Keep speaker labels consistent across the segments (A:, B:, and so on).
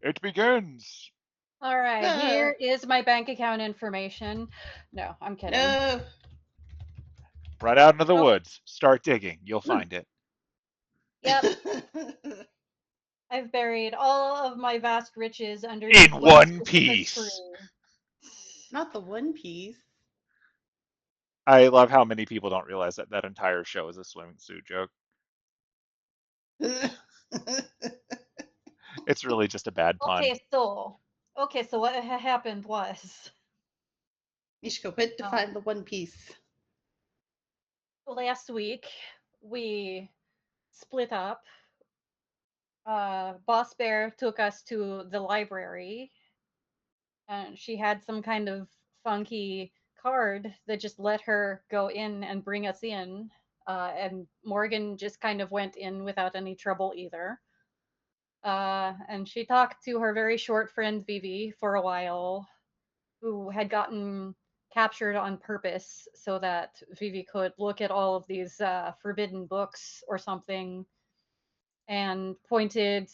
A: It begins.
B: All right, here is my bank account information. No, I'm kidding.
C: No.
A: Run out into the
B: Oh.
A: woods. Start digging. You'll find it.
B: Yep, I've buried all of my vast riches underneath
A: In one
B: specific
A: piece.
B: tree.
C: Not the One Piece.
A: I love how many people don't realize that that entire show is a swimming suit joke. It's really just a bad pun.
B: Okay, so what happened was
C: Mishko went to find the One Piece.
B: last week we split up. Boss Bear took us to the library, and she had some kind of funky card that just let her go in and bring us in. And Morgan just kind of went in without any trouble either. And she talked to her very short friend Vivi for a while, who had gotten captured on purpose so that Vivi could look at all of these forbidden books or something, and pointed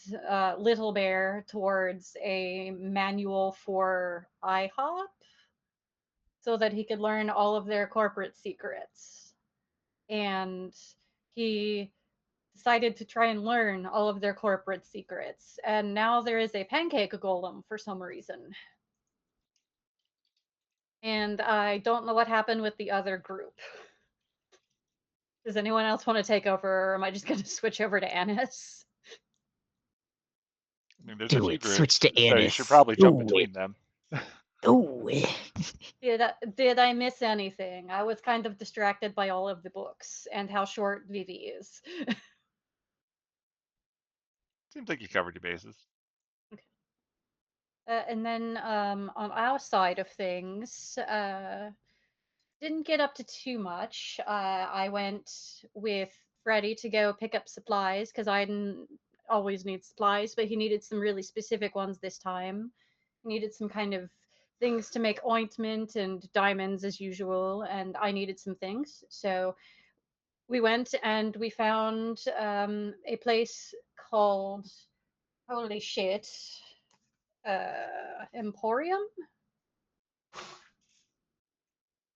B: Little Bear towards a manual for IHOP so that he could learn all of their corporate secrets. And he decided to try and learn all of their corporate secrets. And now there is a pancake golem for some reason. And I don't know what happened with the other group. Does anyone else want to take over, or am I just going to switch over to Anise?
A: I mean, there's
D: Do
A: a few
D: it.
A: groups,
D: Switch to
A: so you
D: Anise.
A: should probably jump
D: Do
A: between
D: it.
A: them.
D: Oh,
B: Did I miss anything? I was kind of distracted by all of the books and how short Vivi is.
A: Seems like you covered your bases.
B: And then on our side of things, didn't get up to too much. I went with Freddie to go pick up supplies because Aidin always needs supplies, but he needed some really specific ones this time. He needed some kind of things to make ointment and diamonds as usual, and I needed some things. So we went and we found a place called, holy shit, Emporium?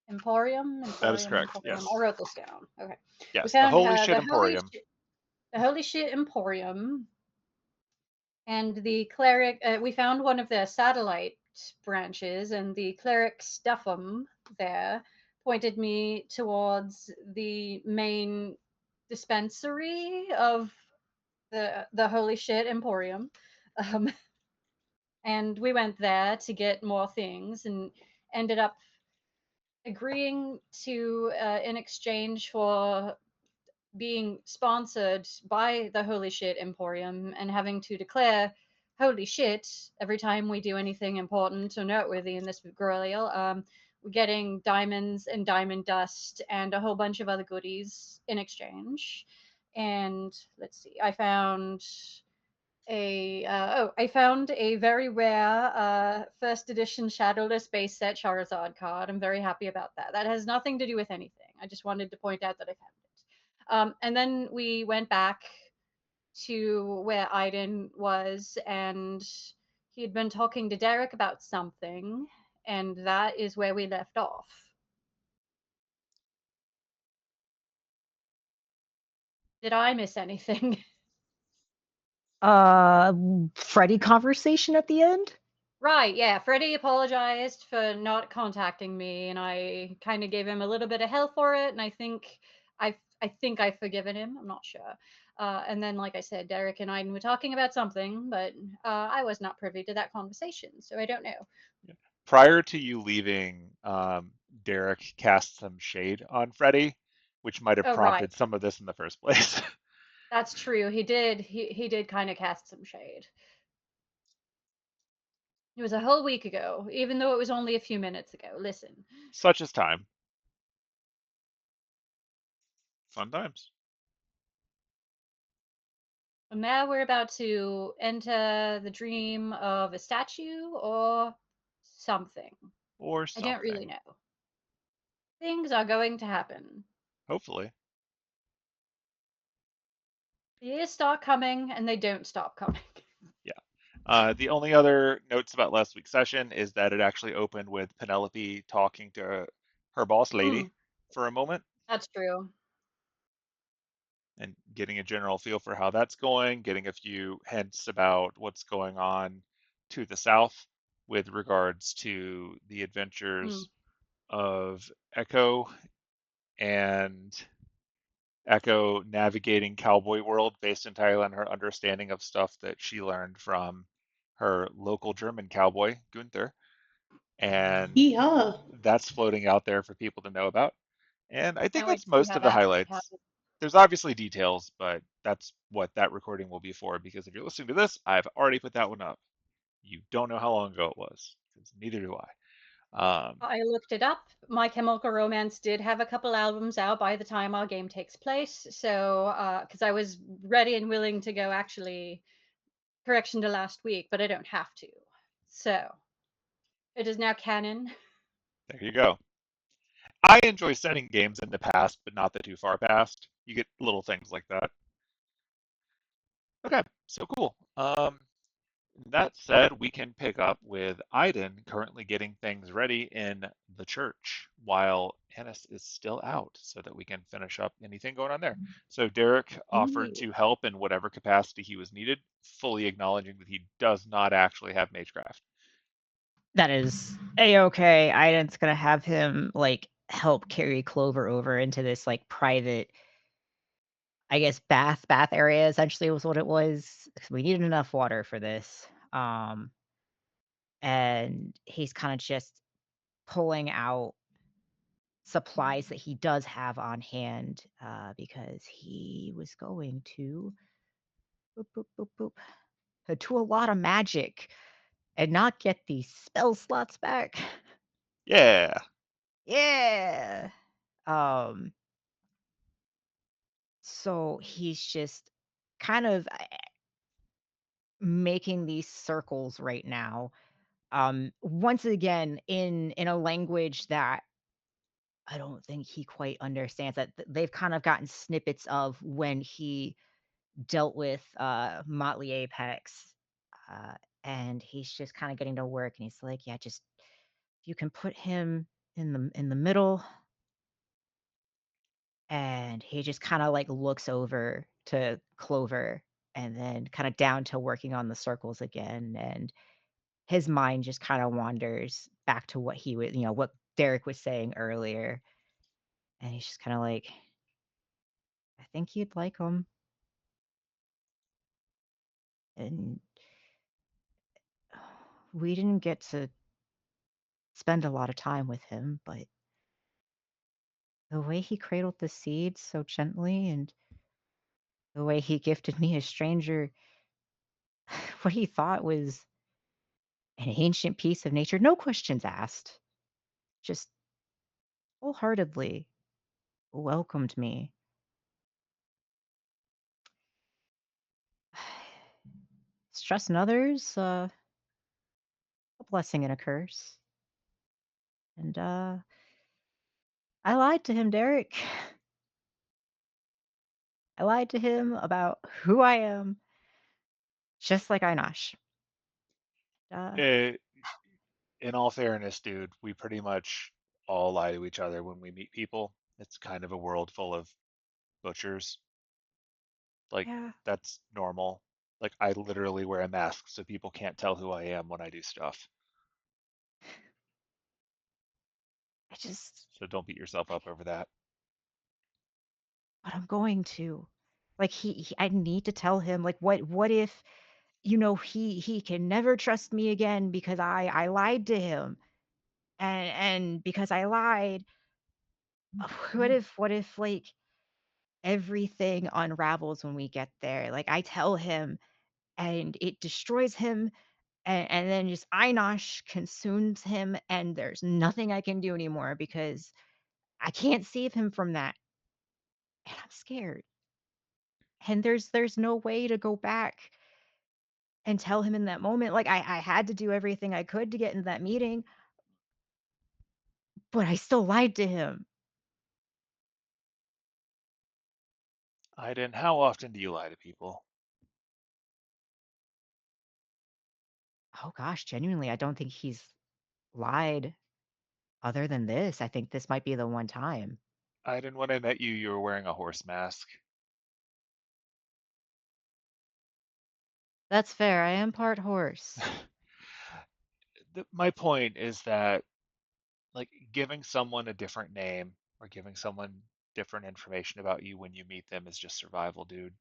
B: Emporium?
A: That is correct,
B: Emporium.
A: yes.
B: I wrote this down. Okay.
A: Yes,
B: We
A: the
B: found
A: Holy Shit Emporium.
B: The Holy Shit Emporium. And the cleric, we found one of their satellite branches, and the cleric Stuffum there pointed me towards the main dispensary of the Holy Shit Emporium. And we went there to get more things and ended up agreeing to, in exchange for being sponsored by the Holy Shit Emporium and having to declare holy shit every time we do anything important or noteworthy in this Grolial, we're getting diamonds and diamond dust and a whole bunch of other goodies in exchange. And let's see, I found a very rare first edition Shadowless base set Charizard card. I'm very happy about that. That has nothing to do with anything. I just wanted to point out that I found it. And then we went back to where Aidin was, and he had been talking to Dar'Rek about something, and that is where we left off. Did I miss anything?
D: Freddie conversation at the end?
B: Right, yeah. Freddie apologized for not contacting me, and I kind of gave him a little bit of hell for it, and I think I've forgiven him. I'm not sure. And then, like I said, Dar'Rek and Aidin were talking about something, but I was not privy to that conversation, so I don't know.
A: Prior to you leaving, Dar'Rek cast some shade on Freddie, which might have prompted some of this in the first place.
B: That's true. He did. He did kind of cast some shade. It was a whole week ago, even though it was only a few minutes ago. Listen.
A: Such is time. Fun times.
B: And now we're about to enter the dream of a statue or something.
A: Or something.
B: I don't really know. Things are going to happen.
A: Hopefully.
B: They start coming and they don't stop coming.
A: Yeah. The only other notes about last week's session is that it actually opened with Penelope talking to her boss lady for a moment
B: That's true.
A: and getting a general feel for how that's going, getting a few hints about what's going on to the south with regards to the adventures of Echo and Echo navigating cowboy world based entirely on her understanding of stuff that she learned from her local German cowboy, Gunther. And
C: Yeehaw.
A: that's floating out there for people to know about. And I think
B: Can't wait
A: that's
B: to see
A: most
B: how
A: of the
B: that
A: highlights.
B: happens.
A: There's obviously details, but that's what that recording will be for. Because if you're listening to this, I've already put that one up. You don't know how long ago it was, because neither do I.
B: I looked it up. My Chemical Romance did have a couple albums out by the time our game takes place. So, because I was ready and willing to go actually, correction to last week, but I don't have to. So, it is now canon.
A: There you go. I enjoy setting games in the past, but not the too far past. You get little things like that. Okay, so cool. That said, we can pick up with Aidin currently getting things ready in the church while Anise is still out so that we can finish up anything going on there. So Dar'Rek offered
D: Ooh.
A: to help in whatever capacity he was needed, fully acknowledging that he does not actually have magecraft.
D: That is a-okay. Aidin's gonna have him like help carry Clover over into this like private, I guess bath area essentially was what it was. 'Cause we needed enough water for this. And he's kind of just pulling out supplies that he does have on hand, because he was going to boop, boop, boop, boop, to a lot of magic and not get these spell slots back.
A: Yeah.
D: Yeah. Um, so he's just kind of making these circles right now. Once again in a language that I don't think he quite understands, that they've kind of gotten snippets of when he dealt with Motley Apex. Uh, and he's just kind of getting to work and he's like, yeah, just if you can put him in the middle. And he just kind of like looks over to Clover and then kind of down to working on the circles again. And his mind just kind of wanders back to what he was, what Dar'Rek was saying earlier. And he's just kind of like, I think you'd like him. And we didn't get to spend a lot of time with him, but the way he cradled the seeds so gently and the way he gifted me a stranger what he thought was an ancient piece of nature, no questions asked, just wholeheartedly welcomed me. Stress in others, a blessing and a curse. And I lied to him, Dar'Rek. I lied to him about who I am, just like Einosh.
A: Eh, in all fairness, dude, we pretty much all lie to each other when we meet people. It's kind of a world full of butchers. Like,
D: Yeah,
A: that's normal. Like, I literally wear a mask so people can't tell who I am when I do stuff.
D: I just,
A: So don't beat yourself up over that.
D: but I'm going to. Like I need to tell him. Like, what if, he can never trust me again because I lied to him, and because I lied, what if like everything unravels when we get there? Like I tell him and it destroys him, and then just Einosh consumes him, and there's nothing I can do anymore because I can't save him from that, and I'm scared. And there's no way to go back and tell him in that moment. Like I had to do everything I could to get into that meeting, but I still lied to him.
A: Aiden, how often do you lie to people?
D: Oh gosh, genuinely, I don't think he's lied other than this. I think this might be the one time.
A: Aidin, when I met you, you were wearing a horse mask.
D: That's fair. I am part horse.
A: My point is that, like, giving someone a different name or giving someone different information about you when you meet them is just survival, dude.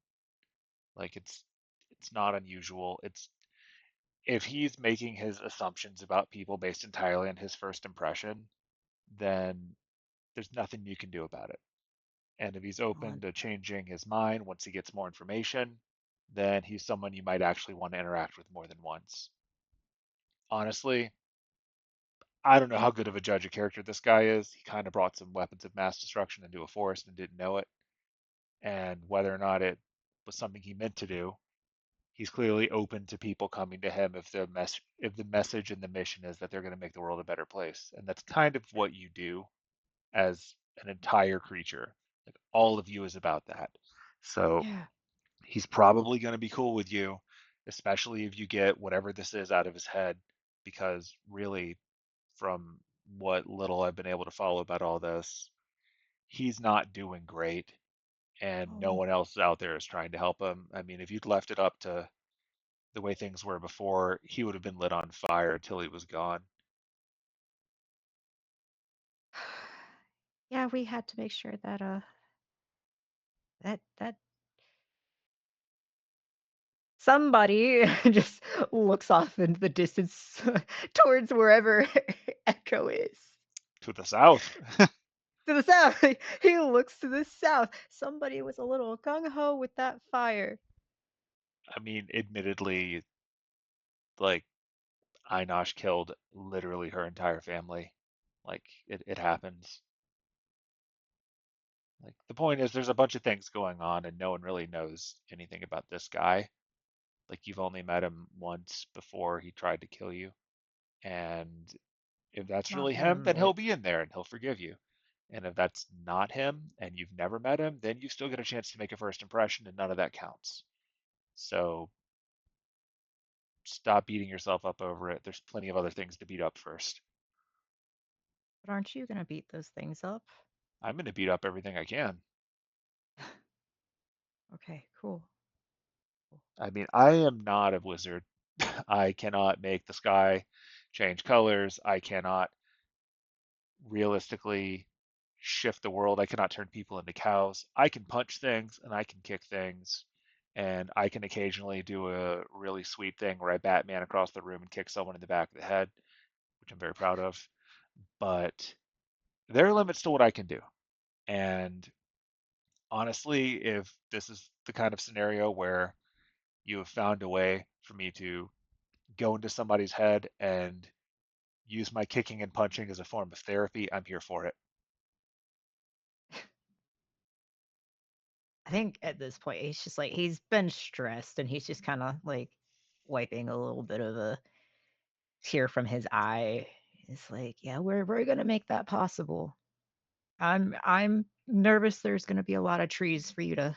A: Like, it's not unusual. It's if he's making his assumptions about people based entirely on his first impression, then there's nothing you can do about it. And if he's open
D: God.
A: to changing his mind once he gets more information, then he's someone you might actually want to interact with more than once. Honestly, I don't know how good of a judge of character this guy is. He kind of brought some weapons of mass destruction into a forest and didn't know it. And whether or not it was something he meant to do, he's clearly open to people coming to him if the message and the mission is that they're going to make the world a better place. And that's kind of what you do as an entire creature. Like, all of you is about that. So
D: Yeah.
A: he's probably going to be cool with you, especially if you get whatever this is out of his head, because really, from what little I've been able to follow about all this, he's not doing great, and no
D: Oh.
A: one else out there is trying to help him. I mean, if you'd left it up to the way things were before, he would have been lit on fire until he was gone.
D: Yeah, we had to make sure that that somebody just looks off into the distance towards wherever Echo is.
A: To the south.
D: To the south. He looks to the south. Somebody was a little gung ho with that fire.
A: I mean, admittedly, like, Einosh killed literally her entire family. Like, it happens. Like, the point is, there's a bunch of things going on, and no one really knows anything about this guy. Like, you've only met him once before he tried to kill you. And if that's
D: Not
A: really him,
D: him.
A: then he'll be in there and he'll forgive you. And if that's not him and you've never met him, then you still get a chance to make a first impression, and none of that counts. So stop beating yourself up over it. There's plenty of other things to beat up first.
D: But aren't you gonna beat those things up?
A: I'm going to beat up everything I can.
D: Okay, cool.
A: I mean, I am not a wizard. I cannot make the sky change colors. I cannot realistically shift the world. I cannot turn people into cows. I can punch things and I can kick things. And I can occasionally do a really sweet thing where I Batman across the room and kick someone in the back of the head, which I'm very proud of. But there are limits to what I can do. And honestly, if this is the kind of scenario where you have found a way for me to go into somebody's head and use my kicking and punching as a form of therapy, I'm here for it.
D: I think at this point he's just like he's been stressed and he's just kind of like wiping a little bit of a tear from his eye. It's like, yeah, we're gonna make that possible. I'm nervous there's gonna be a lot of trees for you to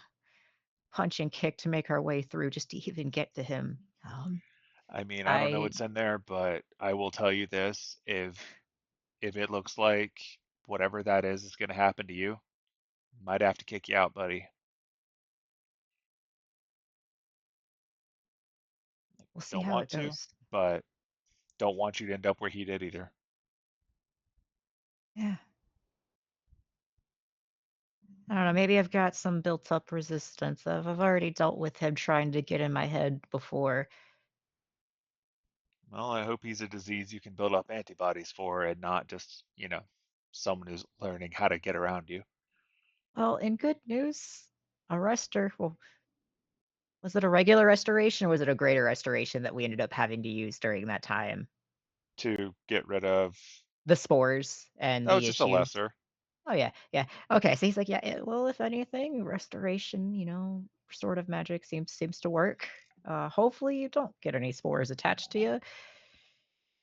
D: punch and kick to make our way through just to even get to him.
A: I mean, I don't know
D: I
A: what's in there, but I will tell you this, if it looks like whatever that is going to happen to you, might have to kick you out, buddy.
D: we'll see
A: Don't
D: how
A: want
D: it
A: to,
D: goes.
A: but don't want you to end up where he did either.
D: Yeah. I don't know, maybe I've got some built up resistance. I've already dealt with him trying to get in my head before.
A: Well, I hope he's a disease you can build up antibodies for and not just, someone who's learning how to get around you.
D: Well, in good news, a rester. Well, was it a regular restoration or was it a greater restoration that we ended up having to use during that time?
A: To get rid of,
D: The spores and
A: oh, it's
D: the
A: just a
D: issues.
A: lesser.
D: Oh yeah, yeah. Okay, so he's like, yeah. Well, if anything, restoration, restorative magic seems to work. Hopefully, you don't get any spores attached to you,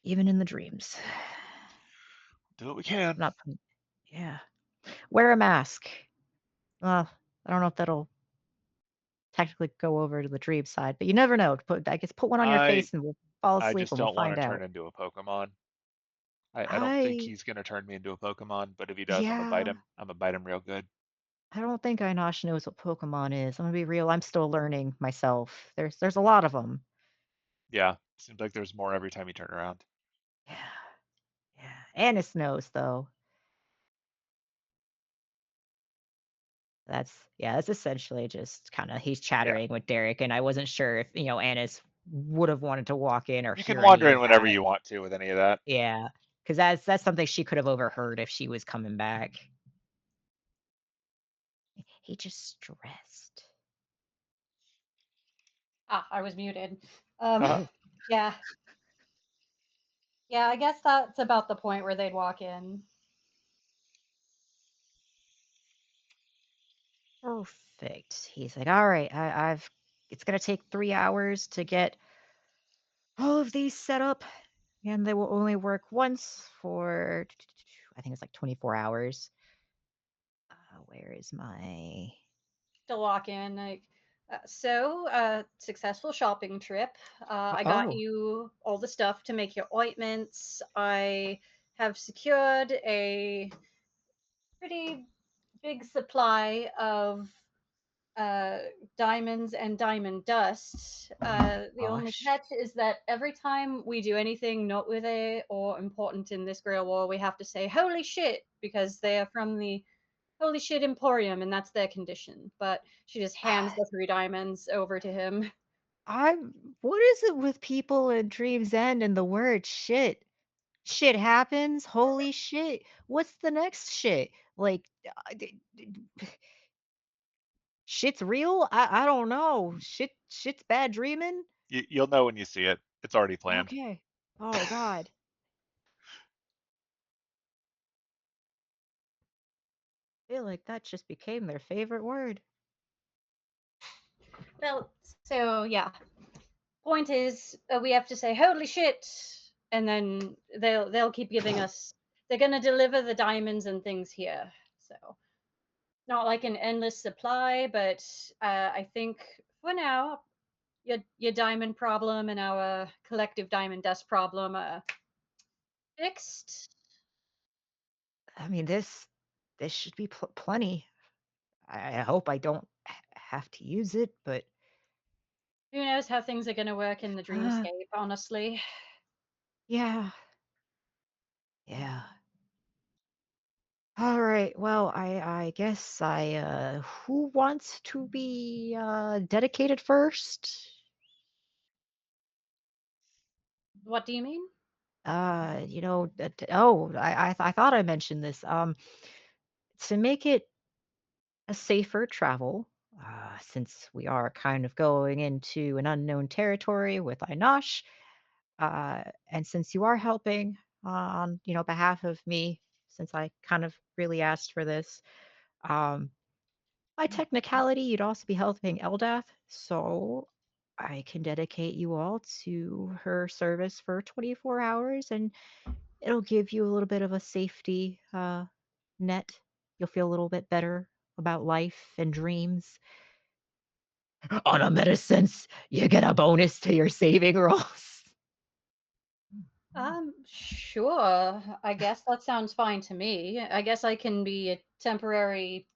D: even in the dreams.
A: Do what we can.
D: Not, yeah. Wear a mask. I don't know if that'll technically go over to the dream side, but you never know. I guess put one on your
A: I
D: face and we'll. fall
A: I
D: asleep
A: just
D: and we'll
A: don't want
D: find
A: to turn
D: out.
A: into a Pokemon. I don't think
D: I
A: he's gonna turn me into a Pokemon, but if he does, I'm gonna bite
D: yeah.
A: him. I'm gonna bite him real good.
D: I don't think Einosh knows what Pokemon is. I'm gonna be real. I'm still learning myself. There's a lot of them.
A: Yeah, seems like there's more every time you turn around.
D: Yeah, yeah. Anise knows though. That's essentially just kind of he's
A: Yeah,
D: chattering with Derek, and I wasn't sure if Anise would have wanted to walk in or
A: you can
D: hear any
A: wander in
D: of
A: whenever
D: that.
A: you want to with any of that.
D: Yeah, because that's something she could have overheard if she was coming back. He just stressed.
B: Ah, I was muted.
A: Uh,
B: Yeah. Yeah, I guess that's about the point where they'd walk in.
D: Perfect. He's like, all right, I've. It's gonna take 3 hours to get all of these set up, and they will only work once for I think it's like 24 hours. Where is my
B: To walk in, like, successful shopping trip. I got
D: oh
B: you all the stuff to make your ointments. I have secured a pretty big supply of uh, diamonds and diamond dust. The only
D: gosh.
B: catch is that every time we do anything noteworthy or important in this Grail War, we have to say "Holy shit" because they are from the Holy Shit Emporium, and that's their condition. But she just hands the 3 diamonds over to him.
D: I'm what is it with people in Dream's End and the word shit? Shit happens. Holy shit. What's the next shit? Like shit's real? I don't know. Shit's bad dreaming?
A: you'll know when you see it. It's already planned.
D: Okay. Oh god. I feel like that just became their favorite word.
B: Well, so yeah. Point is, we have to say "Holy shit," and then they'll keep giving us. They're gonna deliver the diamonds and things here. So not like an endless supply, but I think for now your diamond problem and our collective diamond dust problem are fixed.
D: I mean this should be plenty. I hope I don't have to use it, but
B: Who knows how things are going to work in the
D: uh,
B: dreamscape, honestly.
D: yeah. Yeah. All right. Well, I guess who wants to be dedicated first?
B: What do you mean?
D: I thought I mentioned this. To make it a safer travel, since we are kind of going into an unknown territory with Einosh, and since you are helping on behalf of me, since I kind of really asked for this, um, by technicality, you'd also be helping Eldath, so I can dedicate you all to her service for 24 hours, and it'll give you a little bit of a safety net. You'll feel a little bit better about life and dreams. On a meta sense, you get a bonus to your saving rolls.
B: Sure. I guess that sounds fine to me. I guess I can be a temporary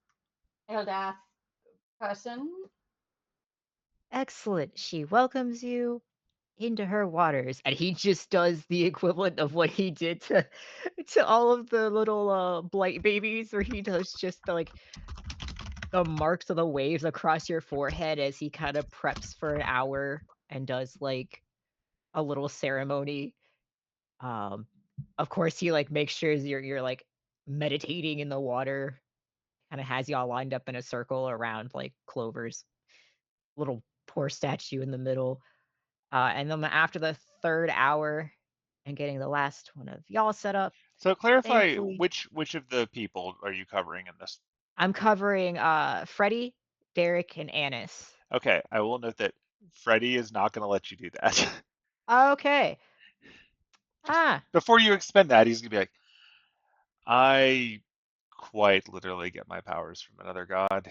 B: Eldath person.
D: Excellent. She welcomes you into her waters, and he just does the equivalent of what he did to all of the little blight babies, where he does just like the marks of the waves across your forehead as he kind of preps for an hour and does like a little ceremony. Um, of course, he like makes sure you're like meditating in the water. Kind of has y'all lined up in a circle around like Clover's little poor statue in the middle. And then after the third hour and getting the last one of y'all set up,
A: So clarify
D: thankfully,
A: which of the people are you covering in this?
D: I'm covering Freddie, Derek, and Anise.
A: Okay, I will note that Freddie is not going to let you do that.
D: Okay.
A: Just
D: Ah,
A: before you expend that, he's going to be like, I quite literally get my powers from another god.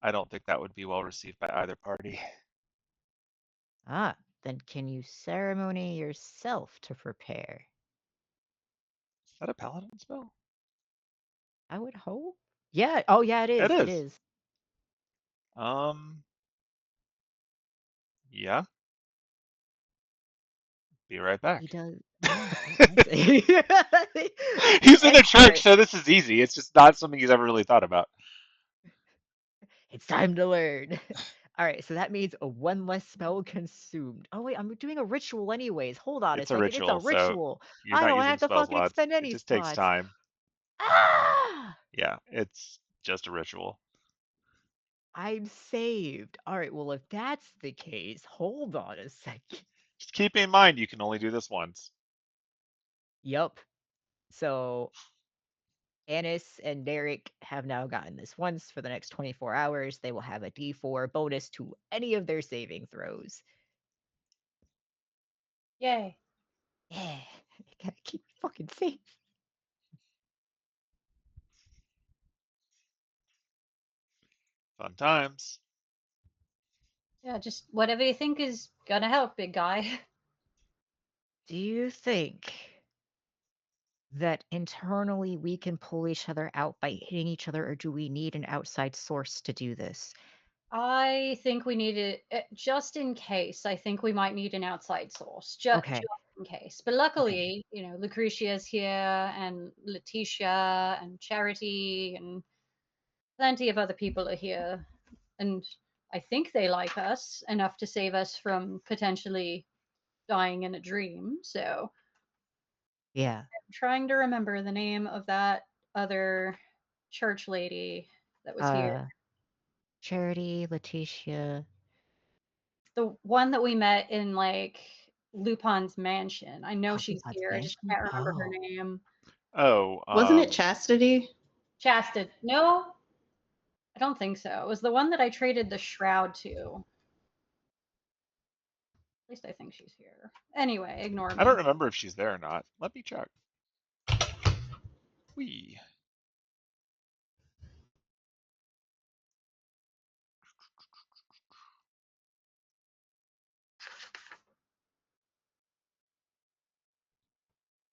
A: I don't think that would be well received by either party.
D: ah. then can you ceremony yourself to prepare?
A: Is that a paladin spell?
D: I would hope. Yeah. Oh, yeah, it is.
A: It
D: It
A: is.
D: is.
A: Yeah. Be right back.
D: He does. Yeah, he does.
A: He's in a
D: All
A: church,
D: right.
A: so this is easy. It's just not something he's ever really thought about.
D: It's time to learn. All right, so that means a one less spell consumed. Oh wait, I'm doing a ritual anyways. Hold on a
A: It's a
D: second. It's a
A: ritual, so
D: ritual.
A: you're
D: I
A: not
D: don't
A: using
D: have to
A: spell
D: fucking
A: slots.
D: expend
A: It
D: any
A: just takes
D: spots.
A: time.
D: Ah!
A: Yeah, it's just a ritual.
D: I'm saved. All right, well, if that's the case, hold on a second.
A: Just keep in mind you can only do this once.
D: Yup. So Anise and Dar'Rek have now gotten this once for the next 24 hours. They will have a d4 bonus to any of their saving throws.
B: Yay.
D: Yeah, gotta keep me fucking safe.
A: Fun times.
B: Yeah, just whatever you think is gonna help, big guy.
D: Do you think that internally we can pull each other out by hitting each other, or do we need an outside source to do this?
B: I think we need it just in case. I think we might need an outside source, just
D: Okay.
B: in case. But luckily, Lucretia's here, and Laeticia, and Charity, and plenty of other people are here. And I think they like us enough to save us from potentially dying in a dream. So
D: Yeah.
B: I'm trying to remember the name of that other church lady that was here.
D: Charity, Laeticia.
B: The one that we met in like Lupin's mansion. I know
D: Oh,
B: she's
D: Lupin's
B: here. I just
D: mansion?
B: can't remember her
D: Oh.
B: name.
A: Oh,
C: Wasn't it Chastity?
B: Chastity. No, I don't think so. It was the one that I traded the shroud to. At least I think she's here. Anyway, ignore
A: I don't
B: me.
A: remember if she's there or not. Let me check. Whee.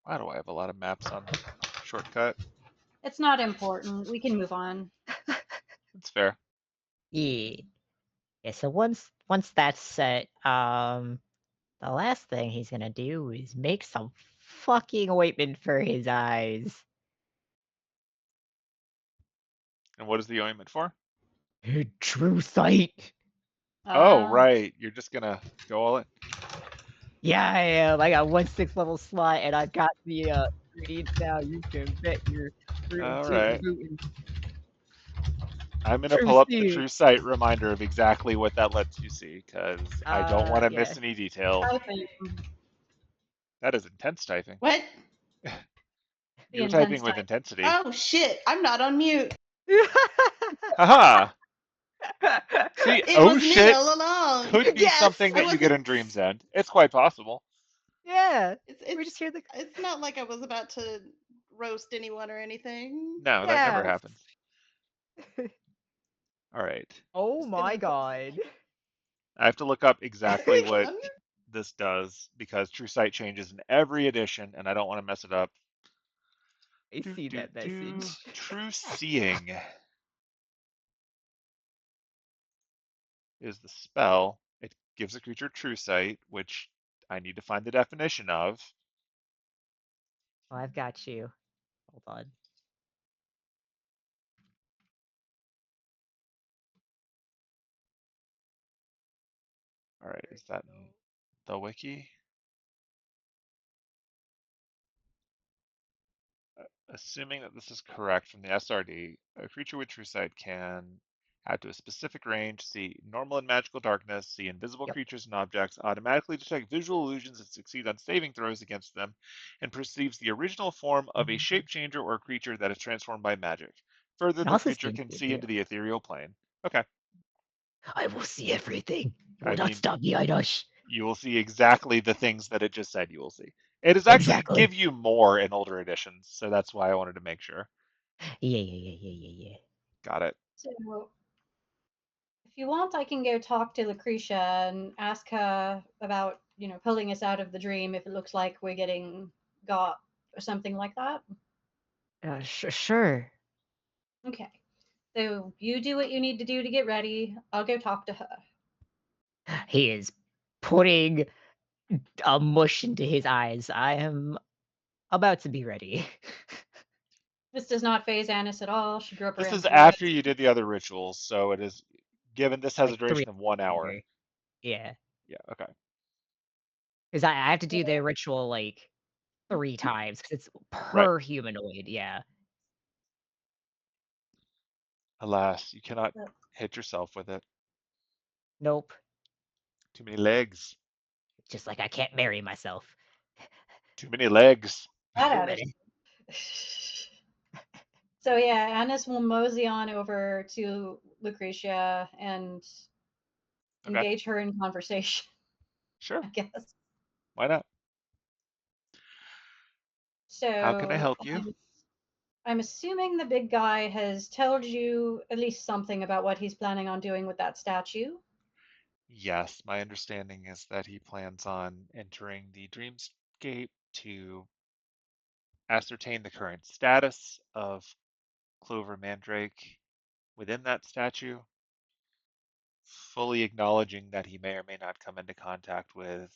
A: Why do I have a lot of maps on shortcut?
B: It's not important. We can move on.
A: It's fair.
D: Yeah. Yeah, so once that's set, the last thing he's gonna do is make some fucking ointment for his eyes.
A: And what is the ointment for?
D: True sight.
A: Oh,
B: Uh,
A: right. You're just gonna go all in.
D: Yeah, I am. I got 1 6-level slot, and I've got the ingredients now. You can bet your
A: All
D: tootin'
A: right.
D: bootin'
A: I'm gonna
D: true
A: pull up the
D: seeing.
A: true sight reminder of exactly what that lets you see, because I don't want to
D: Yeah.
A: miss any details.
B: typing.
A: That is intense typing.
C: What?
B: The
A: You're typing
B: intense
A: with
B: type.
A: intensity.
C: Oh shit! I'm not on mute.
A: Haha. See,
C: It
A: oh
C: was me
A: shit
C: all along.
A: could be
D: Yes!
A: something
C: I
A: that you get
C: wasn't.
A: in Dream's End. It's quite possible.
D: Yeah.
C: It's
D: We
C: it's
D: just hear the
C: it's not like I was about to roast anyone or anything.
A: No, that never
D: yeah.
A: happens. All right.
D: Oh
C: Just
D: my
C: gonna put
D: god.
A: I have to look up exactly what
C: One-
A: this does because True Sight changes in every edition, and I don't want to mess it up.
D: I see that message.
A: True Seeing is the spell. It gives a creature True Sight, which I need to find the definition of.
D: Oh, I've got you. Hold on.
A: All right, is that in the wiki? Assuming that this is correct from the SRD, a creature with True Sight can add to a specific range, see normal and magical darkness, see invisible
D: Yep.
A: creatures and objects, automatically detect visual illusions and succeed on saving throws against them, and perceives the original form of a shape changer or creature that is transformed by magic. Further,
D: It
A: the
D: also
A: creature
D: seems
A: can
D: to
A: see
D: do.
A: into the ethereal plane. Okay.
D: I will see everything. You
A: I
D: will not
A: mean,
D: stop me, Einosh.
A: you will see exactly the things that it just said you will see. It does actually
D: Exactly.
A: give you more in older editions, so that's why I wanted to make sure.
D: Yeah.
A: Got it.
B: So, if you want, I can go talk to Lucretia and ask her about pulling us out of the dream if it looks like we're getting got or something like that?
D: Sure.
B: Okay. So you do what you need to do to get ready. I'll go talk to her.
D: He is putting a mush into his eyes. I am about to be ready.
B: This does not phase Anise at all. She grew up
A: This
B: around
A: is
B: druids.
A: after you did the other rituals, so it is given this has a
D: Like 3
A: duration of 1 hour.
D: later. Yeah.
A: Yeah, okay.
D: Because I have to do
B: Yeah.
D: the ritual, like, 3 times, 'cause it's
A: Right.
D: per humanoid, yeah.
A: Alas, you cannot hit yourself with it.
D: Nope.
A: Too many legs.
D: It's just like I can't marry myself.
A: Too many legs.
B: That
D: Too
B: out of
D: many.
B: So yeah, Anise will mosey on over to Lucretia and
A: Okay,
B: engage her in conversation,
A: sure.
B: I guess.
A: Why not? How can I
B: So
A: help you?
B: I'm assuming the big guy has told you at least something about what he's planning on doing with that statue.
A: Yes, my understanding is that he plans on entering the dreamscape to ascertain the current status of Clover Mandrake within that statue, fully acknowledging that he may or may not come into contact with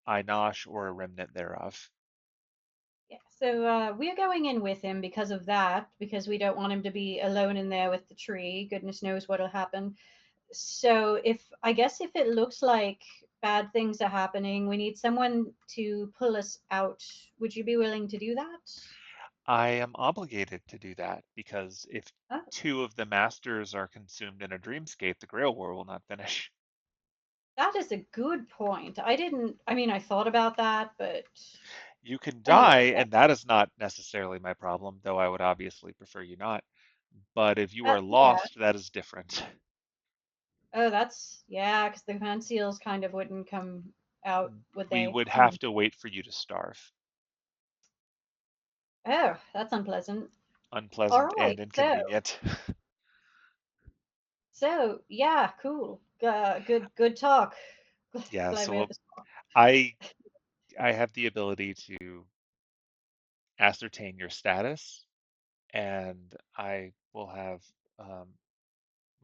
A: Einosh or a remnant thereof.
B: Yeah, so we're going in with him because of that, because we don't want him to be alone in there with the tree. Goodness knows what'll happen. So I guess if it looks like bad things are happening, we need someone to pull us out. Would you be willing to do that?
A: I am obligated to do that because if
B: Oh,
A: 2 of the masters are consumed in a dreamscape, the Grail War will not finish.
B: that is a good point. I mean, I thought about that, but
A: You can
B: anyway,
A: die, and that is not necessarily my problem, though I would obviously prefer you not. But if you are
B: yeah.
A: lost, that is different.
B: Oh, yeah, because the command seals kind of wouldn't come out, would
A: We
B: they?
A: would have to wait for you to starve.
B: Oh, that's unpleasant. All
A: Unpleasant and
B: right, so
A: inconvenient.
B: yeah, cool. Good talk.
A: Yeah,
B: Glad we had
A: so
B: this talk.
A: I I have the ability to ascertain your status, and I will have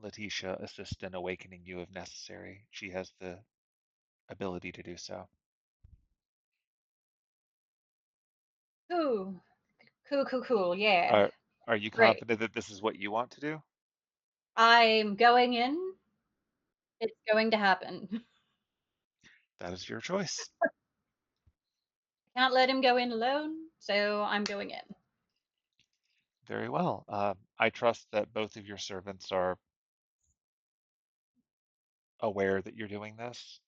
A: Laeticia assist in awakening you if necessary. She has the ability to do so.
B: Cool, cool. Yeah,
A: Are you
B: great.
A: confident that this is what you want to do?
B: I'm going in. It's going to happen.
A: That is your choice.
B: Can't let him go in alone, so I'm going in.
A: Very well. I trust that both of your servants are aware that you're doing this.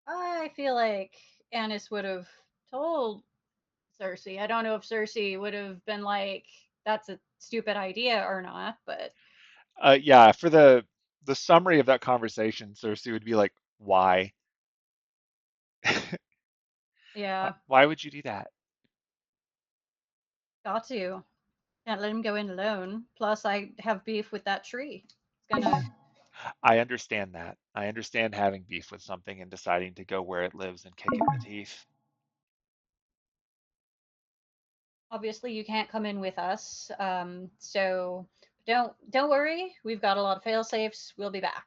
B: I feel like Anise would have told Cersei. I don't know if Cersei would have been like, "That's a stupid idea" or not, but
A: Yeah, for the summary of that conversation, Cersei would be like, "Why?
B: yeah,
A: Why would you do that?"
B: got to. Can't let him go in alone. Plus, I have beef with that tree. It's gonna.
A: I understand that. I understand having beef with something and deciding to go where it lives and kick it in the teeth.
B: Obviously, you can't come in with us. So don't worry. We've got a lot of fail safes. We'll be back,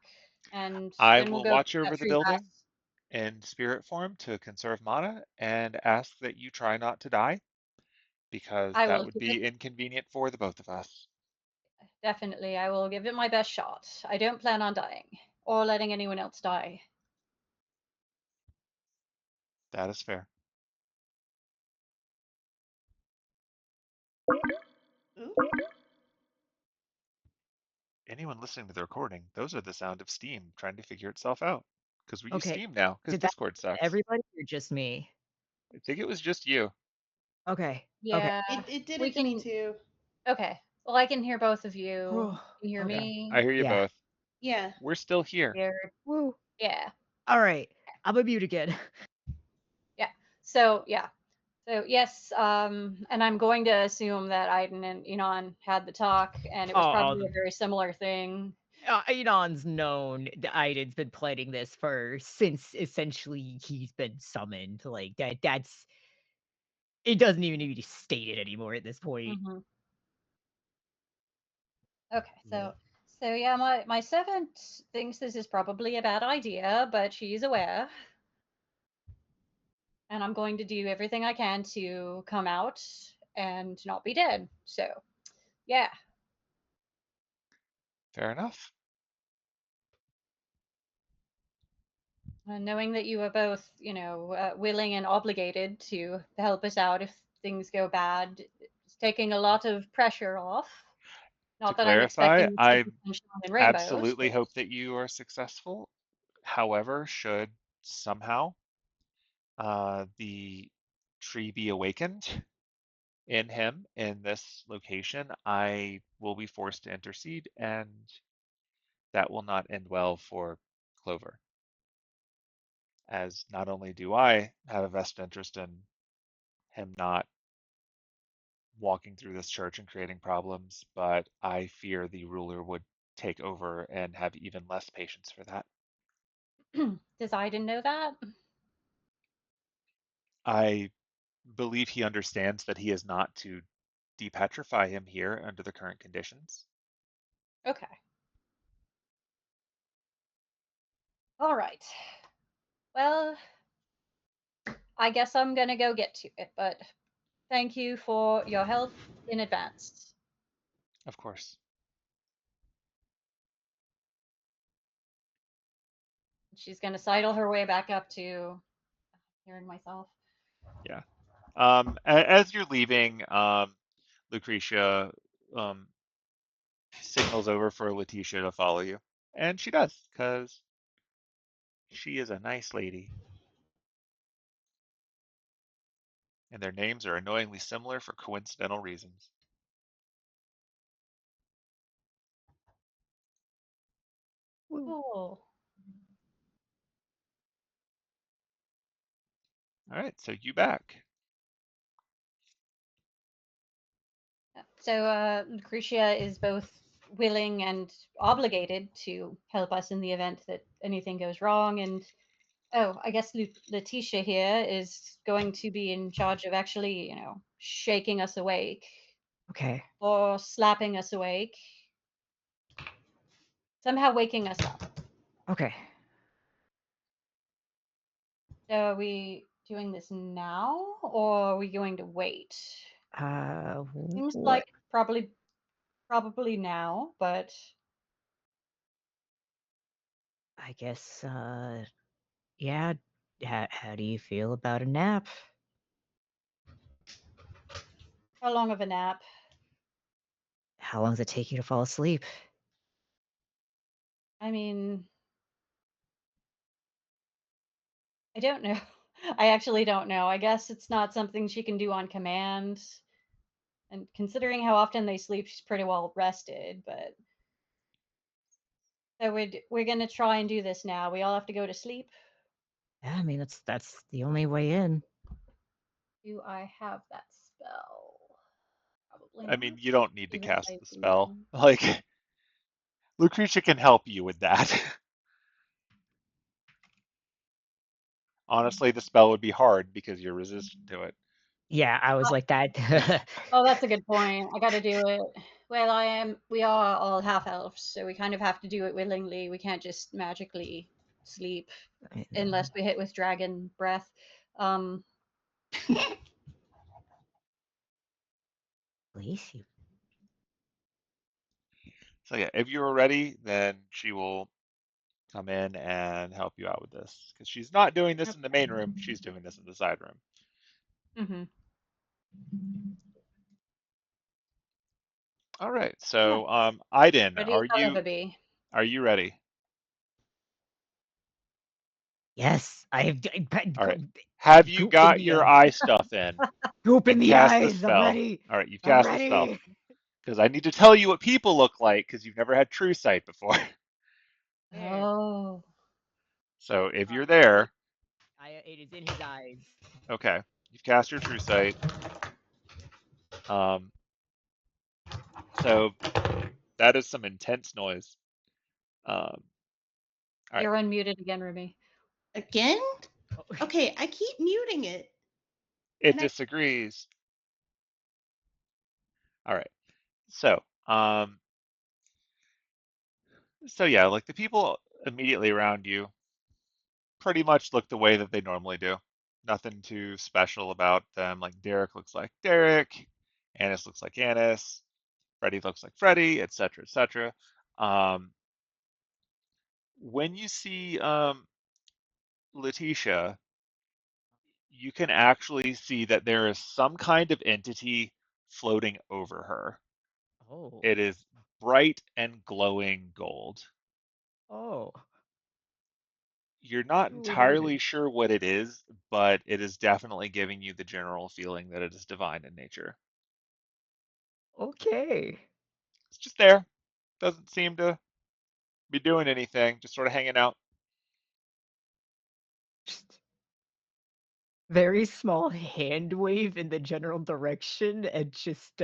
B: and
A: I
B: then we'll
A: will
B: go get
A: watch over
B: that
A: the
B: tree
A: building
B: last.
A: in spirit form to conserve mana and ask that you try not to die because
B: I
A: that
B: will
A: would
B: give it.
A: be inconvenient for the both of us.
B: Definitely, I will give it my best shot. I don't plan on dying or letting anyone else die.
A: That is fair.
C: Ooh.
A: Anyone listening to the recording, those are the sound of Steam trying to figure itself out. Because we use
D: Okay.
A: Steam now, because
D: Did that
A: Discord sucks.
D: everybody or just me?
A: I think it was just you.
D: Okay. Okay.
B: Yeah,
C: It did
B: we
C: it to me
B: can.
C: too.
B: Okay. Well, I can hear both of you.
D: Whew.
B: Can you hear
A: Yeah,
D: Okay.
B: me?
A: I hear you
D: Yeah.
A: both.
C: Yeah.
A: We're still here.
B: Weird.
D: Woo.
B: Yeah.
D: All right. I'm a mute again.
B: Yeah. So yeah. So yes, and I'm going to assume that Aidin and Enon had the talk, and it was
D: Oh,
B: probably a very similar thing.
D: Aidin's known that Aidin's been planning this for since essentially he's been summoned. Like that's it doesn't even need to be stated anymore at this point.
B: Mhm. Okay,
A: Yeah.
B: so yeah, my servant thinks this is probably a bad idea, but she's aware, and I'm going to do everything I can to come out and not be dead. So, yeah.
A: Fair enough.
B: Knowing that you are both, willing and obligated to help us out if things go bad, it's taking a lot of pressure off.
A: To
B: Not that I'm
A: clarify,
B: expecting
A: I
B: sunshine and rainbows,
A: absolutely
B: but
A: hope that you are successful. However, should somehow the tree be awakened in him in this location, I will be forced to intercede, and that will not end well for Clover. As not only do I have a vested interest in him not walking through this church and creating problems, but I fear the ruler would take over and have even less patience for that.
B: does Aiden know that?
A: I believe he understands that he is not to depetrify him here under the current conditions.
B: Okay. All right. Well, I guess I'm gonna go get to it, but thank you for your help in advance.
A: Of course.
B: She's gonna sidle her way back up to hearing myself.
A: Yeah. As you're leaving, Lucretia um, signals over for Laeticia to follow you. And she does, because she is a nice lady. And their names are annoyingly similar for coincidental reasons.
B: Cool.
A: All right, so you back.
B: So Lucretia is both willing and obligated to help us in the event that anything goes wrong. And oh, I guess Laeticia here is going to be in charge of actually, shaking us awake
D: Okay.
B: or slapping us awake, somehow waking us up.
D: Okay.
B: So are we doing this now or are we going to wait? Seems
D: What?
B: like probably now, but
D: I guess. Yeah. How do you feel about a nap?
B: how long of a nap?
D: How long does it take you to fall asleep?
B: I mean, I don't know. I actually don't know. I guess it's not something she can do on command. And considering how often they sleep, she's pretty well rested. But so we're gonna try and do this now. We all have to go to sleep.
D: Yeah, I mean that's the only way in.
B: Do I have that spell? Probably
A: I mean,
B: not.
A: you don't need to
B: Even if
A: cast
B: I
A: the spell.
B: do.
A: Like, Lucretia can help you with that. Honestly, the spell would be hard because you're resistant to it.
D: Yeah, I was like that.
B: Oh, that's a good point. I gotta do it. Well, we are all half elves, so we kind of have to do it willingly. We can't just magically sleep unless we hit with dragon breath. Um,
D: Please, you.
A: So yeah, if you are ready, then she will come in and help you out with this. Because she's not doing this in the main room, she's doing this in the side room.
B: mhm.
A: All right,
B: Yeah,
A: so Aidin,
B: ready as I'll ever be.
A: are you ready?
D: Yes, I have.
A: All right. Have you
D: Goop in
A: got
D: the
A: your eye stuff in
D: goop in
A: and
D: the
A: cast the
D: eyes. I'm
A: spell?
D: ready.
A: All right, you've
D: I'm
A: cast the spell.
D: ready.
A: Because I need to tell you what people look like because you've never had true sight before.
D: There.
B: Oh,
A: So if you're
D: It,
A: there,
D: it is in his eyes.
A: okay, you've cast your true sight. Um, so that is some intense noise. All right.
B: You're unmuted again, Ruby.
C: Again? Okay, I keep muting it.
A: It
C: And
A: disagrees. All right. So, so yeah, like the people immediately around you pretty much look the way that they normally do. Nothing too special about them. Like Dar'Rek looks like Dar'Rek, Anise looks like Anise, Freddie looks like Freddie, etc., etc. Um, when you see Laeticia, you can actually see that there is some kind of entity floating over her.
D: Oh.
A: It is bright and glowing gold.
D: Oh.
A: You're not
D: Weird.
A: entirely sure what it is, but it is definitely giving you the general feeling that it is divine in nature.
D: Okay.
A: It's just there. Doesn't seem to be doing anything, just sort of hanging out.
D: Just very small hand wave in the general direction and just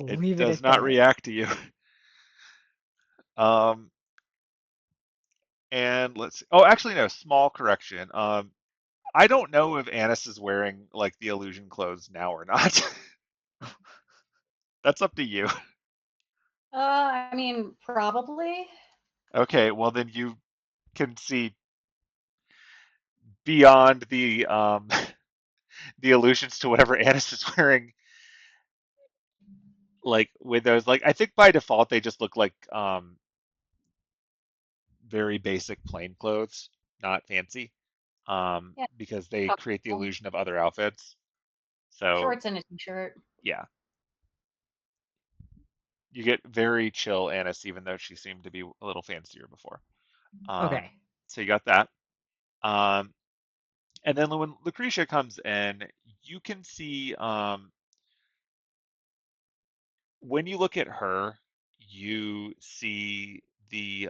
A: It
D: leave it
A: does
D: at
A: not
D: that.
A: react to you. Um, and let's see. Oh, actually, no, small correction. I don't know if Anise is wearing like the illusion clothes now or not. That's up to you.
B: I mean, probably.
A: Okay, well then you can see beyond the the allusions to whatever Anise is wearing, like with those. Like I think by default they just look like very basic plain clothes, not fancy,
B: Yeah,
A: because they create the
B: comfortable.
A: illusion of other outfits. So
B: Shorts and a t-shirt.
A: yeah, you get very chill Anise, even though she seemed to be a little fancier before.
D: Okay.
A: So you got that. Um, and then when Lucretia comes in, you can see when you look at her, you see the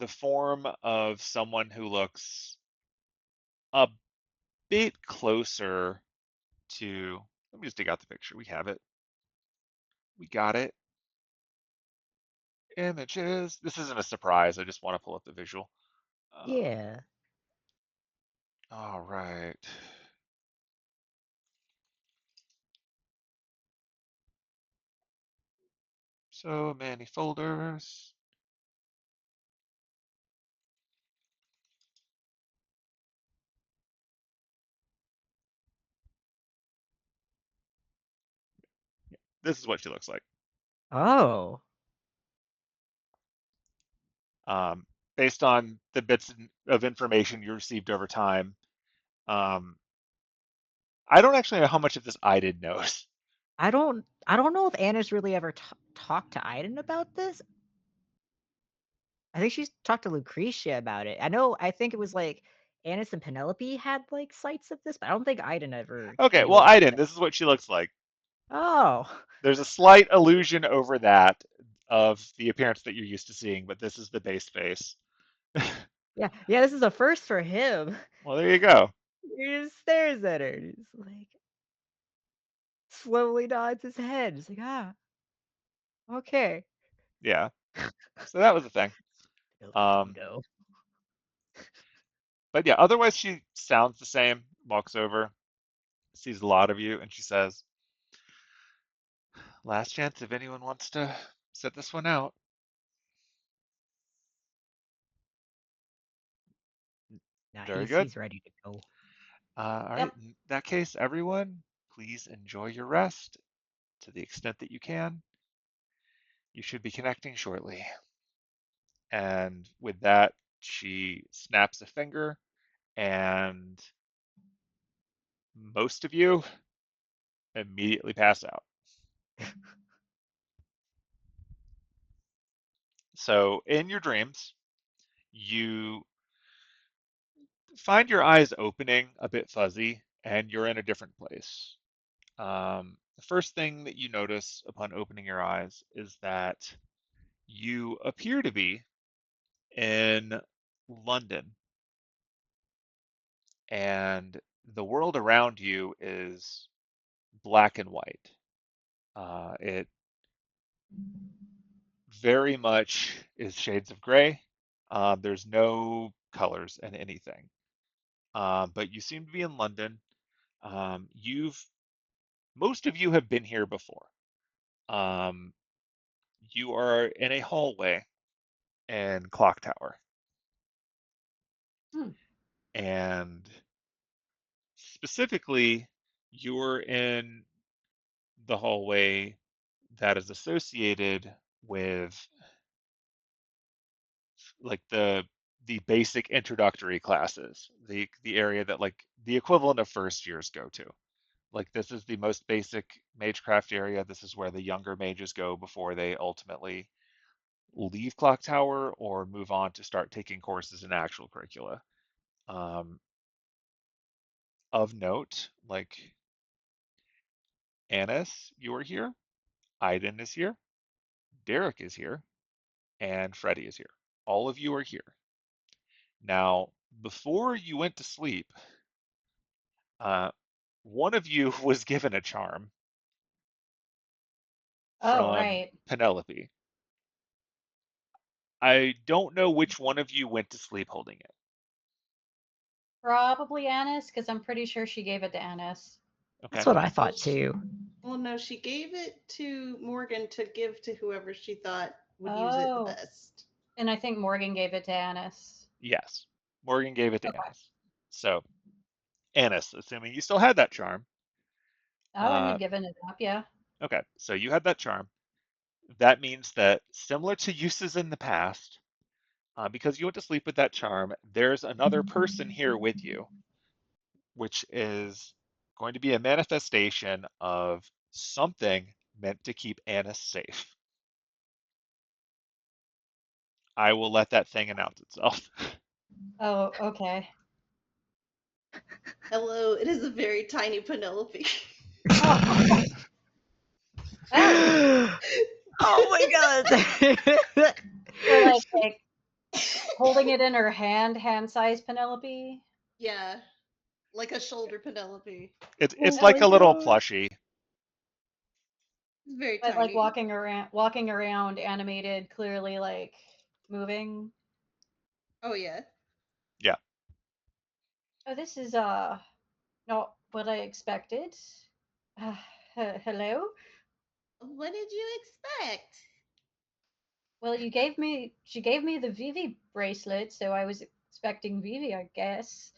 A: form of someone who looks a bit closer to. Let me just dig out the picture. We have it. We got it. Images. This isn't a surprise. I just want to pull up the visual.
D: Yeah.
A: All right. So many folders. This is what she looks like.
D: Oh.
A: Um, Based on the bits of information you received over time. Um, I don't actually know how much of this Aidin knows.
D: I don't know if Anna's really ever talked to Aidin about this. I think she's talked to Lucretia about it. I think it was like Annis and Penelope had like sights of this, but I don't think Aidin ever
A: Okay,
D: knew
A: well,
D: about
A: Aidin,
D: that.
A: this is what she looks like.
D: Oh.
A: There's a slight illusion over that of the appearance that you're used to seeing, but this is the base face.
D: Yeah. Yeah, this is a first for him.
A: Well, there you go.
D: He just stares at her. And he's like slowly nods his head. He's like, okay.
A: Yeah. So that was the thing.
D: Penelope
A: Um,
D: Dingo.
A: but yeah, otherwise she sounds the same, walks over, sees a lot of you, and she says, last chance if anyone wants to set this one out.
D: Nah,
A: Very
D: he's
A: good.
D: he's ready to go.
A: All right.
B: Yep.
A: In that case, everyone, please enjoy your rest to the extent that you can. You should be connecting shortly. And with that, she snaps a finger, and most of you immediately pass out. So in your dreams, you find your eyes opening a bit fuzzy, and you're in a different place. The first thing that you notice upon opening your eyes is that you appear to be in London, and the world around you is black and white. It very much is shades of gray. There's no colors in anything. But you seem to be in London. You've Most of you have been here before. Um, you are in a hallway in Clock Tower,
B: Hmm.
A: and specifically, you're in the hallway that is associated with like the basic introductory classes, the area that like the equivalent of first years go to. Like this is the most basic magecraft area. This is where the younger mages go before they ultimately leave Clock Tower or move on to start taking courses in actual curricula. Um, of note, like Anise, you are here. Aidin is here. Dar'Rek is here. And Freddie is here. All of you are here. Now, before you went to sleep, uh, one of you was given a charm
B: Oh,
A: from
B: right.
A: Penelope. I don't know which one of you went to sleep holding it.
B: Probably Anise, because I'm pretty sure she gave it to Anise.
A: Okay.
D: That's what I
C: Well,
D: thought too.
C: Well, no, she gave it to Morgan to give to whoever she thought would use it the
B: Oh,
C: best.
B: and I think Morgan gave it to Anise.
A: Yes. Morgan gave it to
B: Okay.
A: Anise. So, Anise, assuming you still had that charm.
B: I wouldn't
A: Uh,
B: have given it up, yeah.
A: okay. So you had that charm. That means that similar to uses in the past, because you went to sleep with that charm, there's another person here with you, which is going to be a manifestation of something meant to keep Anise safe. I will let that thing announce itself.
B: Oh, okay.
C: Hello, it is a very tiny Penelope.
B: Oh, oh.
D: Oh my god.
B: So like holding it in her hand size Penelope.
C: Yeah, like a shoulder Penelope.
A: It's
D: Oh
A: like
D: my
A: a little
D: god.
A: plushie.
C: It's very
B: But like
C: tiny.
B: walking around animated, clearly like moving.
C: Oh yeah.
A: Yeah.
B: Oh, this is not what I expected. Uh, hello?
C: What did you expect?
B: Well, she gave me the Vivi bracelet, so I was expecting Vivi, I guess.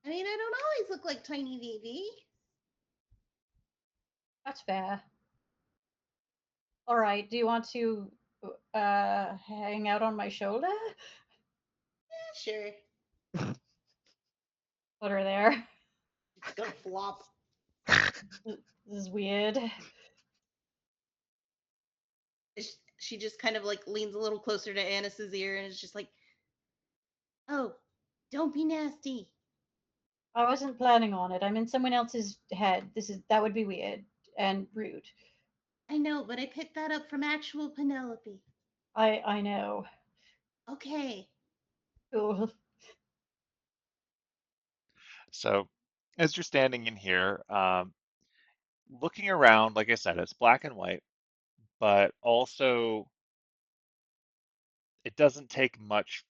C: I mean, I don't always look like tiny Vivi.
B: That's fair. All right, do you want to hang out on my shoulder?
C: Yeah, sure.
B: Put her there.
C: It's gonna flop.
B: This is weird.
C: She just kind of like leans a little closer to Anice's ear and is just like, "Oh, don't be nasty."
B: I wasn't planning on it. I'm in someone else's head. That would be weird and rude.
C: I know, but I picked that up from actual Penelope.
B: I know.
C: Okay.
B: Cool.
A: So as you're standing in here, looking around, like I said, it's black and white, but also it doesn't take much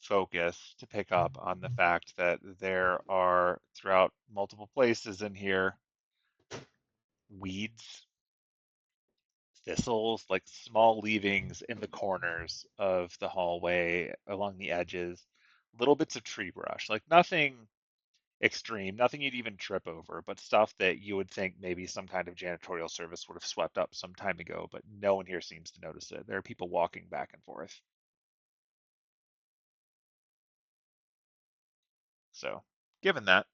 A: focus to pick up on the fact that there are throughout multiple places in here weeds, thistles, like small leavings in the corners of the hallway, along the edges, little bits of tree brush, like nothing extreme, nothing you'd even trip over, but stuff that you would think maybe some kind of janitorial service would have swept up some time ago, but no one here seems to notice it. There are people walking back and forth. So, given that,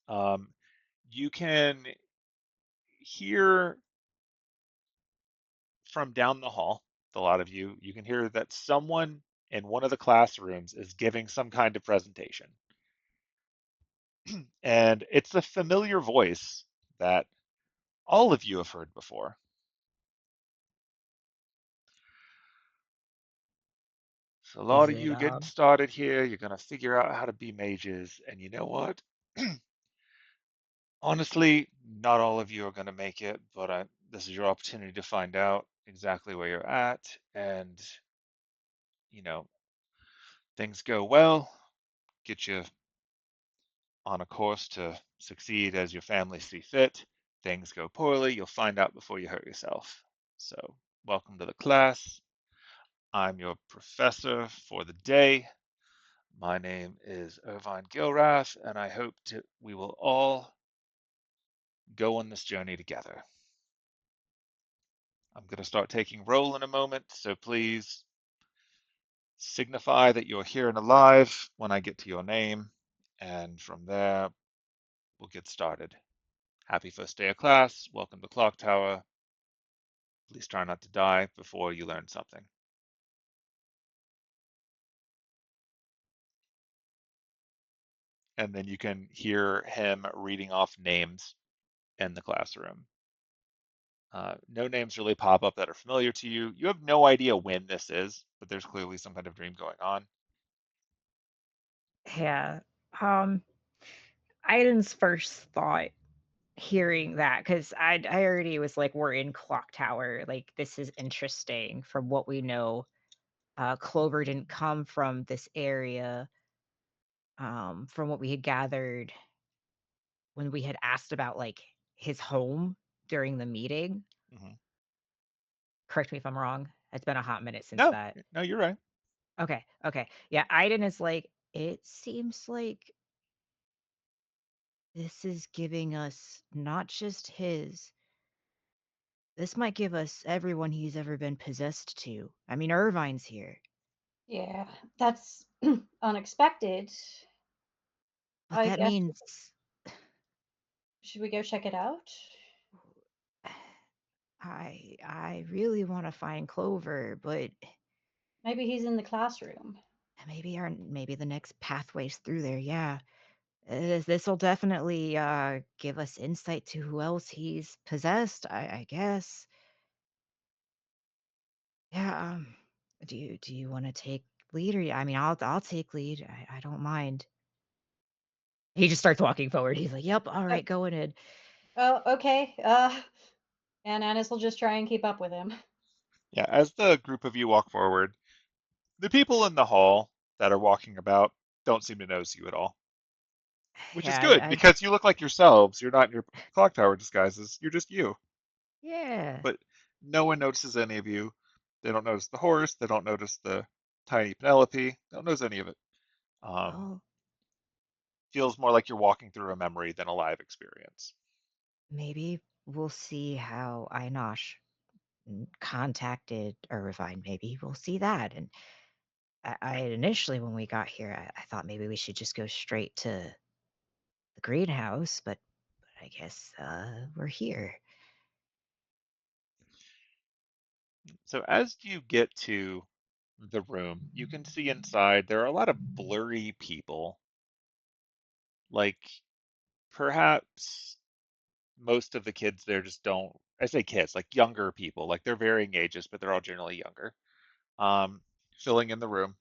A: um, you can hear from down the hall, a lot of you, you can hear that someone in one of the classrooms is giving some kind of presentation. And it's a familiar voice that all of you have heard before. So a lot
D: Is
A: of
D: it
A: you getting started here, you're going to figure out how to be mages. And you know what? Honestly, not all of you are going to make it, but this is your opportunity to find out exactly where you're at, and you know, things go well, get you on a course to succeed as your family see fit. Things go poorly, you'll find out before you hurt yourself. So, welcome to the class. I'm your professor for the day. My name is Irvine Gilrath, and I hope we will all go on this journey together. I'm going to start taking roll in a moment, so please signify that you're here and alive when I get to your name, and from there, we'll get started. Happy first day of class. Welcome to Clock Tower. Please try not to die before you learn something. And then you can hear him reading off names in the classroom. No names really pop up that are familiar to you. You have no idea when this is, but there's clearly some kind of dream going on.
D: Yeah. Um, Aidin's first thought hearing that, because I already was like, we're in Clock Tower. Like, this is interesting from what we know. Clover didn't come from this area, from what we had gathered when we had asked about like his home during the meeting.
A: Hmm.
D: Correct me if I'm wrong. It's been a hot minute since
A: No,
D: that.
A: no, you're right.
D: Okay. Yeah, Aidin is like, it seems like this is giving us not just his. This might give us everyone he's ever been possessed to. I mean, Irvine's here,
B: Yeah, that's unexpected.
D: but
B: I
D: that
B: guess,
D: means
B: should we go check it out?
D: I really want to find Clover, but
B: Maybe he's in the classroom.
D: maybe the next pathways through there. Yeah, this will definitely give us insight to who else he's possessed. I guess. Yeah. Do you want to take lead, or I mean, I'll take lead. I don't mind. He just starts walking forward. He's like, "Yep, all
B: Uh,
D: right, going in."
B: oh, okay. And Anise will just try and keep up with him.
A: Yeah, as the group of you walk forward, the people in the hall that are walking about don't seem to notice you at all, which is
D: Yeah,
A: good because you look like yourselves. You're not in your clock tower disguises. You're just you.
D: yeah.
A: But no one notices any of you. They don't notice the horse. They don't notice the tiny Penelope. They don't notice any of it. Um,
D: Well,
A: feels more like you're walking through a memory than a live experience.
D: maybe we'll see how Einosh contacted Irvine. Maybe we'll see that. And I initially, when we got here, I thought maybe we should just go straight to the greenhouse, but I guess we're here.
A: So as you get to the room, you can see inside there are a lot of blurry people. Like perhaps most of the kids there just don't, I say kids, like younger people, like they're varying ages, but they're all generally younger. Um, filling in the room.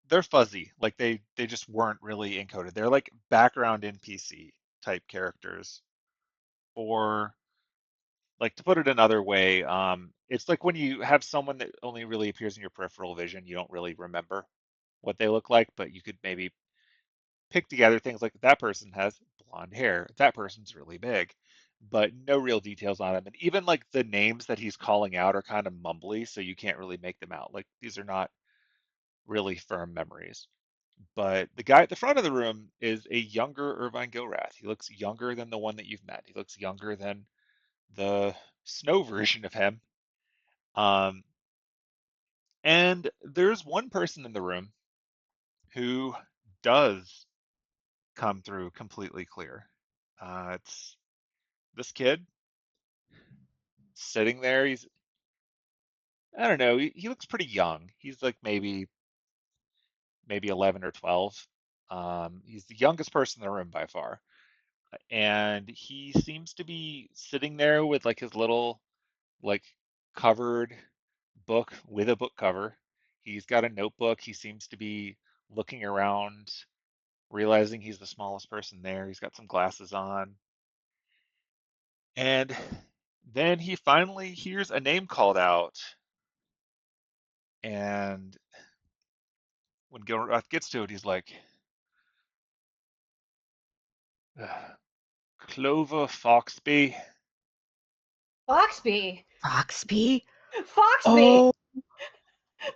A: They're fuzzy, like they just weren't really encoded. They're like background NPC type characters, or like to put it another way, it's like when you have someone that only really appears in your peripheral vision, you don't really remember what they look like, but you could maybe pick together things like that person has blonde hair, that person's really big, but no real details on them. And even like the names that he's calling out are kind of mumbly, so you can't really make them out. Like these are not really firm memories. But the guy at the front of the room is a younger Irvine Gilrath. He looks younger than the one that you've met. He looks younger than the snow version of him. Um, and there's one person in the room who does come through completely clear. It's this kid sitting there. I don't know, he looks pretty young. He's like maybe 11 or 12. He's the youngest person in the room by far. And he seems to be sitting there with like his little like covered book with a book cover. He's got a notebook. He seems to be looking around, realizing he's the smallest person there. He's got some glasses on, And then he finally hears a name called out. And when Gilrath gets to it, he's like, Clover Foxby.
B: Foxby.
D: Foxby?
B: Foxby.
D: Oh,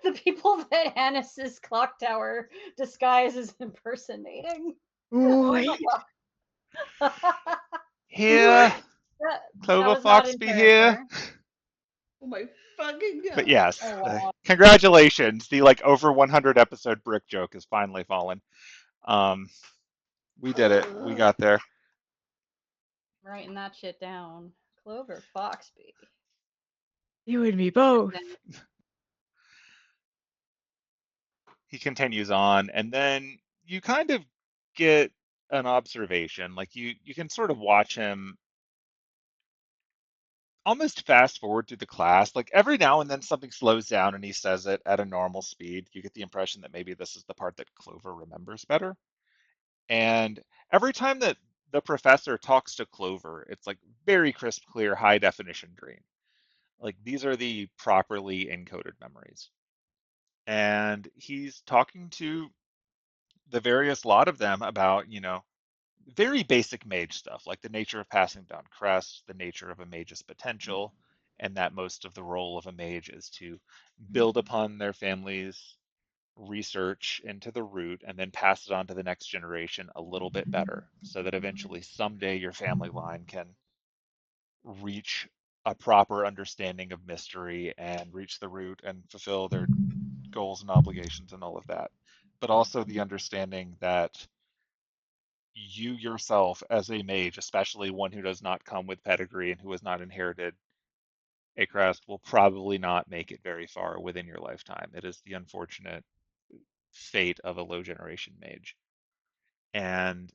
B: The people that Annis's clock tower disguise is impersonating. Oh
D: wait.
B: my
A: Here,
B: that, that
A: Clover
B: was not in
A: Foxby here.
B: character.
C: Oh my fucking
A: But
C: god.
A: yes,
B: Oh wow.
A: congratulations. The like over 100 episode brick joke has finally fallen. Um, we did it. We
C: Ugh.
A: got there.
B: Writing that shit down. Clover Foxby.
D: You and me both.
A: He continues on, and then you kind of get an observation. Like you can sort of watch him almost fast forward through the class. Like every now and then something slows down and he says it at a normal speed. You get the impression that maybe this is the part that Clover remembers better. And every time that the professor talks to Clover, it's like very crisp, clear, high definition green. Like these are the properly encoded memories. And he's talking to the various lot of them about, very basic mage stuff, like the nature of passing down crests, the nature of a mage's potential, and that most of the role of a mage is to build upon their family's research into the root and then pass it on to the next generation a little bit better so that eventually someday your family line can reach a proper understanding of mystery and reach the root and fulfill their goals and obligations and all of that. But also the understanding that you yourself as a mage, especially one who does not come with pedigree and who has not inherited a crest, will probably not make it very far within your lifetime. It is the unfortunate fate of a low generation mage. And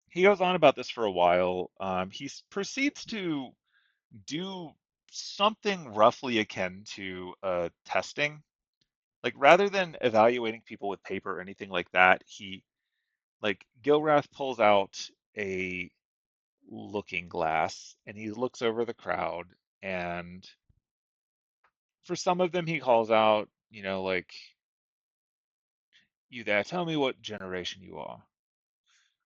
A: he goes on about this for a while. He proceeds to do something roughly akin to testing. Like rather than evaluating people with paper or anything like that, Gilrath pulls out a looking glass and he looks over the crowd, and for some of them he calls out, like, you there, tell me what generation you are.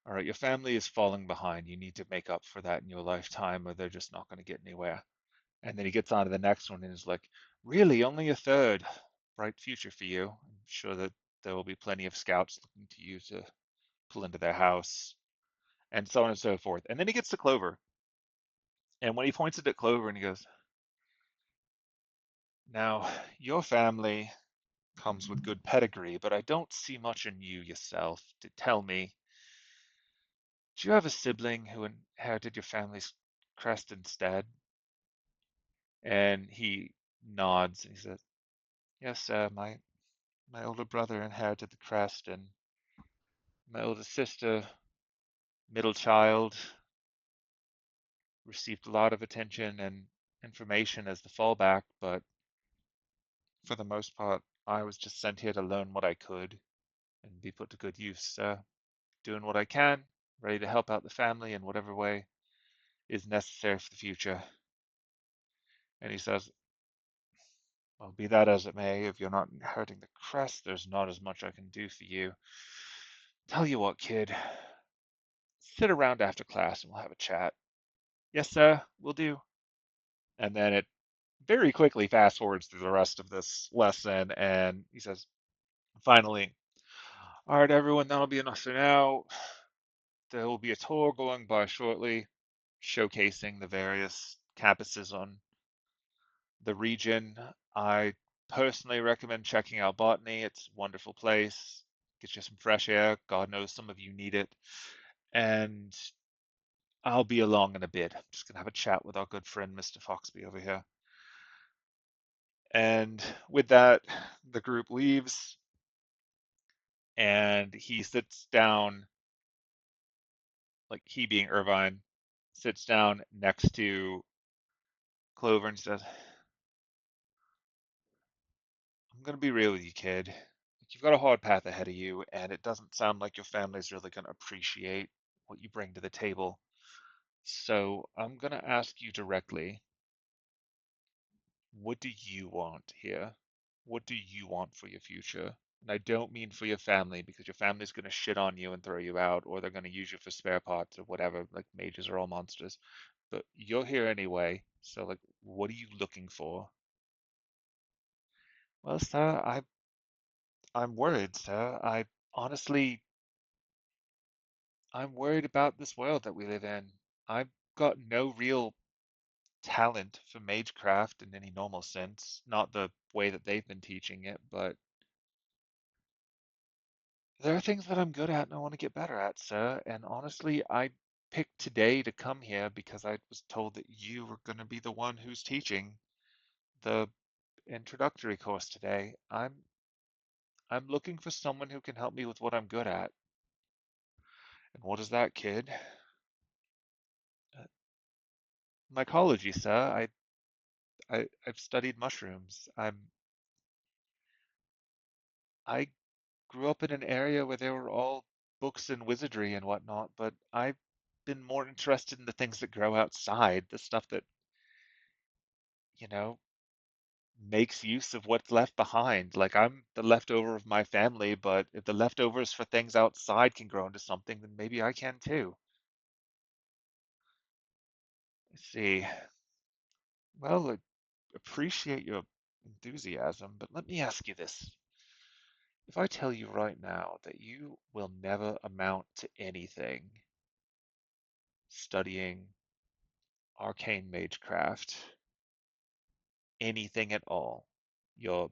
A: All right, your family is falling behind. You need to make up for that in your lifetime or they're just not going to get anywhere. And then he gets on to the next one and is like, really, only a third. Bright future for you. I'm sure that there will be plenty of scouts looking to you to pull into their house, and so on and so forth. And then he gets to Clover. And when he points it at Clover and he goes, now, your family comes with good pedigree, but I don't see much in you yourself to tell me. Do you have a sibling who inherited your family's crest instead? And he nods and he says, yes, sir, my older brother inherited the crest, and my older sister, middle child, received a lot of attention and information as the fallback, but for the most part, I was just sent here to learn what I could and be put to good use, sir. Doing what I can, ready to help out the family in whatever way is necessary for the future. And he says, well, be that as it may, if you're not inheriting the crest, there's not as much I can do for you. Tell you what, kid, sit around after class and we'll have a chat. Yes, sir, we'll do. And then it very quickly fast forwards through the rest of this lesson, and he says, finally, all right, everyone, that'll be enough for now. There will be a tour going by shortly, showcasing the various campuses on the region. I personally recommend checking out Botany. It's a wonderful place. Get you some fresh air. God knows some of you need it. And I'll be along in a bit. I'm just going to have a chat with our good friend, Mr. Foxby, over here. And with that, the group leaves and he sits down, like he being Irvine, sits down next to Clover and says, I'm going to be real with you, kid. You've got a hard path ahead of you, and it doesn't sound like your family's really going to appreciate what you bring to the table. So I'm gonna ask you directly, what do you want here? What do you want for your future? And I don't mean for your family, because your family's gonna shit on you and throw you out, or they're gonna use you for spare parts or whatever, like mages are all monsters. But you're here anyway, so like, what are you looking for? Well, sir, I'm worried, sir. Honestly, I'm worried about this world that we live in. I've got no real talent for magecraft in any normal sense, not the way that they've been teaching it, but there are things that I'm good at and I want to get better at, sir. And honestly, I picked today to come here because I was told that you were going to be the one who's teaching the introductory course today. I'm looking for someone who can help me with what I'm good at. And what is that, kid? Uh, Mycology, sir. I've studied mushrooms. I grew up in an area where there were all books and wizardry and whatnot, but I've been more interested in the things that grow outside, the stuff that, you know, makes use of what's left behind. Like I'm the leftover of my family, but if the leftovers for things outside can grow into something, then maybe I can too. Let's see. Well, I appreciate your enthusiasm, but let me ask you this. If I tell you right now that you will never amount to anything studying arcane magecraft, anything at all, your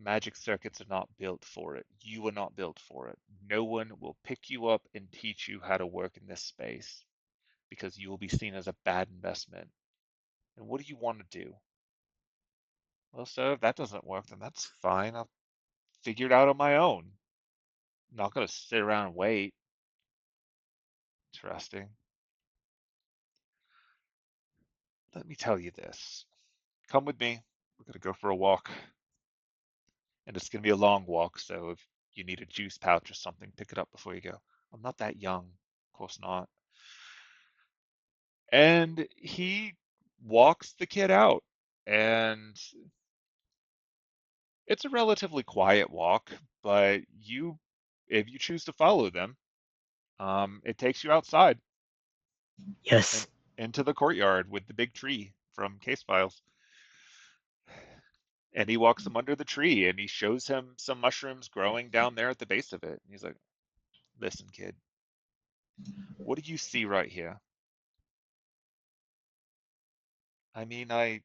A: magic circuits are not built for it. You are not built for it. No one will pick you up and teach you how to work in this space because you will be seen as a bad investment. And what do you want to do? Well, sir, if that doesn't work, then that's fine. I'll figure it out on my own. I'm not going to sit around and wait. Interesting. Let me tell you this. Come with me. We're going to go for a walk. And it's going to be a long walk, so if you need a juice pouch or something, pick it up before you go. I'm not that young. Of course not. And he walks the kid out. And it's a relatively quiet walk, but if you choose to follow them, it takes you outside and
E: Yes.
A: into the courtyard with the big tree from Case Files. And he walks him under the tree and he shows him some mushrooms growing down there at the base of it. And he's like, listen, kid, what do you see right here? I mean, I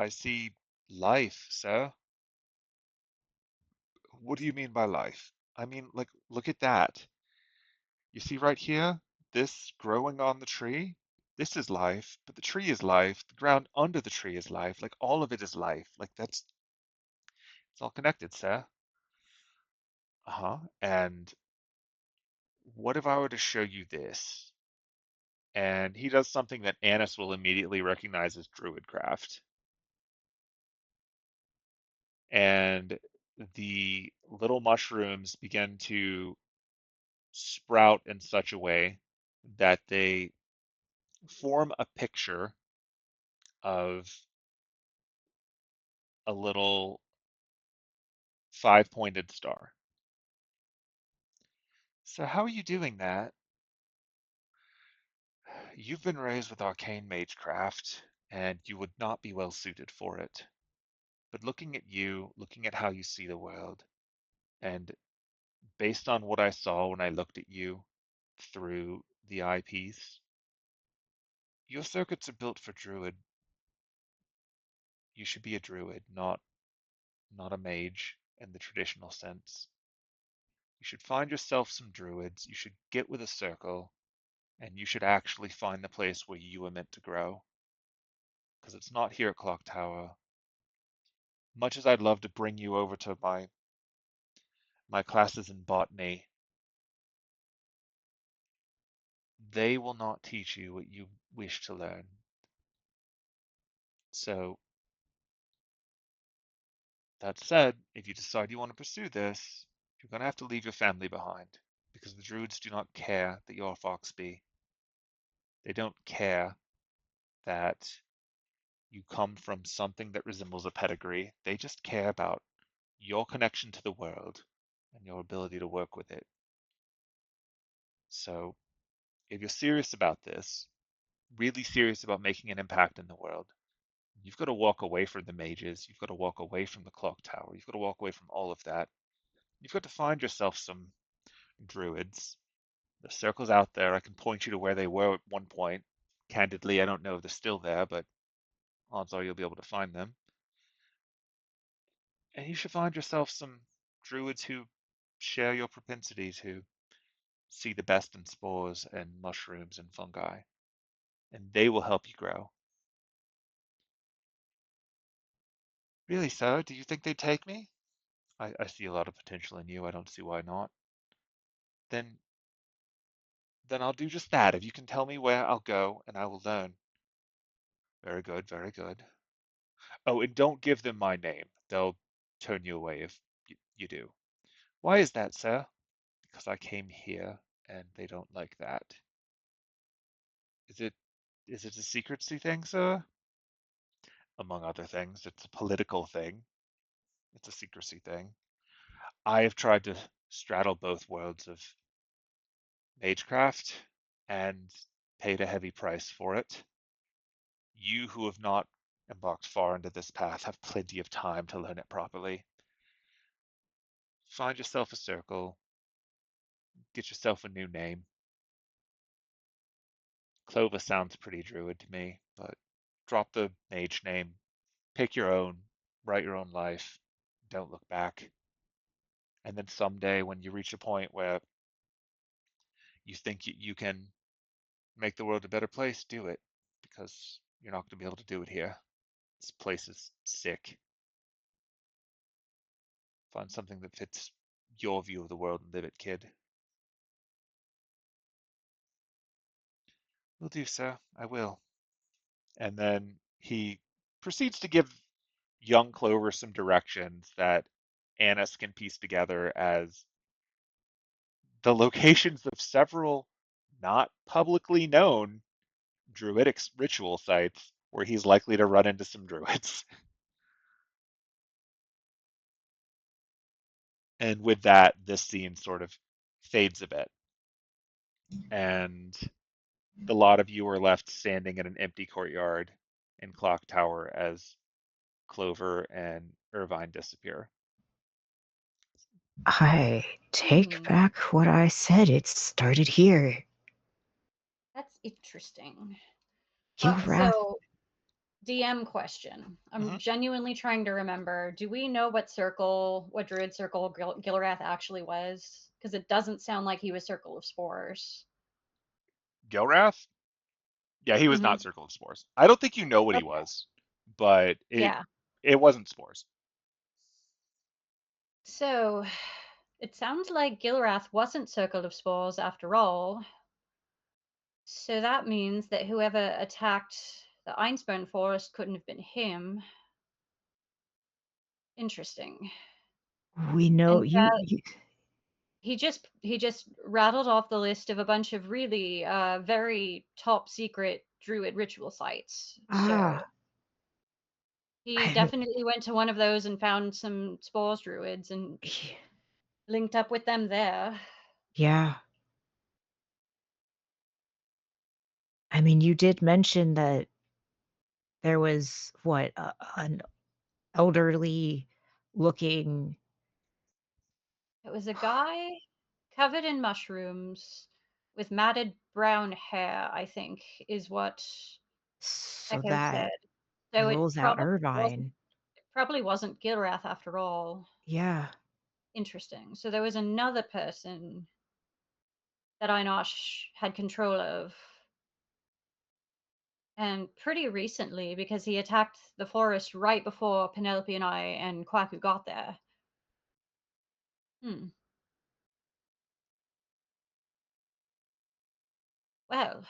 A: see life, sir. What do you mean by life? I mean, like, look at that. You see right here? This growing on the tree? This is life, but the tree is life. The ground under the tree is life. Like, all of it is life. Like, it's all connected, sir. Uh-huh. And what if I were to show you this? And he does something that Anise will immediately recognize as druidcraft. And the little mushrooms begin to sprout in such a way that they form a picture of a little five-pointed star. So how are you doing that? You've been raised with arcane magecraft, and you would not be well suited for it. But looking at you, looking at how you see the world, and based on what I saw when I looked at you through the eyepiece, your circuits are built for druid. You should be a druid, not a mage in the traditional sense. You should find yourself some druids. You should get with a circle, and you should actually find the place where you were meant to grow. Because it's not here at Clock Tower. Much as I'd love to bring you over to my classes in botany, they will not teach you what you wish to learn. So, that said, if you decide you want to pursue this, you're going to have to leave your family behind, because the druids do not care that you're a Foxbee. They don't care that you come from something that resembles a pedigree. They just care about your connection to the world and your ability to work with it. So, if you're serious about this, really serious about making an impact in the world, you've got to walk away from the mages. You've got to walk away from the clock tower. You've got to walk away from all of that. You've got to find yourself some druids. The circle's out there. I can point you to where they were at one point. Candidly, I don't know if they're still there, but odds are you'll be able to find them. And you should find yourself some druids who share your propensity to see the best in spores and mushrooms and fungi, and they will help you grow. Really, sir? Do you think they'd take me? I see a lot of potential in you. I don't see why not. Then, then I'll do just that. If you can tell me where I'll go, and I will learn. Very good, very good. Oh, and don't give them my name. They'll turn you away if you do. Why is that, sir? Because I came here, and they don't like that. Is it is it a secrecy thing, sir? Among other things, it's a political thing. It's a secrecy thing. I have tried to straddle both worlds of magecraft and paid a heavy price for it. You who have not embarked far into this path have plenty of time to learn it properly. Find yourself a circle, get yourself a new name. Clovis sounds pretty druid to me, but drop the mage name, pick your own, write your own life, don't look back. And then someday when you reach a point where you think you can make the world a better place, do it. Because you're not going to be able to do it here. This place is sick. Find something that fits your view of the world and live it, kid. Will do, sir. I will. And then he proceeds to give young Clover some directions that Anise can piece together as the locations of several not publicly known druidic ritual sites where he's likely to run into some druids. And with that, this scene sort of fades a bit. And the lot of you are left standing in an empty courtyard in Clock Tower as Clover and Irvine disappear.
D: I take back what I said. It started here.
B: That's interesting.
D: Gilrath.
B: So, DM question. I'm genuinely trying to remember. Do we know what druid circle Gilrath actually was? Because it doesn't sound like he was Circle of Spores.
A: Gilrath? Yeah, he was not Circle of Spores. I don't think you know what he was, but it wasn't Spores.
B: So, it sounds like Gilrath wasn't Circle of Spores after all. So that means that whoever attacked the Einspurn Forest couldn't have been him. Interesting.
D: We know
B: And
D: you.
B: he just rattled off the list of a bunch of really very top secret druid ritual sites. So he definitely went to one of those and found some spores druids and linked up with them there.
D: Yeah. I mean, you did mention that there was an elderly looking.
B: It was a guy covered in mushrooms with matted brown hair, I think, is what
D: So
B: Echo
D: that
B: said. So
D: rules out Irvine.
B: it probably wasn't Gilrath after all.
D: Yeah.
B: Interesting. So there was another person that Einosh had control of. And pretty recently, because he attacked the forest right before Penelope and I and Kwaku got there. Well,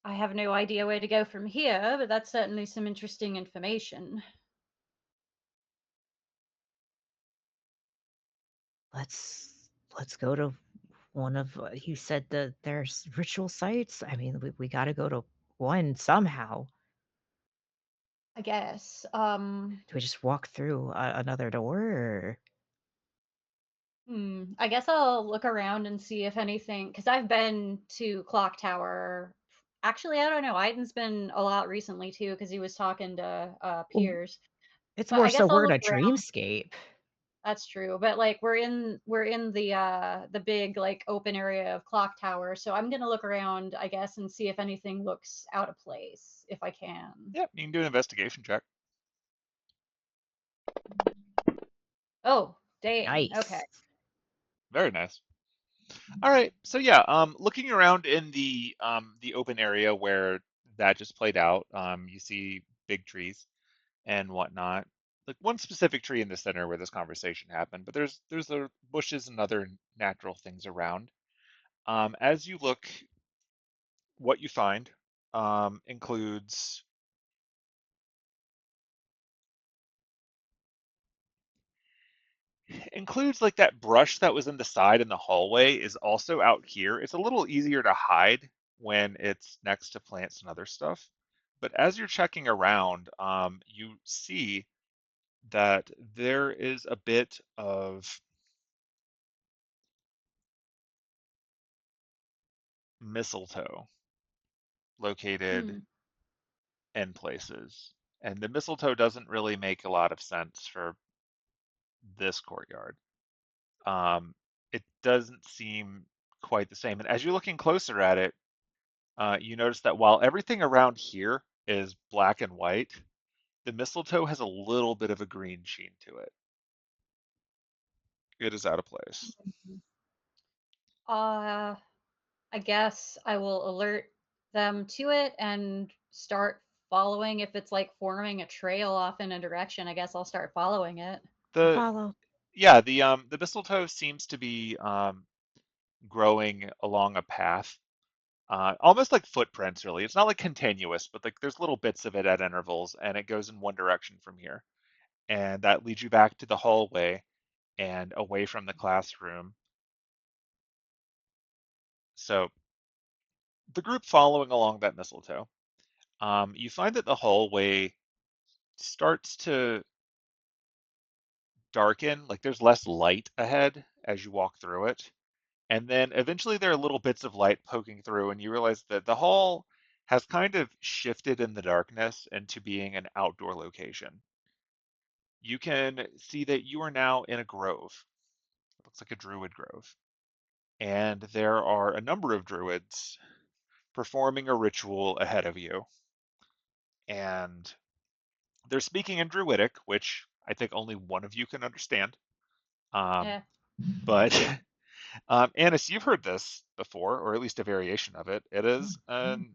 B: I have no idea where to go from here, but that's certainly some interesting information.
D: Let's go to one of you said that there's ritual sites. I mean, we got to go to one somehow.
B: I guess.
D: Do we just walk through another door? Or...
B: I guess I'll look around and see if anything, because I've been to Clock Tower. Actually, I don't know. Aidin's been a lot recently too, because he was talking to
D: Well,
B: Piers.
D: it's
B: But
D: more
B: I
D: so
B: guess I'll
D: we're in
B: look
D: a
B: around.
D: dreamscape.
B: That's true. But like we're in the big like open area of Clock Tower, so I'm gonna look around, I guess, and see if anything looks out of place, if I can.
A: Yep, you can do an investigation check.
B: Oh, dang. Okay.
D: Nice.
A: Very nice. All right, so yeah, looking around in the open area where that just played out, you see big trees and whatnot. Like one specific tree in the center where this conversation happened, but there's the bushes and other natural things around. As you look, what you find includes like that brush that was in the side in the hallway is also out here. It's a little easier to hide when it's next to plants and other stuff. But as you're checking around, you see that there is a bit of mistletoe located
B: Hmm.
A: in places. And the mistletoe doesn't really make a lot of sense for this courtyard. It doesn't seem quite the same. And as you're looking closer at it, you notice that while everything around here is black and white, the mistletoe has a little bit of a green sheen to it. It is out of place.
B: Uh, I guess I will alert them to it and start following. If it's like forming a trail off in a direction, I guess I'll start following it.
D: I'll
A: The
D: follow.
A: Yeah, the mistletoe seems to be growing along a path, almost like footprints. Really, it's not like continuous, but like there's little bits of it at intervals, and it goes in one direction from here, and that leads you back to the hallway and away from the classroom. So the group following along that mistletoe, you find that the hallway starts to darken, like there's less light ahead as you walk through it. And then eventually there are little bits of light poking through, and you realize that the hall has kind of shifted in the darkness into being an outdoor location. You can see that you are now in a grove. It looks like a druid grove. And there are a number of druids performing a ritual ahead of you. And they're speaking in druidic, which I think only one of you can understand. Um,
B: Yeah.
A: but Anise, you've heard this before, or at least a variation of it. It is an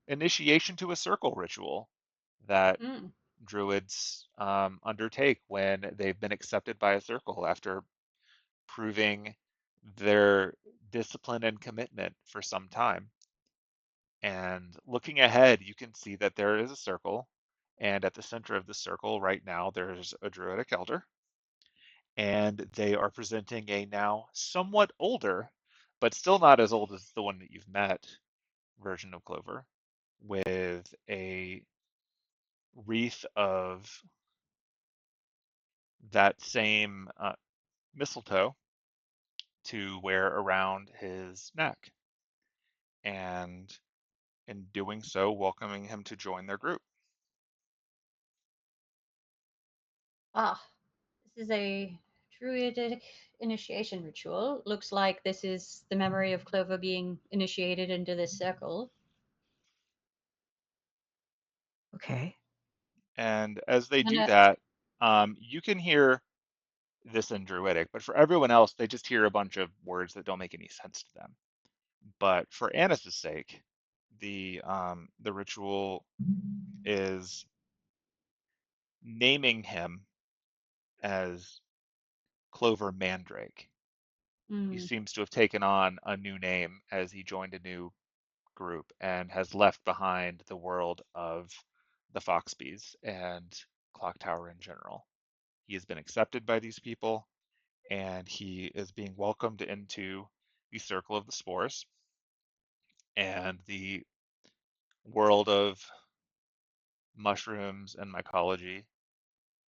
A: initiation to a circle ritual that
B: Mm.
A: druids undertake when they've been accepted by a circle after proving their discipline and commitment for some time. And looking ahead, you can see that there is a circle, and at the center of the circle right now, there's a druidic elder, and they are presenting a now somewhat older, but still not as old as the one that you've met, version of Clover, with a wreath of that same mistletoe to wear around his neck, and in doing so, welcoming him to join their group.
B: Ah, this is a druidic initiation ritual. Looks like this is the memory of Clover being initiated into this circle.
D: Okay.
A: And as they
B: And
A: do that, you can hear this in Druidic, but for everyone else, they just hear a bunch of words that don't make any sense to them. But for Anice's sake, the ritual is naming him as Clover Mandrake. He
B: mm,
A: seems to have taken on a new name as he joined a new group and has left behind the world of the Foxbees and Clock Tower in general. He has been accepted by these people, and he is being welcomed into the Circle of the Spores, and the world of mushrooms and mycology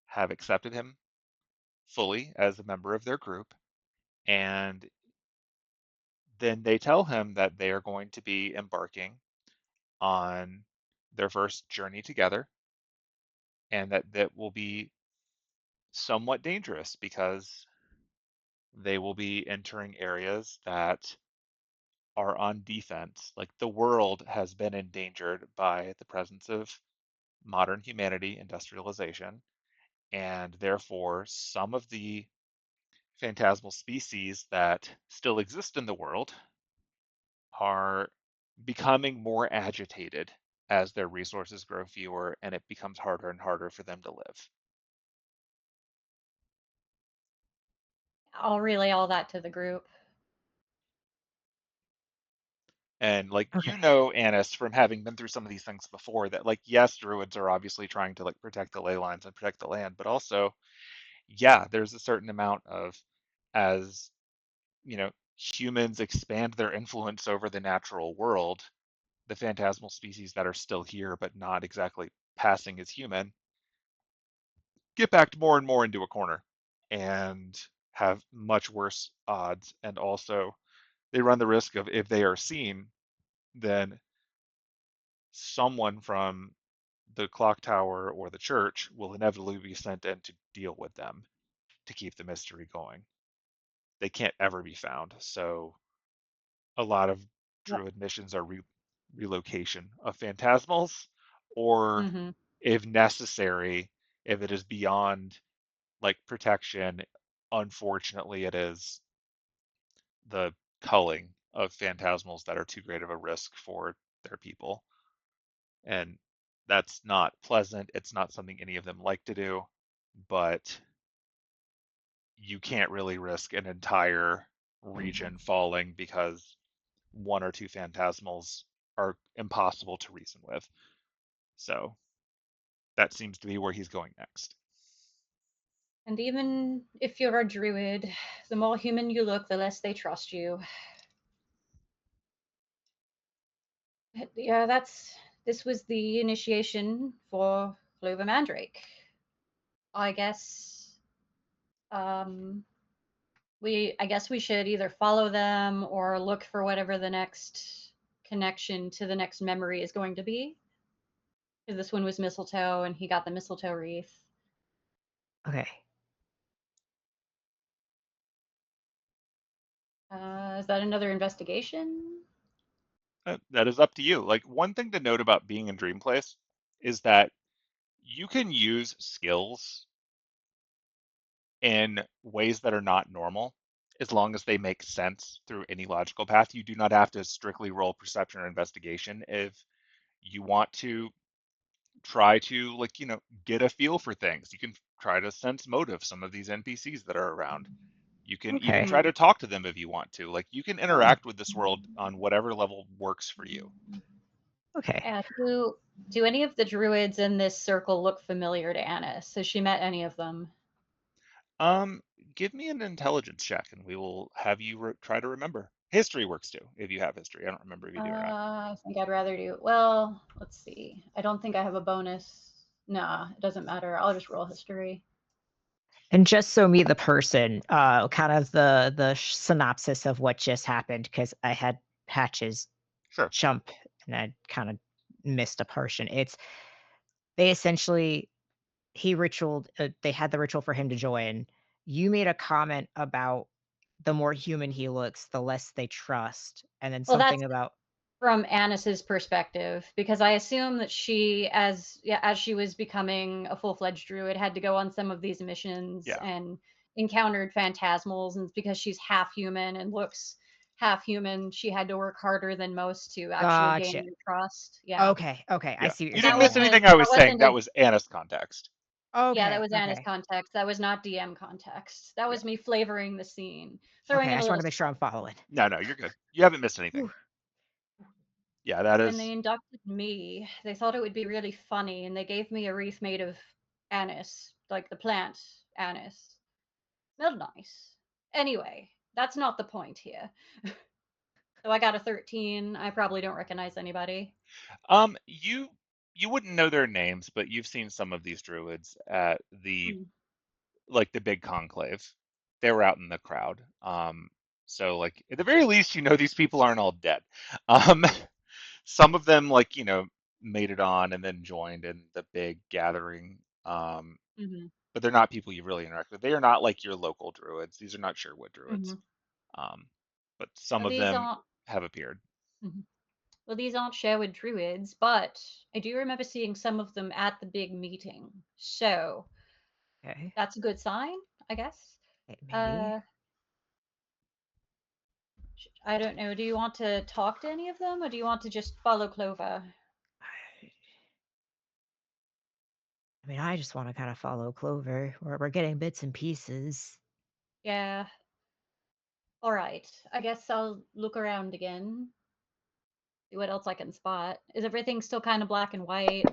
A: have accepted him fully as a member of their group. And then they tell him that they are going to be embarking on their first journey together, and that will be somewhat dangerous because they will be entering areas that are on defense. Like, the world has been endangered by the presence of modern humanity, industrialization, and therefore some of the phantasmal species that still exist in the world are becoming more agitated as their resources grow fewer and it becomes harder and harder for them to live.
B: I'll relay all that to the group.
A: And like,
D: Okay.
A: Anise, from having been through some of these things before, that like, yes, druids are obviously trying to like protect the ley lines and protect the land, but also, yeah, there's a certain amount of, as humans expand their influence over the natural world, the phantasmal species that are still here but not exactly passing as human get backed more and more into a corner and have much worse odds. And also, they run the risk of, if they are seen, then someone from the clock tower or the church will inevitably be sent in to deal with them to keep the mystery going. They can't ever be found. So a lot of
B: Yep.
A: druid missions are relocation of phantasmals, or
B: Mm-hmm.
A: if necessary, if it is beyond like protection, unfortunately, it is the culling of phantasmals that are too great of a risk for their people. And that's not pleasant. It's not something any of them like to do, but you can't really risk an entire region falling because one or two phantasmals are impossible to reason with. So that seems to be where he's going next.
B: And even if you're a druid, the more human you look, the less they trust you. But yeah, this was the initiation for Clover Mandrake. I guess I guess we should either follow them or look for whatever the next connection to the next memory is going to be. Because this one was mistletoe, and he got the mistletoe wreath.
D: Okay.
B: Is that another investigation?
A: That is up to you. Like, one thing to note about being in Dream Place is that you can use skills in ways that are not normal as long as they make sense through any logical path. You do not have to strictly roll perception or investigation. If you want to try to, like, get a feel for things, you can try to sense motive some of these NPCs that are around. You can even
D: Okay.
A: try to talk to them if you want to. Like, you can
D: Oh,
A: interact with this world on whatever level works for you.
D: okay.
B: Do any of the druids in this circle look familiar to Anise? Has she met any of them?
A: Um, Give me an intelligence check, and we will have you try to remember. History works too, if you have history. I don't remember if you do or not.
B: I think I'd rather do. Well, let's see. I don't think I have a bonus. Nah, it doesn't matter. I'll just roll history.
D: And just so me, the person, kind of the synopsis of what just happened, because I had Patches
A: Sure.
D: jump and I kind of missed a portion. They essentially he ritualed. They had the ritual for him to join. You made a comment about the more human he looks, the less they trust, and then
B: Well, that's
D: something about
B: from Anice's perspective, because I assume that she, as she was becoming a full-fledged druid, had to go on some of these missions
A: Yeah.
B: and encountered phantasmals, and because she's half human and looks half human, she had to work harder than most to actually gain
D: gotcha.
B: their trust. Yeah.
D: Okay, okay, I
A: Yeah.
D: see what you're
A: You
B: That
A: didn't miss
D: saying.
B: wasn't
A: anything I
B: that
A: was saying.
B: wasn't
A: That
B: a
A: was Anna's context.
B: Yeah, that
D: Okay,
B: was Anna's
D: okay,
B: context. That was not DM context. That
A: Yeah.
B: was me flavoring the scene, throwing
D: okay. I
B: in a
D: just want
B: little
D: to make sure I'm
B: spice.
D: following.
A: No, you're good. You haven't missed anything.
D: Whew.
A: Yeah, that
B: When they
A: is.
B: inducted me, they thought it would be really funny, and they gave me a wreath made of anise, like the plant anise. Smelled nice. Anyway, that's not the point here. So I got a 13. I probably don't recognize anybody.
A: You wouldn't know their names, but you've seen some of these druids at the
B: Hmm.
A: like the big conclave. They were out in the crowd. So like at the very least, you know these people aren't all dead. Um, some of them like made it on and then joined in the big gathering.
B: Hmm.
A: But they're not people you really interact with. They are not like your local druids. These are not Sherwood druids.
B: Hmm.
A: Um, but some
B: Well,
A: of
B: these
A: them
B: aren't.
A: have appeared.
B: Mhm. Well, these aren't Sherwood druids, but I do remember seeing some of them at the big meeting. So
D: Okay.
B: that's a good sign, I guess.
D: Maybe.
B: Uh, I don't know. Do you want to talk to any of them, or do you want to just follow Clover?
D: I mean, I just want to kind of follow Clover. We're getting bits and pieces.
B: Yeah. All right. I guess I'll look around again. See what else I can spot. Is everything still kind of black and white?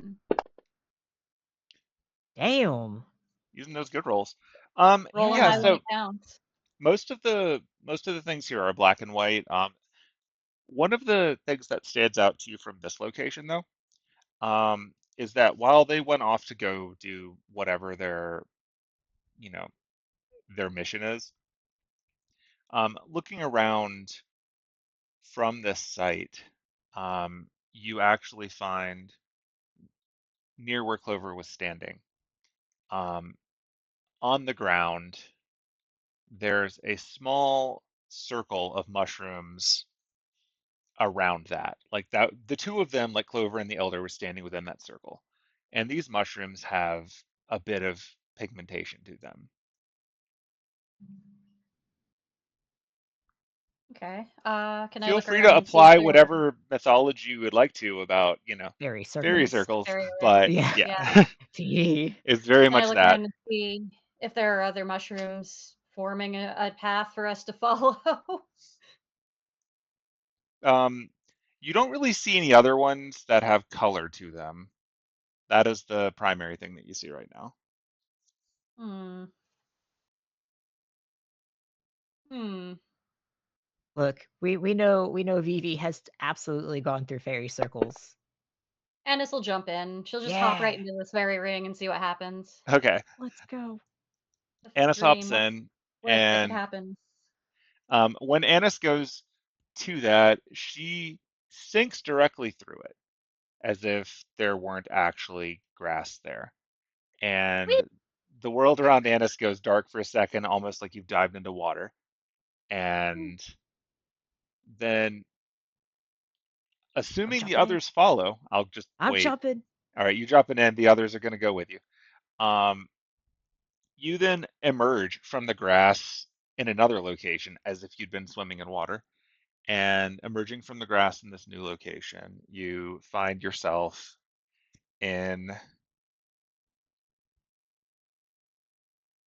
D: Damn.
A: Using those good rolls.
B: Rolling
A: Yeah.
B: high when
A: So
B: it counts.
A: most of the things here are black and white. One of the things that stands out to you from this location, though, is that while they went off to go do whatever you know, their mission is, looking around from this site, you actually find near where Clover was standing, um, on the ground, there's a small circle of mushrooms around that. Like that, the two of them, like Clover and the Elder, were standing within that circle. And these mushrooms have a bit of pigmentation to them.
B: Okay. Can I
A: Feel
B: look
A: free to
B: around and see if
A: apply
B: there are
A: whatever mythology you would like to about,
D: Fairy
A: fairy
D: circles.
A: circles,
B: areas?
A: but
D: Yeah.
A: yeah,
B: Yeah.
D: Gee.
A: it's very
B: Can I
A: much
B: look
A: that.
B: around and see if there are other mushrooms forming a path for us to follow?
A: Um, you don't really see any other ones that have color to them. That is the primary thing that you see right now.
B: Hmm. Hmm.
D: Look, we know Vivi has absolutely gone through fairy circles.
B: Anise will jump in. She'll just hop right
D: Yeah.
B: into this very ring and see what happens.
A: Okay,
D: Let's go.
B: Let's
A: Annis hops
B: dream.
A: in,
B: Worst that could
A: and
B: happen.
A: when Annis goes to that, she sinks directly through it, as if there weren't actually grass there.
B: Whee!
A: And the world around Annis goes dark for a second, almost like you've dived into water. And then,
D: I'm
A: assuming the
D: jumping in.
A: others follow, I'll just
D: I'm
A: wait.
D: jumping.
A: All right, you dropping in, the others are going to go with you. Um, you then emerge from the grass in another location as if you'd been swimming in water. And emerging from the grass in this new location, you find yourself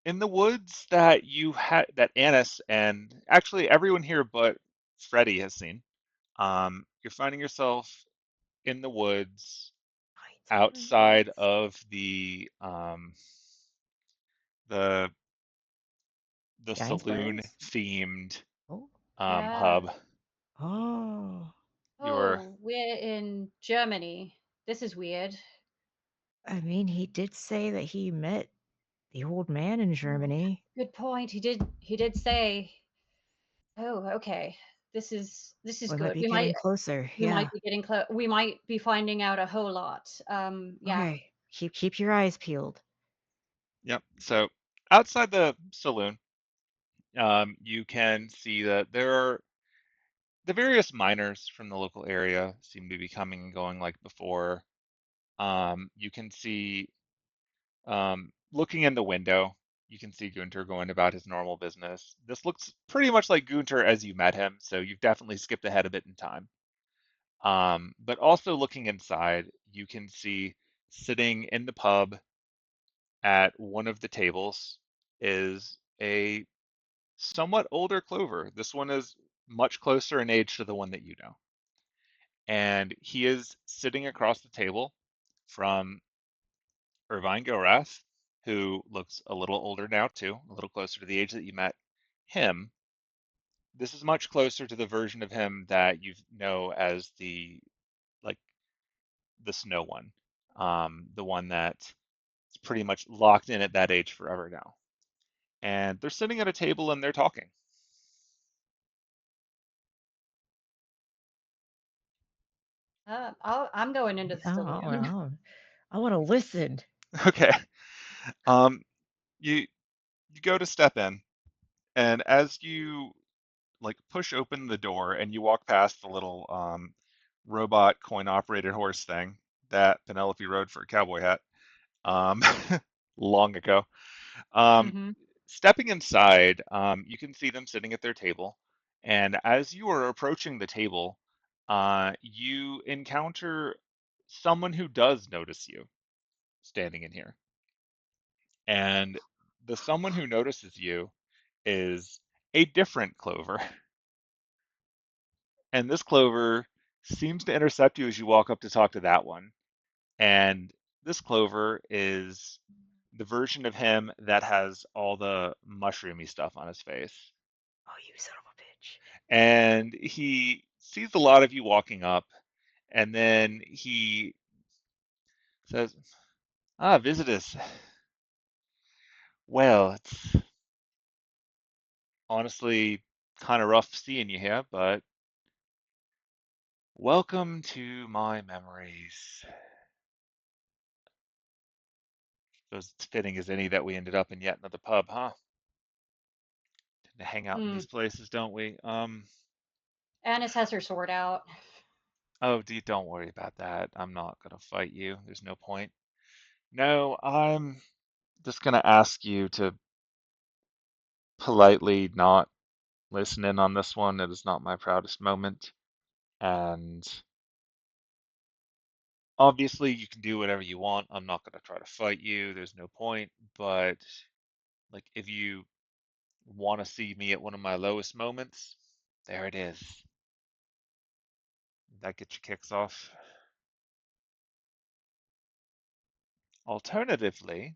A: in the woods that you had that Annis and actually everyone here but Freddie has seen. You're finding yourself in the woods
D: Finding the
A: outside
D: woods.
A: of the the
D: The
A: saloon
D: icebergs?
A: themed
D: Oh.
B: Yeah.
A: hub.
D: Oh.
A: You're
B: Oh, we're in Germany. This is weird.
D: I mean, he did say that he met the old man in
B: Oh,
D: Germany.
B: good point. He did say, "Oh, okay. This is
D: We might
B: good.
D: be
B: We might
D: getting closer.
B: we
D: Yeah.
B: might be getting close. We might be finding out a whole lot." Yeah.
D: Okay. Keep your eyes peeled.
A: Yep. So outside the saloon, you can see that there are the various miners from the local area seem to be coming and going like before. You can see, looking in the window, you can see Gunter going about his normal business. This looks pretty much like Gunter as you met him, so you've definitely skipped ahead a bit in time. But also looking inside, you can see sitting in the pub at one of the tables is a somewhat older Clover. This one is much closer in age to the one that you know. And he is sitting across the table from Irvine Gorath, who looks a little older now too, a little closer to the age that you met him. this is much closer to the version of him that you know as the like the snow one, the one that's pretty much locked in at that age forever now. And they're sitting at a table and they're talking.
B: I'm going into the
D: Oh,
B: saloon.
D: I want to listen.
A: Okay. Um, you you go to step in, and as you like push open the door and you walk past the little robot coin operated horse thing that Penelope rode for a cowboy hat um, long ago. Um,
B: Hmm.
A: Stepping inside, you can see them sitting at their table, and as you are approaching the table, you encounter someone who does notice you standing in here. And the someone who notices you is a different Clover. And this Clover seems to intercept you as you walk up to talk to that one. And this Clover is the version of him that has all the mushroomy stuff on his face.
D: Oh, you son of a bitch.
A: And he sees a lot of you walking up, and then he says, "Ah, visitors. Well, it's honestly kind of rough seeing you here, but welcome to my memories." Suppose it's fitting as any that we ended up in yet another pub, huh? Tend to hang out in
B: Mm.
A: these places, don't we?
B: Anise has her sword out.
A: Oh, don't worry about that. I'm not gonna fight you. There's no point. No, I'm just gonna ask you to politely not listen in on this one. It is not my proudest moment. And obviously, you can do whatever you want. I'm not gonna try to fight you. There's no point. But like, if you want to see me at one of my lowest moments, there it is. That gets your kicks off. Alternatively,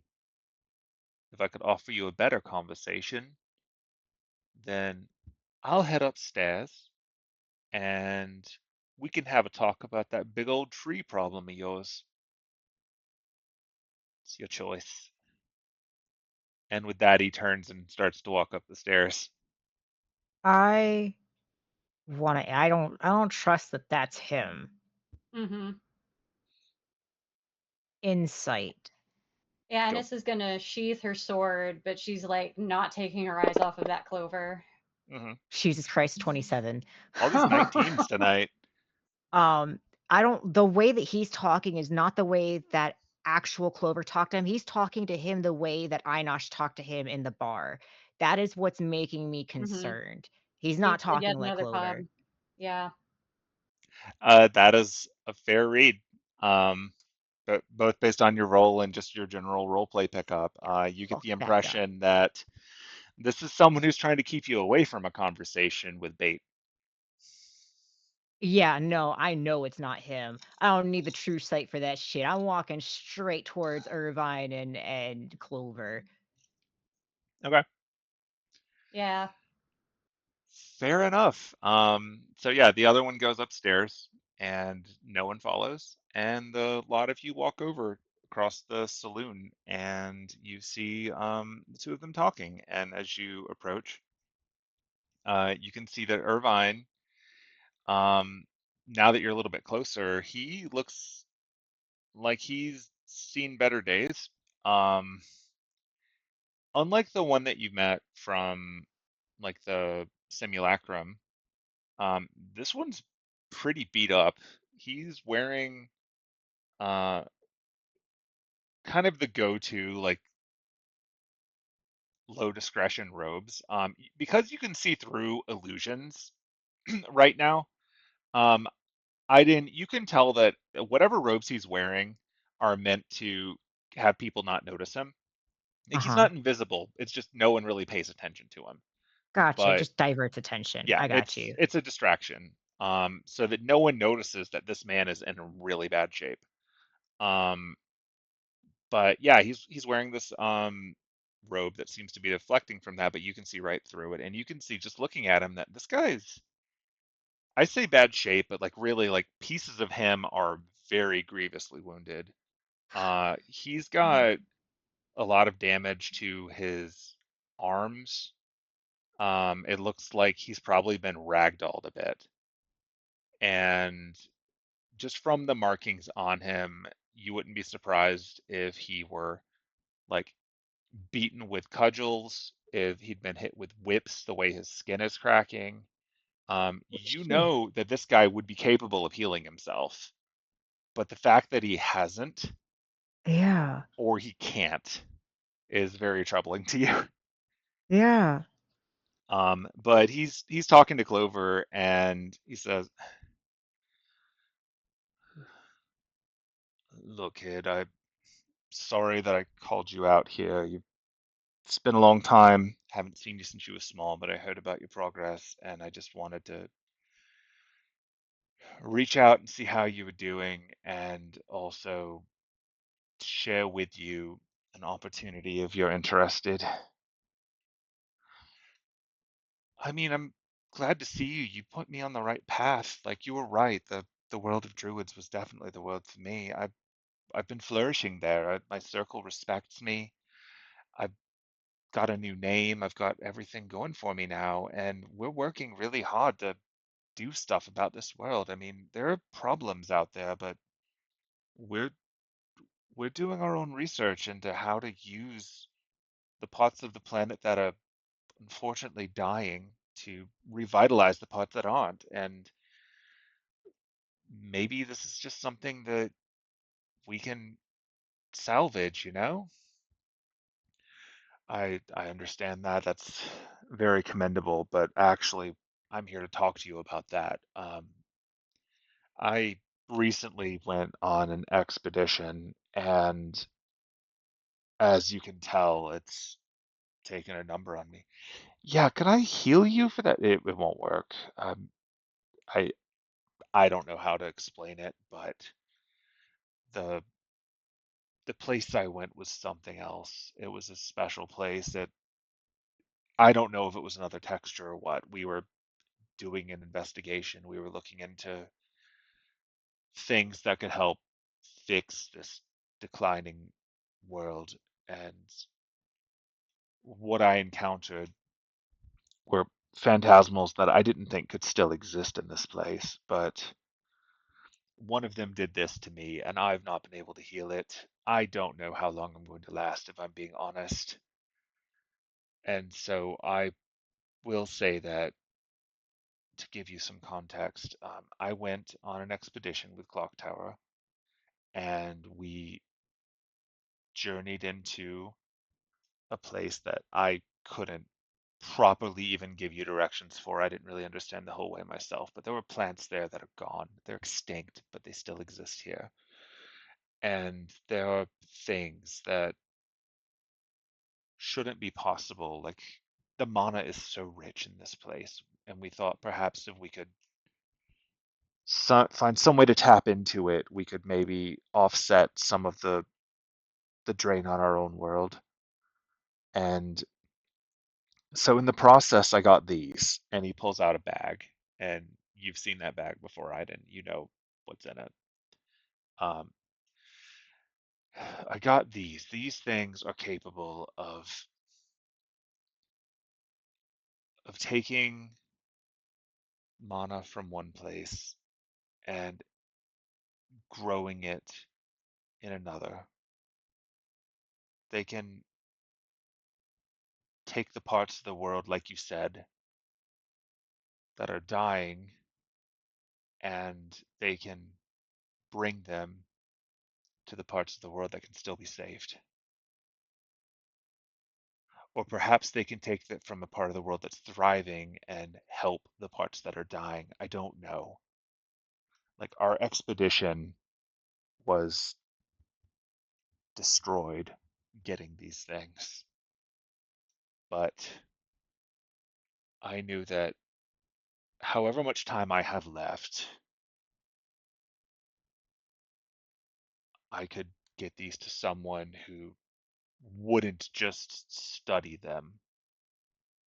A: if I could offer you a better conversation, then I'll head upstairs and we can have a talk about that big old tree problem of yours. It's your choice. And with that, he turns and starts to walk up the stairs.
D: I I don't trust that that's him.
B: Hmm.
D: Insight.
A: Go.
B: Anise is gonna sheath her sword, but she's like not taking her eyes off of that Clover.
A: Hmm.
D: Jesus Christ, 27.
A: All these 19s tonight.
D: Um, I don't the way that he's talking is not the way that actual Clover talked to him. He's talking to him the way that Einosh talked to him in the bar. That is what's making me
B: Hmm.
D: concerned. He's
B: He
D: not
B: said yet
D: talking like
B: another pub.
D: Clover.
B: Yeah.
A: That is a fair read. Um, but both based on your role and just your general role play pickup, you get
D: Fuck
A: the
D: that guy.
A: impression that this is someone who's trying to keep you away from a conversation with bait.
D: Yeah, no, I know it's not him. I don't need the true sight for that shit. I'm walking straight towards Irvine and Clover.
A: Okay,
B: Yeah.
A: fair enough. So yeah, the other one goes upstairs and no one follows, and the lot of you walk over across the saloon and you see the two of them talking. And as you approach, you can see that Irvine, um, now that you're a little bit closer, he looks like he's seen better days. Um, Unlike the one that you met from like the simulacrum, this one's pretty beat up. He's wearing uh kind of the go-to like low discretion robes. Because you can see through illusions right now. Um, Aidin, you can tell that whatever robes he's wearing are meant to have people not notice him. Like he's
D: Uh-huh.
A: not invisible. It's just no one really pays attention to him.
D: Gotcha.
A: But
D: Just diverts attention.
A: yeah,
D: I got you.
A: it's a distraction. So that no one notices that this man is in really bad shape. Um, but yeah, he's wearing this. robe that seems to be deflecting from that, but you can see right through it, and you can see just looking at him that this guy's, I say bad shape, but like really like pieces of him are very grievously wounded. He's got a lot of damage to his arms. It looks like he's probably been ragdolled a bit. And just from the markings on him, you wouldn't be surprised if he were like beaten with cudgels, if he'd been hit with whips, the way his skin is cracking. You
D: Shit.
A: know that this guy would be capable of healing himself, but the fact that he hasn't
D: Yeah.
A: or he can't is very troubling to you.
D: Yeah.
A: But he's talking to Clover and he says, "Look, kid, I'm sorry that I called you out here. It's been a long time. Haven't seen you since you were small, but I heard about your progress, and I just wanted to reach out and see how you were doing, and also share with you an opportunity if you're interested." I mean, I'm glad to see you. You put me on the right path. Like you were right. The world of druids was definitely the world for me. I've been flourishing there. My circle respects me. I've got a new name. I've got everything going for me now, and we're working really hard to do stuff about this world. I mean, there are problems out there, but we're we're doing our own research into how to use the parts of the planet that are unfortunately dying to revitalize the parts that aren't. And maybe this is just something that we can salvage, you know? I understand that. That's very commendable, but actually, I'm here to talk to you about that. I recently went on an expedition, and as you can tell, it's taken a number on me. Yeah, can I heal you for that? It won't work. I I don't know how to explain it, but the the place I went was something else. It was a special place that I don't know if it was another texture or what. We were doing an investigation. We were looking into things that could help fix this declining world. And what I encountered were phantasmals that I didn't think could still exist in this place. But one of them did this to me, and I've not been able to heal it. I don't know how long I'm going to last, if I'm being honest. And so I will say that to give you some context, I went on an expedition with Clock Tower, and we journeyed into a place that I couldn't properly even give you directions for. I didn't really understand the whole way myself, but there were plants there that are gone. They're extinct, but they still exist here. And there are things that shouldn't be possible. Like the mana is so rich in this place, and we thought perhaps if we could find some way to tap into it, we could maybe offset some of the drain on our own world. And so in the process, I got these, and he pulls out a bag, and you've seen that bag before, Aidin. You know what's in it. Um, I got these. These things are capable of taking mana from one place and growing it in another. They can take the parts of the world, like you said, that are dying, and they can bring them to the parts of the world that can still be saved. Or perhaps they can take that from a part of the world that's thriving and help the parts that are dying. I don't know. Like our expedition was destroyed getting these things, but I knew that however much time I have left, I could get these to someone who wouldn't just study them,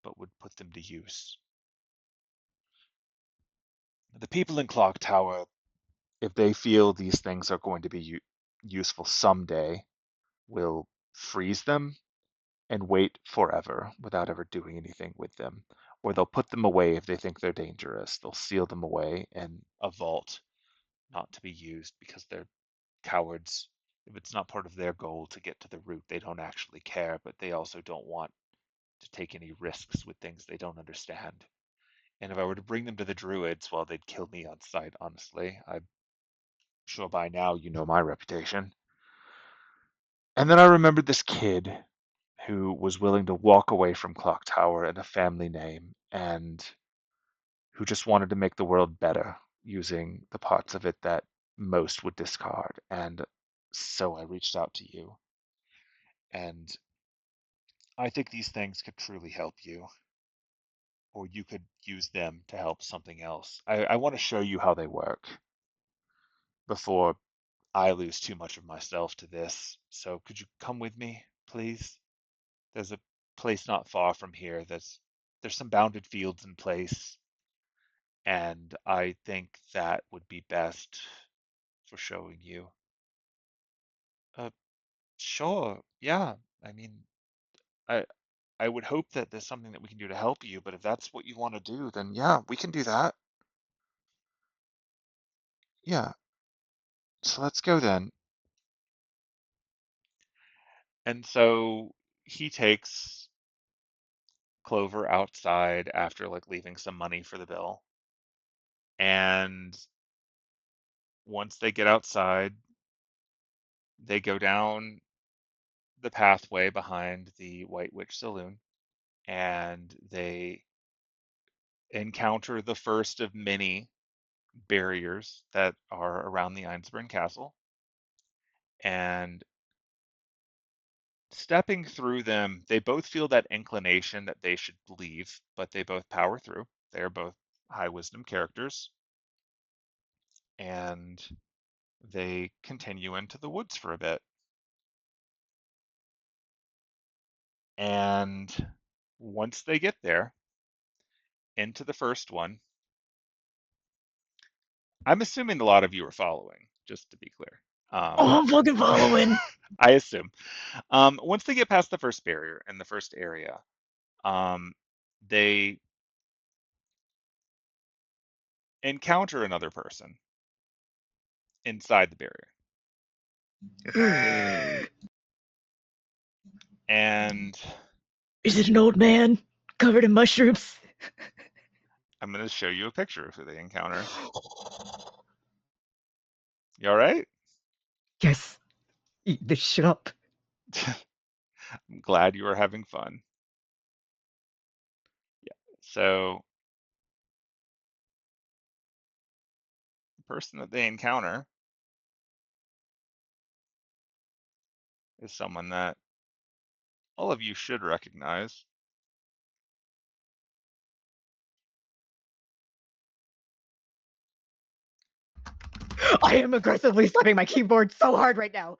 A: but would put them to use. The people in Clock Tower, if they feel these things are going to be useful someday, will freeze them and wait forever without ever doing anything with them. Or they'll put them away if they think they're dangerous. They'll seal them away in a vault, not to be used because they're cowards. If it's not part of their goal to get to the root, they don't actually care, but they also don't want to take any risks with things they don't understand. And if I were to bring them to the druids, well, they'd kill me on sight, honestly. I'm sure by now you know my reputation. And then I remembered this kid who was willing to walk away from Clock Tower and a family name and who just wanted to make the world better using the parts of it that most would discard. And so I reached out to you. And I think these things could truly help you, or you could use them to help something else. I want to show you how they work before I lose too much of myself to this. So could you come with me, please? There's a place not far from here. There's some bounded fields in place, and I think that would be best for showing you. Uh, sure, yeah. I mean, I I would hope that there's something that we can do to help you, but if that's what you want to do, then yeah, we can do that. Yeah. So let's go then. And so he takes Clover outside after like leaving some money for the bill. And once they get outside, they go down the pathway behind the White Witch Saloon and they encounter the first of many barriers that are around the Einsburn Castle. And stepping through them, they both feel that inclination that they should leave, but they both power through. They are both high wisdom characters, and they continue into the woods for a bit. And once they get there, into the first one, I'm assuming a lot of you are following, just to be clear.
D: Oh, I'm fucking following.
A: I assume. Once they get past the first barrier in the first area, they encounter another person inside the barrier. And
D: Is it an old man covered in mushrooms?
A: I'm going to show you a picture of who they encounter. You all right?
D: Yes. Eat this shit up.
A: I'm glad you are having fun. Yeah. So the person that they encounter is someone that all of you should recognize.
D: I am aggressively slapping my keyboard so hard right now.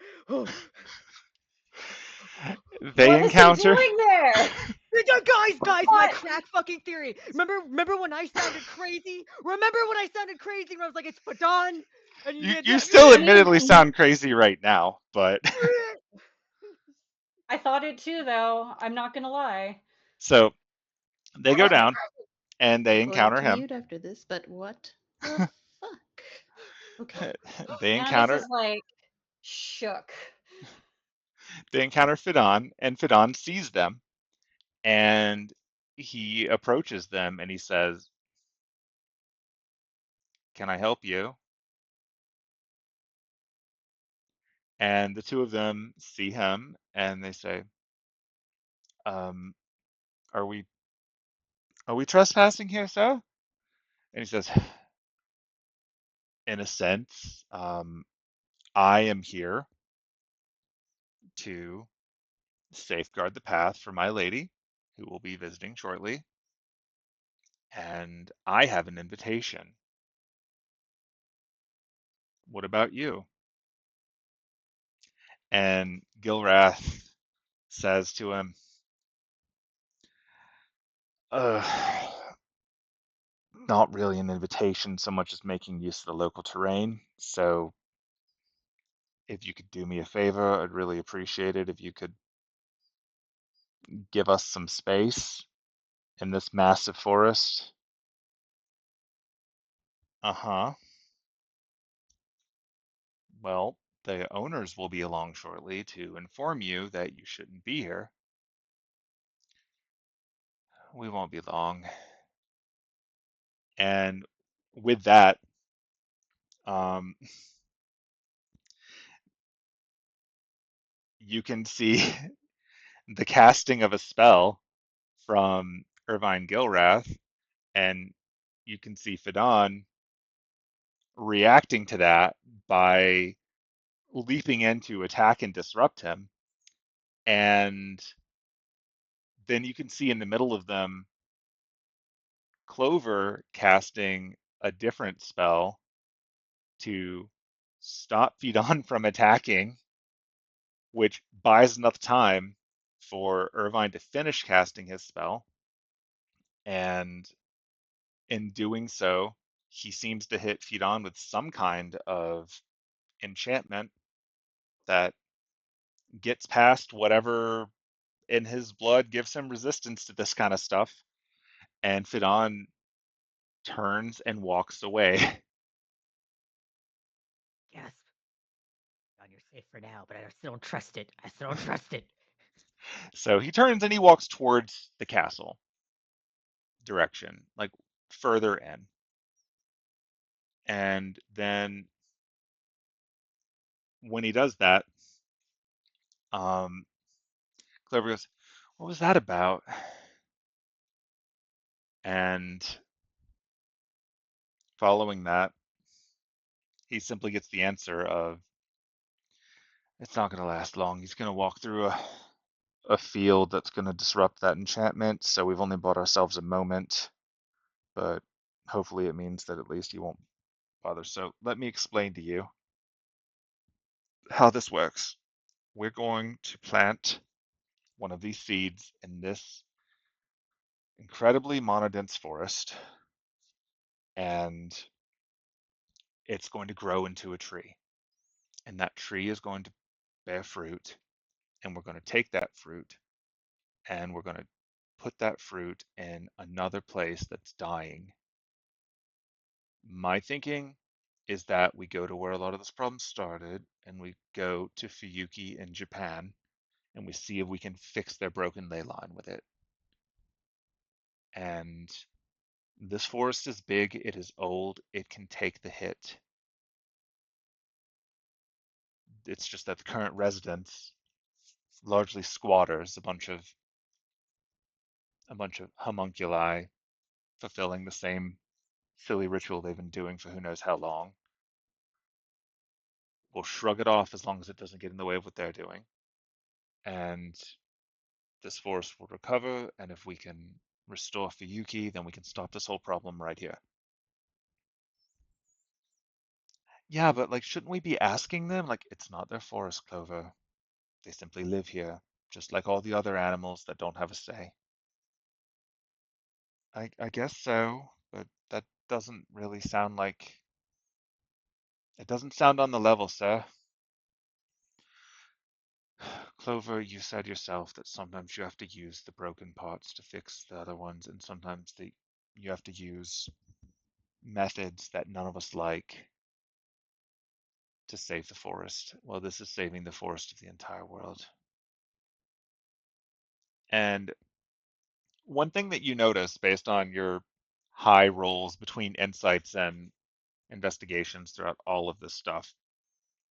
A: They
B: What is he
A: encounter.
B: doing there?
D: Guys, my
B: What?
D: crack fucking theory. Remember when I sounded crazy? Remember when I sounded crazy when I was like, it's Fadon? And you did
A: You
D: that.
A: still
B: I mean,
A: admittedly sound crazy right now, but
B: I thought it too, though. I'm not gonna lie.
A: so they go down and they
C: Going
A: encounter
C: to
A: him.
C: mute after this, but what the fuck? Okay.
A: They
B: Anise
A: encounter
B: is like shook.
A: Fidon, and Fidon sees them, and he approaches them and he says, "Can I help you?" And the two of them see him and they say, um, "Are we trespassing here, sir?" And he says, "In a sense, I am here to safeguard the path for my lady, who will be visiting shortly, and I have an invitation. What about you?" And Gilrath says to him, uh, not really an invitation so much as making use of the local terrain. So if you could do me a favor, I'd really appreciate it if you could give us some space in this massive forest. Uh-huh. Well, the owners will be along shortly to inform you that you shouldn't be here. We won't be long. And with that, um, you can see the casting of a spell from Irvine Gilrath, and you can see Fidon reacting to that by leaping in to attack and disrupt him. And then you can see in the middle of them Clover casting a different spell to stop Fidon from attacking, which buys enough time for Irvine to finish casting his spell. And in doing so, he seems to hit Fidon with some kind of enchantment that gets past whatever in his blood gives him resistance to this kind of stuff. And Fidon turns and walks away.
D: Gasp. God, you're safe for now, but I still don't trust it. I still don't trust it.
A: So he turns and he walks towards the castle direction, like further in. And then when he does that, Clover goes, "What was that about?" And following that, he simply gets the answer of, "It's not going to last long. He's going to walk through a field that's going to disrupt that enchantment, so we've only bought ourselves a moment, but hopefully it means that at least he won't bother." So let me explain to you how this works. We're going to plant one of these seeds in this incredibly monodense forest, and it's going to grow into a tree. And that tree is going to bear fruit, and we're going to take that fruit and we're going to put that fruit in another place that's dying. My thinking is that we go to where a lot of this problem started, and we go to Fuyuki in Japan, and we see if we can fix their broken ley line with it. And this forest is big, it is old, it can take the hit. It's just that the current residents, largely squatters, a bunch of homunculi fulfilling the same silly ritual they've been doing for who knows how long, will shrug it off as long as it doesn't get in the way of what they're doing. And this forest will recover, and if we can restore Fuyuki, then we can stop this whole problem right here. Yeah, but like, shouldn't we be asking them? Like, it's not their forest, Clover. They simply live here, just like all the other animals that don't have a say. I guess so, but that doesn't really sound like, it doesn't sound on the level, sir. Clover, you said yourself that sometimes you have to use the broken parts to fix the other ones, and sometimes you have to use methods that none of us like to save the forest. Well, this is saving the forest of the entire world. And one thing that you notice based on your high rolls between insights and investigations throughout all of this stuff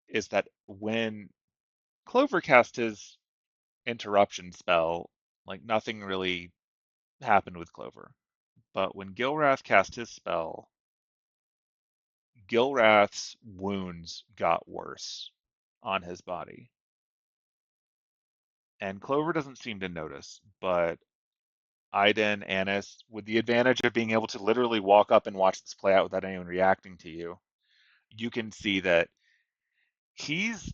A: is that when Clover cast his interruption spell, like nothing really happened with Clover. But when Gilrath cast his spell, Gilrath's wounds got worse on his body. And Clover doesn't seem to notice, but Aidin, Anise, with the advantage of being able to literally walk up and watch this play out without anyone reacting to you, you can see that he's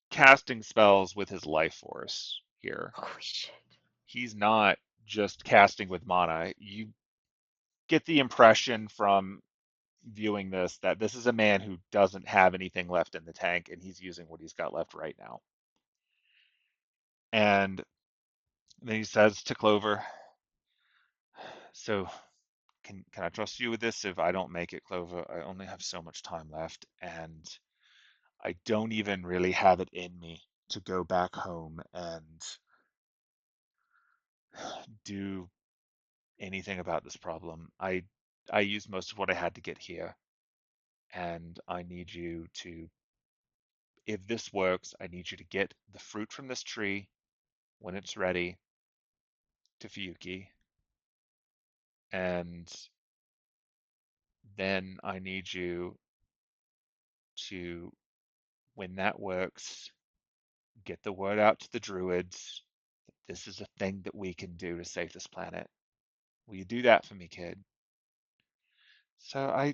A: casting spells with his life force. here.
D: Holy shit.
A: He's not just casting with mana. You get the impression from viewing this that this is a man who doesn't have anything left in the tank, and he's using what he's got left right now. And then he says to Clover, so can I trust you with this? If I don't make it, Clover, I only have so much time left, and I don't even really have it in me to go back home and do anything about this problem. I used most of what I had to get here, and I need you to, if this works, I need you to get the fruit from this tree when it's ready to Fuyuki, and then I need you to, when that works, get the word out to the druids that this is a thing that we can do to save this planet. Will you do that for me, kid? So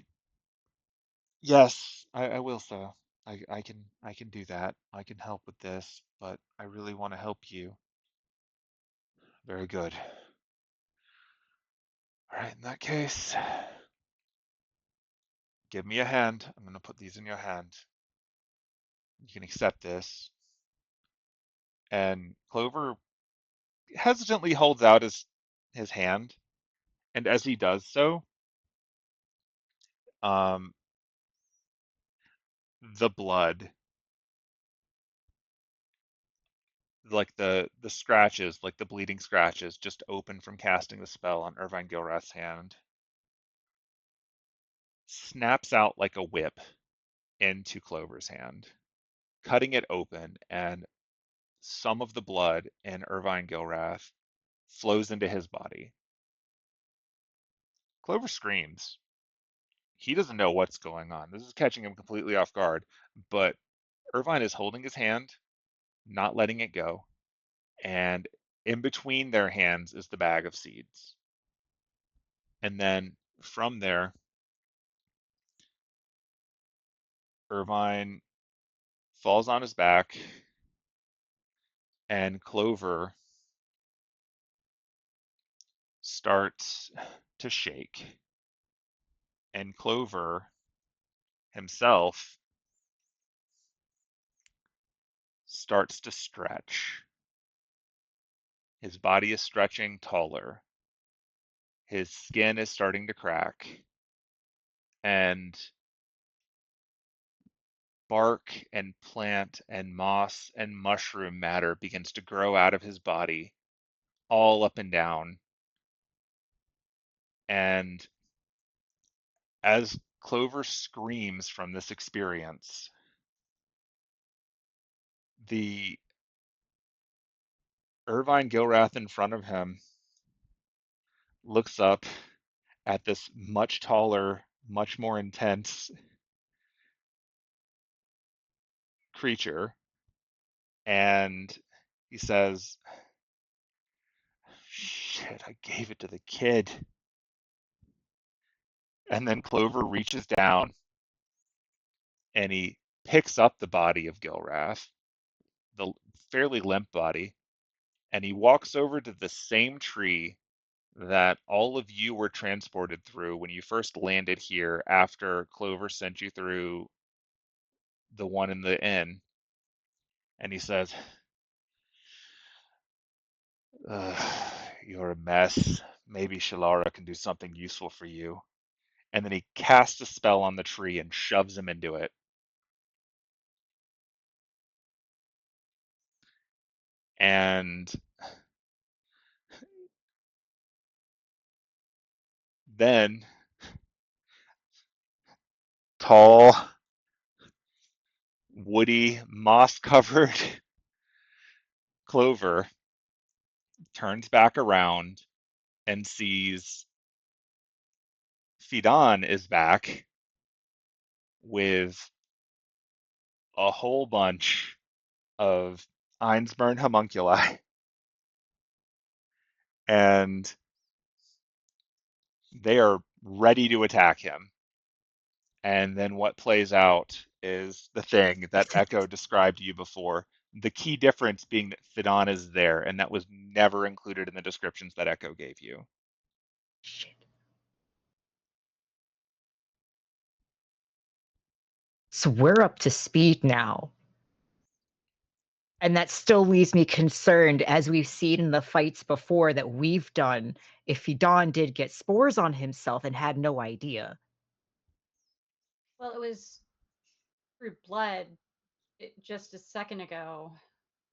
A: yes, I will, sir. I can do that. I can help with this, but I really want to help you. Very good. All right, in that case, give me a hand. I'm going to put these in your hand. You can accept this. And Clover hesitantly holds out his hand, and as he does so, um, the blood, like the scratches, like the bleeding scratches, just open from casting the spell on Irvine Gilrath's hand, snaps out like a whip into Clover's hand, cutting it open, and some of the blood in Irvine Gilrath flows into his body. Clover screams. He doesn't know what's going on. This is catching him completely off guard, but Irvine is holding his hand, not letting it go, and in between their hands is the bag of seeds. And then from there, Irvine falls on his back, and Clover starts to shake. And Clover himself starts to stretch. His body is stretching taller. His skin is starting to crack. And bark and plant and moss and mushroom matter begins to grow out of his body, all up and down. And as Clover screams from this experience, the Irvine Gilrath in front of him looks up at this much taller, much more intense creature, and he says, "Shit, I gave it to the kid." And then Clover reaches down and he picks up the body of Gilrath, the fairly limp body, and he walks over to the same tree that all of you were transported through when you first landed here after Clover sent you through the one in the inn. And he says, "You're a mess. Maybe Shalara can do something useful for you." And then he casts a spell on the tree and shoves him into it. And then tall, woody, moss-covered Clover turns back around and sees Fidan is back with a whole bunch of Einsburn homunculi, and they are ready to attack him. And then what plays out is the thing that Echo described to you before. The key difference being that Fidon is there, and that was never included in the descriptions that Echo gave you.
D: Shit. So we're up to speed now. And that still leaves me concerned, as we've seen in the fights before that we've done, if Fidon did get spores on himself and had no idea.
B: Well, it was through blood just a second ago.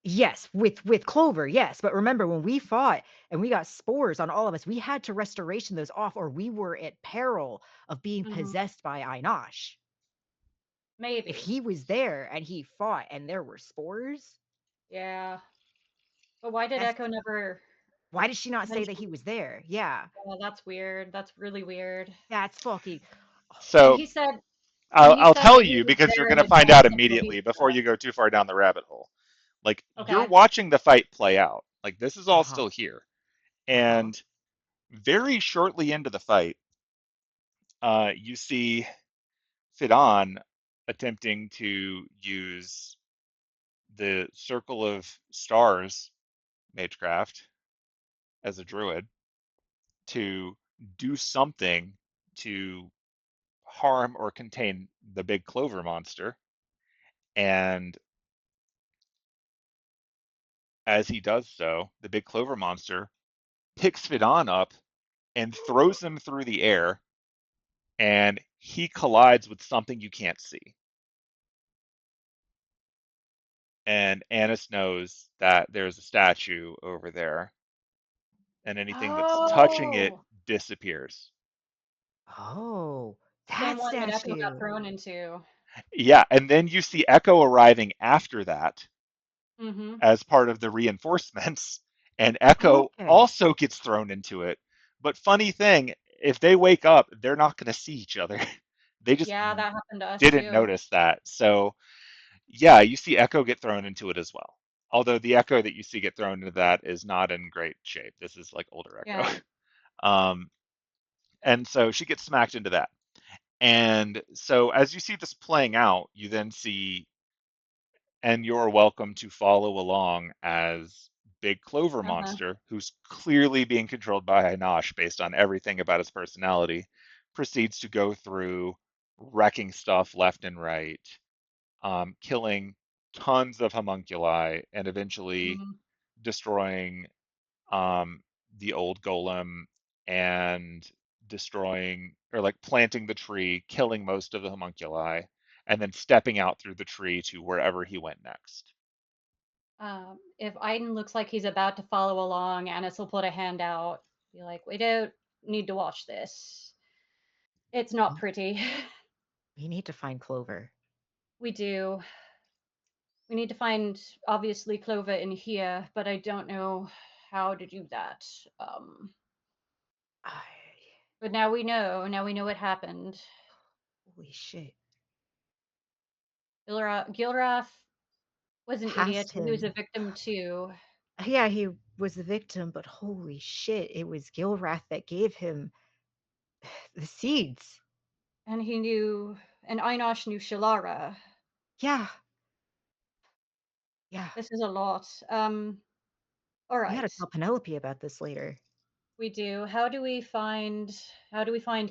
D: Yes, with Clover, yes. But remember, when we fought and we got spores on all of us, we had to restoration those off, or we were at peril of being
B: Mhm.
D: possessed by Einosh. If
B: Maybe.
D: he was there and he fought and there were spores,
B: Yeah. But why did
D: that's
B: Echo never
D: why did she not say that he
B: mention?
D: was there? Yeah,
B: Oh, that's weird. That's really weird.
D: that's fucking.
B: And
A: So
B: he said, and
A: I'll
B: he said
A: tell
B: that he
A: you
B: was
A: because you're
B: there
A: going
B: in
A: to find out
B: advance of what we
A: immediately before
B: saw.
A: you go too far down the rabbit hole. Like you're
B: Okay.
A: watching the fight play out. Like this is all
D: Uh-huh.
A: still here.
D: Uh-huh.
A: And very shortly into the fight, you see Fidon attempting to use the Circle of Stars magecraft as a druid to do something to harm or contain the big clover monster. And as he does so, the big clover monster picks Fidon up and throws him through the air, and he collides with something you can't see. And Anise knows that there's a statue over there, and anything that's touching it
B: Oh,
A: disappears.
D: Oh,
B: same
D: that
B: one that Echo got
D: statue.
B: thrown into.
A: Yeah, and then you see Echo arriving after that
B: Mm-hmm.
A: as part of the reinforcements, and Echo
D: Okay.
A: also gets thrown into it. But funny thing, if they wake up, they're not going to see each other. They just
B: Yeah, that happened to us
A: didn't
B: too.
A: notice that. So, yeah, you see Echo get thrown into it as well. Although the Echo that you see get thrown into that is not in great shape. This is like older Echo.
B: Yeah.
A: Um, and so she gets smacked into that. And so as you see this playing out, you then see, and you're welcome to follow along as Big Clover
B: Uh-huh.
A: Monster, who's clearly being controlled by Hinosh based on everything about his personality, proceeds to go through wrecking stuff left and right, killing tons of homunculi, and eventually
B: Mm.
A: destroying um, the old golem and destroying or like planting the tree, killing most of the homunculi, and then stepping out through the tree to wherever he went next.
B: If Aiden looks like he's about to follow along, Annis will put a hand out, be like, "We don't need to watch this. It's not
D: We
B: pretty."
D: we need to find Clover.
B: We do. We need to find, obviously, Clover in here, but I don't know how to do that. Um,
D: I,
B: but now we know. Now we know what happened.
D: holy shit.
B: Gilrath was an idiot.
D: Past
B: He was a
D: him.
B: victim too,
D: Yeah, he was the victim, but holy shit, it was Gilrath that gave him the seeds.
B: and he knew, and Einosh knew Shalara.
D: Yeah, yeah.
B: This is a lot. All
D: We gotta
B: right.
D: tell Penelope about this later.
B: We do. How do we find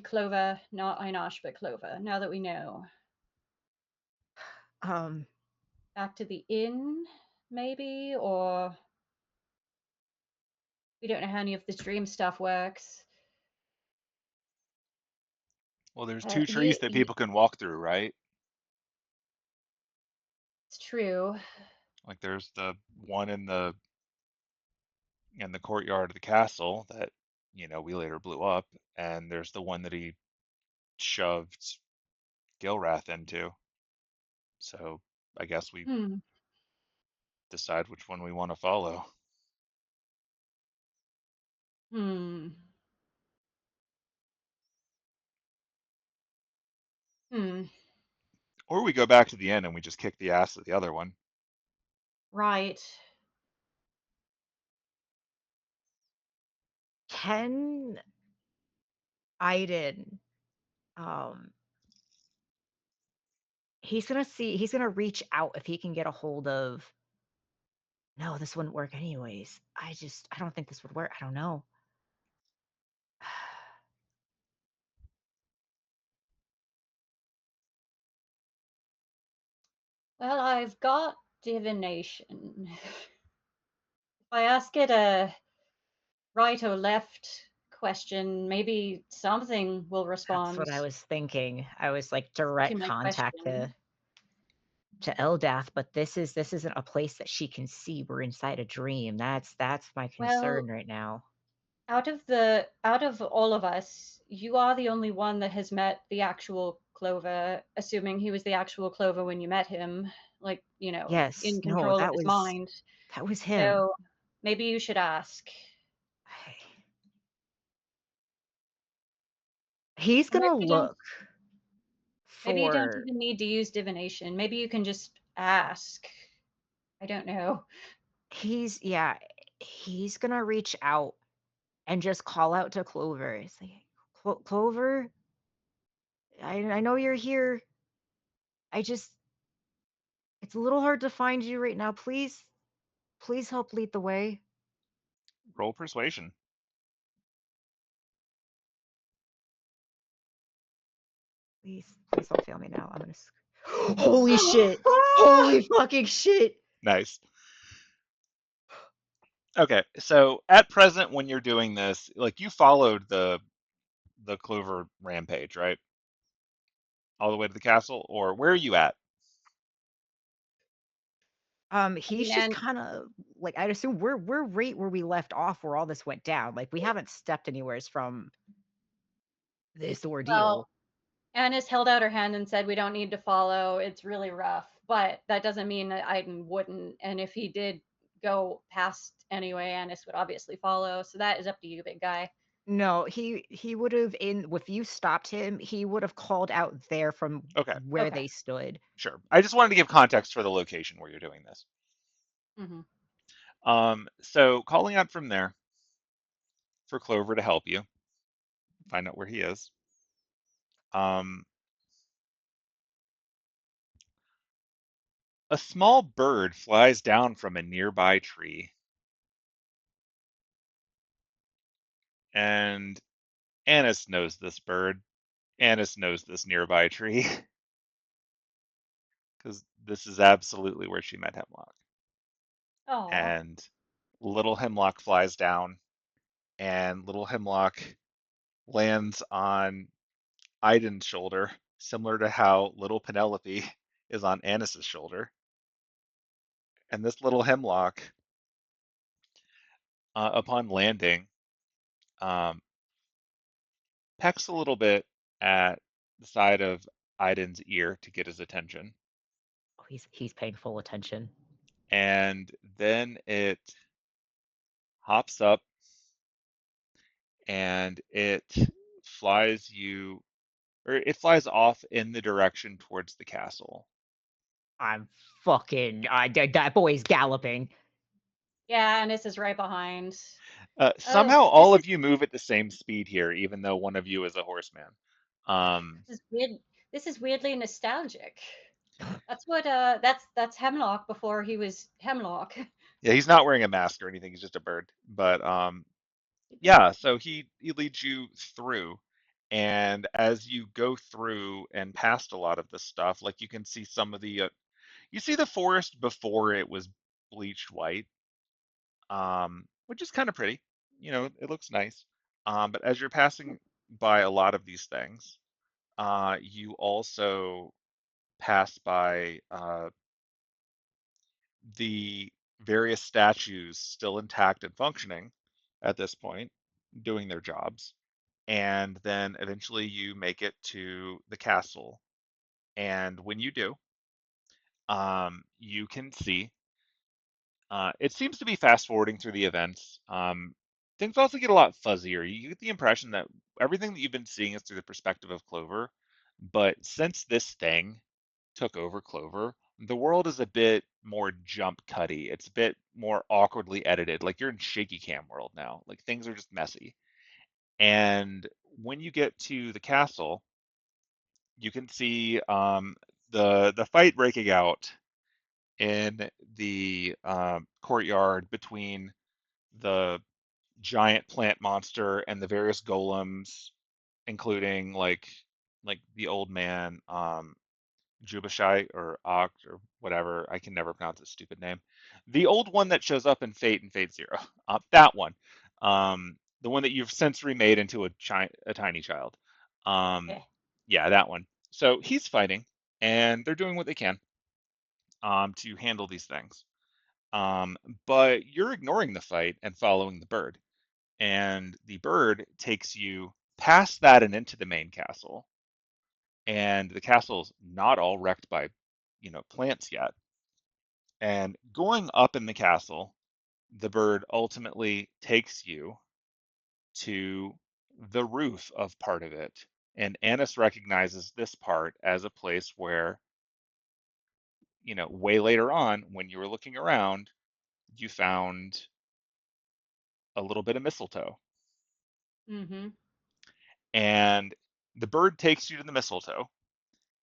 B: Clover, not Einosh, but Clover, now that we know?
D: Um,
B: Back to the inn, maybe? Or we don't know how any of this dream stuff works.
A: Well, there's
B: Uh,
A: two trees
B: ye,
A: that
B: ye-
A: people can walk through, right?
B: it's true.
A: Like there's the one in the courtyard of the castle that we later blew up, and there's the one that he shoved Gilrath into. So I guess we
B: Hmm.
A: decide which one we want to follow.
B: Hmm. Hmm.
A: Or we go back to the inn and we just kick the ass of the other one.
B: Right.
D: can Aidin, um, he's gonna reach out if he can get a hold of No, this wouldn't work anyways. I don't think this would work. I don't know.
B: Well, I've got divination. If I ask it a right or left question, maybe something will
D: That's
B: respond
D: what I was thinking. I was like
B: to
D: direct
B: my
D: contact
B: question.
D: to Eldath, but this isn't a place that she can see. We're inside a dream. That's my
B: Well,
D: concern right now.
B: out of all of us, you are the only one that has met the actual Clover, assuming he was the actual Clover when you met him, like,
D: Yes,
B: in
D: no,
B: control of his mind.
D: that was him.
B: So maybe you should ask.
D: He's
B: Or
D: gonna look
B: maybe you don't
D: for
B: even need to use divination. Maybe you can just ask. I don't know.
D: he's yeah, he's gonna reach out and just call out to Clover. It's like, Clover, I know you're here. I just it's a little hard to find you right now. Please help lead the way.
A: Roll persuasion.
D: Please don't fail me now. I'm gonna Holy shit. Holy fucking shit.
A: Nice. Okay, so at present, when you're doing this, like you followed the Clover rampage, right? All the way to the castle, or where are you at?
B: I
D: He's
B: mean,
D: just
B: and
D: kind of like I'd assume we're right where we left off where all this went down. Like we haven't stepped anywheres from this
B: well,
D: ordeal.
B: Anise held out her hand and said, "We don't need to follow. It's really rough." But that doesn't mean that Aidin wouldn't. And if he did go past anyway, Anise would obviously follow. So that is up to you, big guy.
D: No, he would have in if you stopped him, he would have called out there from
A: Okay,
D: where
B: Okay.
D: they stood.
A: sure. I just wanted to give context for the location where you're doing this.
B: Hmm.
A: So calling out from there for Clover to help you find out where he is. Um, a small bird flies down from a nearby tree, and Anise knows this bird. Anise knows this nearby tree because this is absolutely where she met Hemlock.
B: Oh.
A: And little Hemlock flies down, and little Hemlock lands on Aidin's shoulder, similar to how little Penelope is on Anice's shoulder. And this little Hemlock, upon landing, um, pecks a little bit at the side of Aidin's ear to get his attention.
D: Oh, he's paying full attention.
A: And then it hops up and it flies you, or it flies off in the direction towards the castle.
D: I'm fucking that boy's galloping.
B: Yeah, Anise is right behind. Oh,
A: Somehow all of you move at the same speed here, even though one of you is a horseman.
B: this is weird. This is weirdly nostalgic. That's what that's Hemlock before he was Hemlock.
A: Yeah, he's not wearing a mask or anything. He's just a bird. But yeah, so he leads you through, and as you go through and past a lot of the stuff, like you can see some of the you see the forest before it was bleached white, which is kind of pretty. You know, it looks nice. But as you're passing by a lot of these things, you also pass by the various statues still intact and functioning at this point, doing their jobs. And then eventually you make it to the castle. And when you do, you can see it seems to be fast forwarding through the events. Things also get a lot fuzzier. You get the impression that everything that you've been seeing is through the perspective of Clover, but since this thing took over Clover, the world is a bit more jump cutty. It's a bit more awkwardly edited. Like you're in shaky cam world now. Like things are just messy. And when you get to the castle, you can see the fight breaking out in the courtyard between the giant plant monster and the various golems, including like the old man, Jubashai or Oct or whatever. I can never pronounce his stupid name. The old one that shows up in Fate and Fate Zero. That one. The one that you've since remade into a tiny child. Um,
B: Eh.
A: yeah, that one. So he's fighting, and they're doing what they can to handle these things. Um, but you're ignoring the fight and following the bird. And the bird takes you past that and into the main castle. And the castle's not all wrecked by, plants yet. And going up in the castle, the bird ultimately takes you to the roof of part of it. And Anise recognizes this part as a place where, way later on, when you were looking around, you found a little bit of mistletoe.
B: Mm-hmm.
A: And the bird takes you to the mistletoe,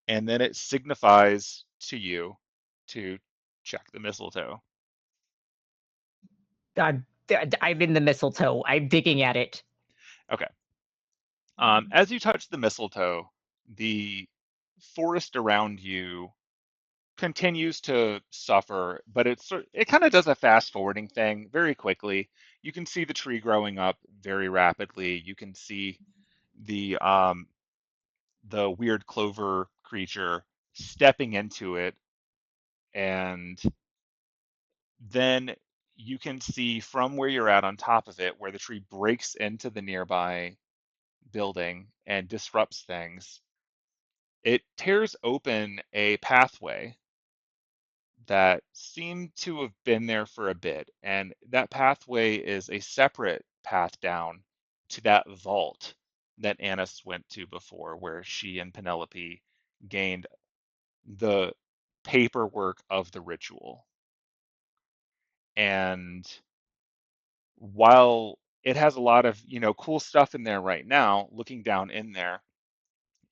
A: and then it signifies to you to check the mistletoe.
E: I'm in the mistletoe. I'm digging at it.
A: Okay. As you touch the mistletoe, the forest around you continues to suffer, but it kind of does a fast forwarding thing very quickly. You can see the tree growing up very rapidly. You can see the weird clover creature stepping into it, and then you can see from where you're at on top of it where the tree breaks into the nearby building and disrupts things. It tears open a pathway that seemed to have been there for a bit, and that pathway is a separate path down to that vault that Anise went to before, where she and Penelope gained the paperwork of the ritual. And while it has a lot of, cool stuff in there right now, looking down in there,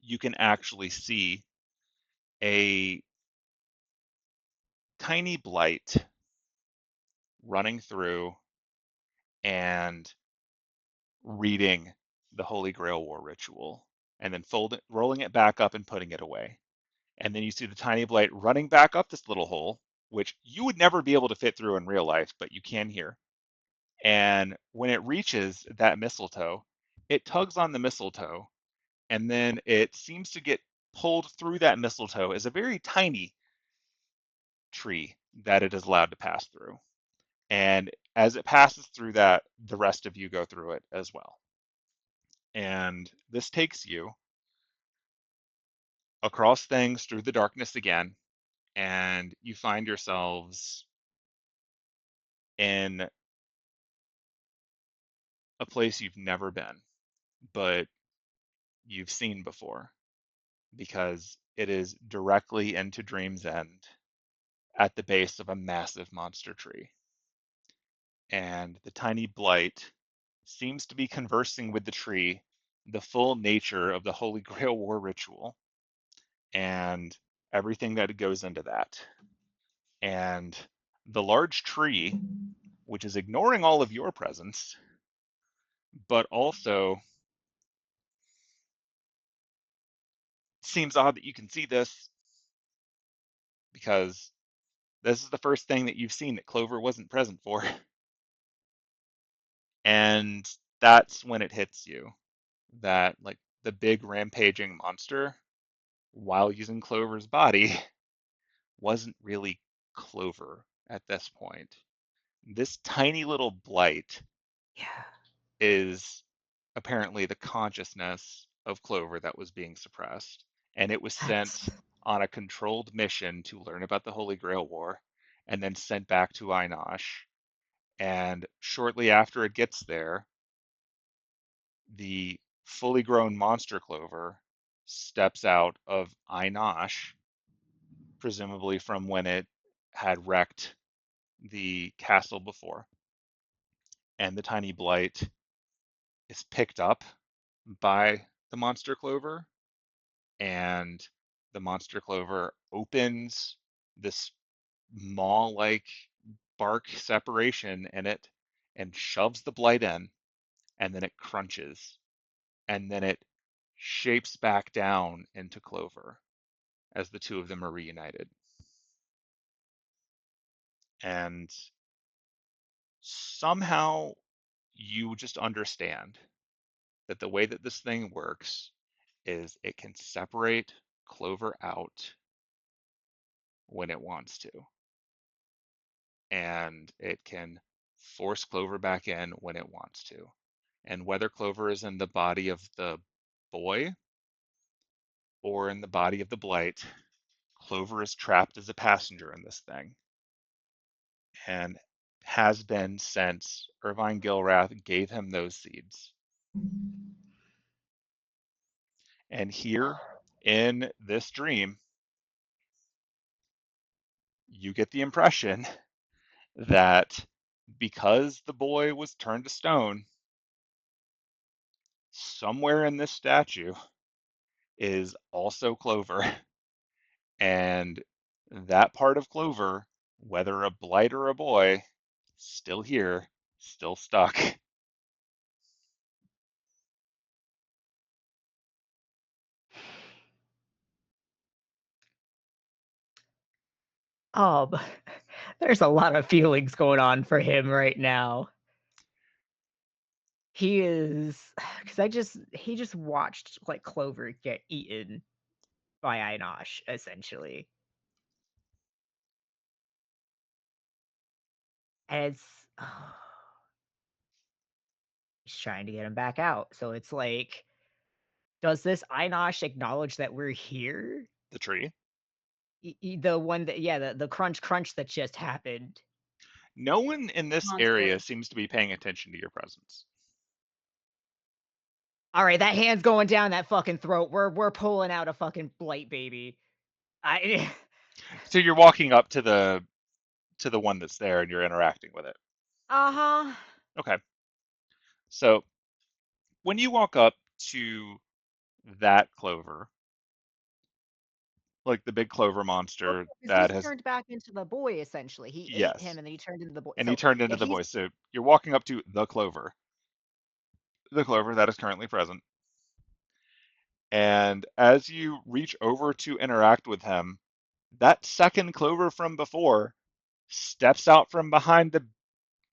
A: you can actually see a tiny blight running through and reading the Holy Grail War ritual, and then rolling it back up and putting it away. And then you see the tiny blight running back up this little hole, which you would never be able to fit through in real life, but you can here. And when it reaches that mistletoe, it tugs on the mistletoe, and then it seems to get pulled through that mistletoe as a very tiny tree that it is allowed to pass through. And as it passes through that, the rest of you go through it as well. And this takes you across things through the darkness again, and you find yourselves in a place you've never been, but you've seen before, because it is directly into Dream's End at the base of a massive monster tree. And the tiny blight seems to be conversing with the tree the full nature of the Holy Grail War ritual and everything that goes into that. And the large tree, which is ignoring all of your presence, but also seems odd that you can see this, because this is the first thing that you've seen that Clover wasn't present for. And that's when it hits you that, like, the big rampaging monster, while using Clover's body, wasn't really Clover at this point. This tiny little blight
E: Yeah.
A: is apparently the consciousness of Clover that was being suppressed. And it was
E: That's
A: sent on a controlled mission to learn about the Holy Grail War, and then sent back to Einosh. And shortly after it gets there, the fully grown monster Clover steps out of Einosh, presumably from when it had wrecked the castle before. And the tiny blight is picked up by the monster Clover, and the monster Clover opens this maw-like bark separation in it and shoves the blight in, and then it crunches, and then it shapes back down into clover as the two of them are reunited. And somehow you just understand that the way that this thing works is it can separate clover out when it wants to, and it can force clover back in when it wants to. And whether clover is in the body of the boy or in the body of the blight, clover is trapped as a passenger in this thing and has been since Irvine Gilrath gave him those seeds. And here in this dream, you get the impression that because the boy was turned to stone, somewhere in this statue is also clover. And that part of clover, whether a blight or a boy, still here, still stuck.
E: Um, there's a lot of feelings going on for him right now. He is because he just watched like Clover get eaten by Einosh, essentially. And it's he's trying to get him back out. So it's like, does this Einosh acknowledge that we're here?
A: The tree.
E: The one that, yeah, the crunch crunch that just happened.
A: No one in this
B: Monster.
A: area seems to be paying attention to your presence.
E: All right, that hand's going down that fucking throat. We're pulling out a fucking blight baby. I
A: So you're walking up to the one that's there and you're interacting with it.
E: uh-huh.
A: Okay. So when you walk up to that clover, like the big clover monster
E: Because
A: that
E: he's
A: has,
E: turned back into the boy, essentially. He ate him
A: yes,
E: and then he turned into the boy.
A: and he
E: So
A: turned
E: yeah,
A: into the
E: he's
A: boy. So you're walking up to the clover that is currently present. And as you reach over to interact with him, that second clover from before steps out from behind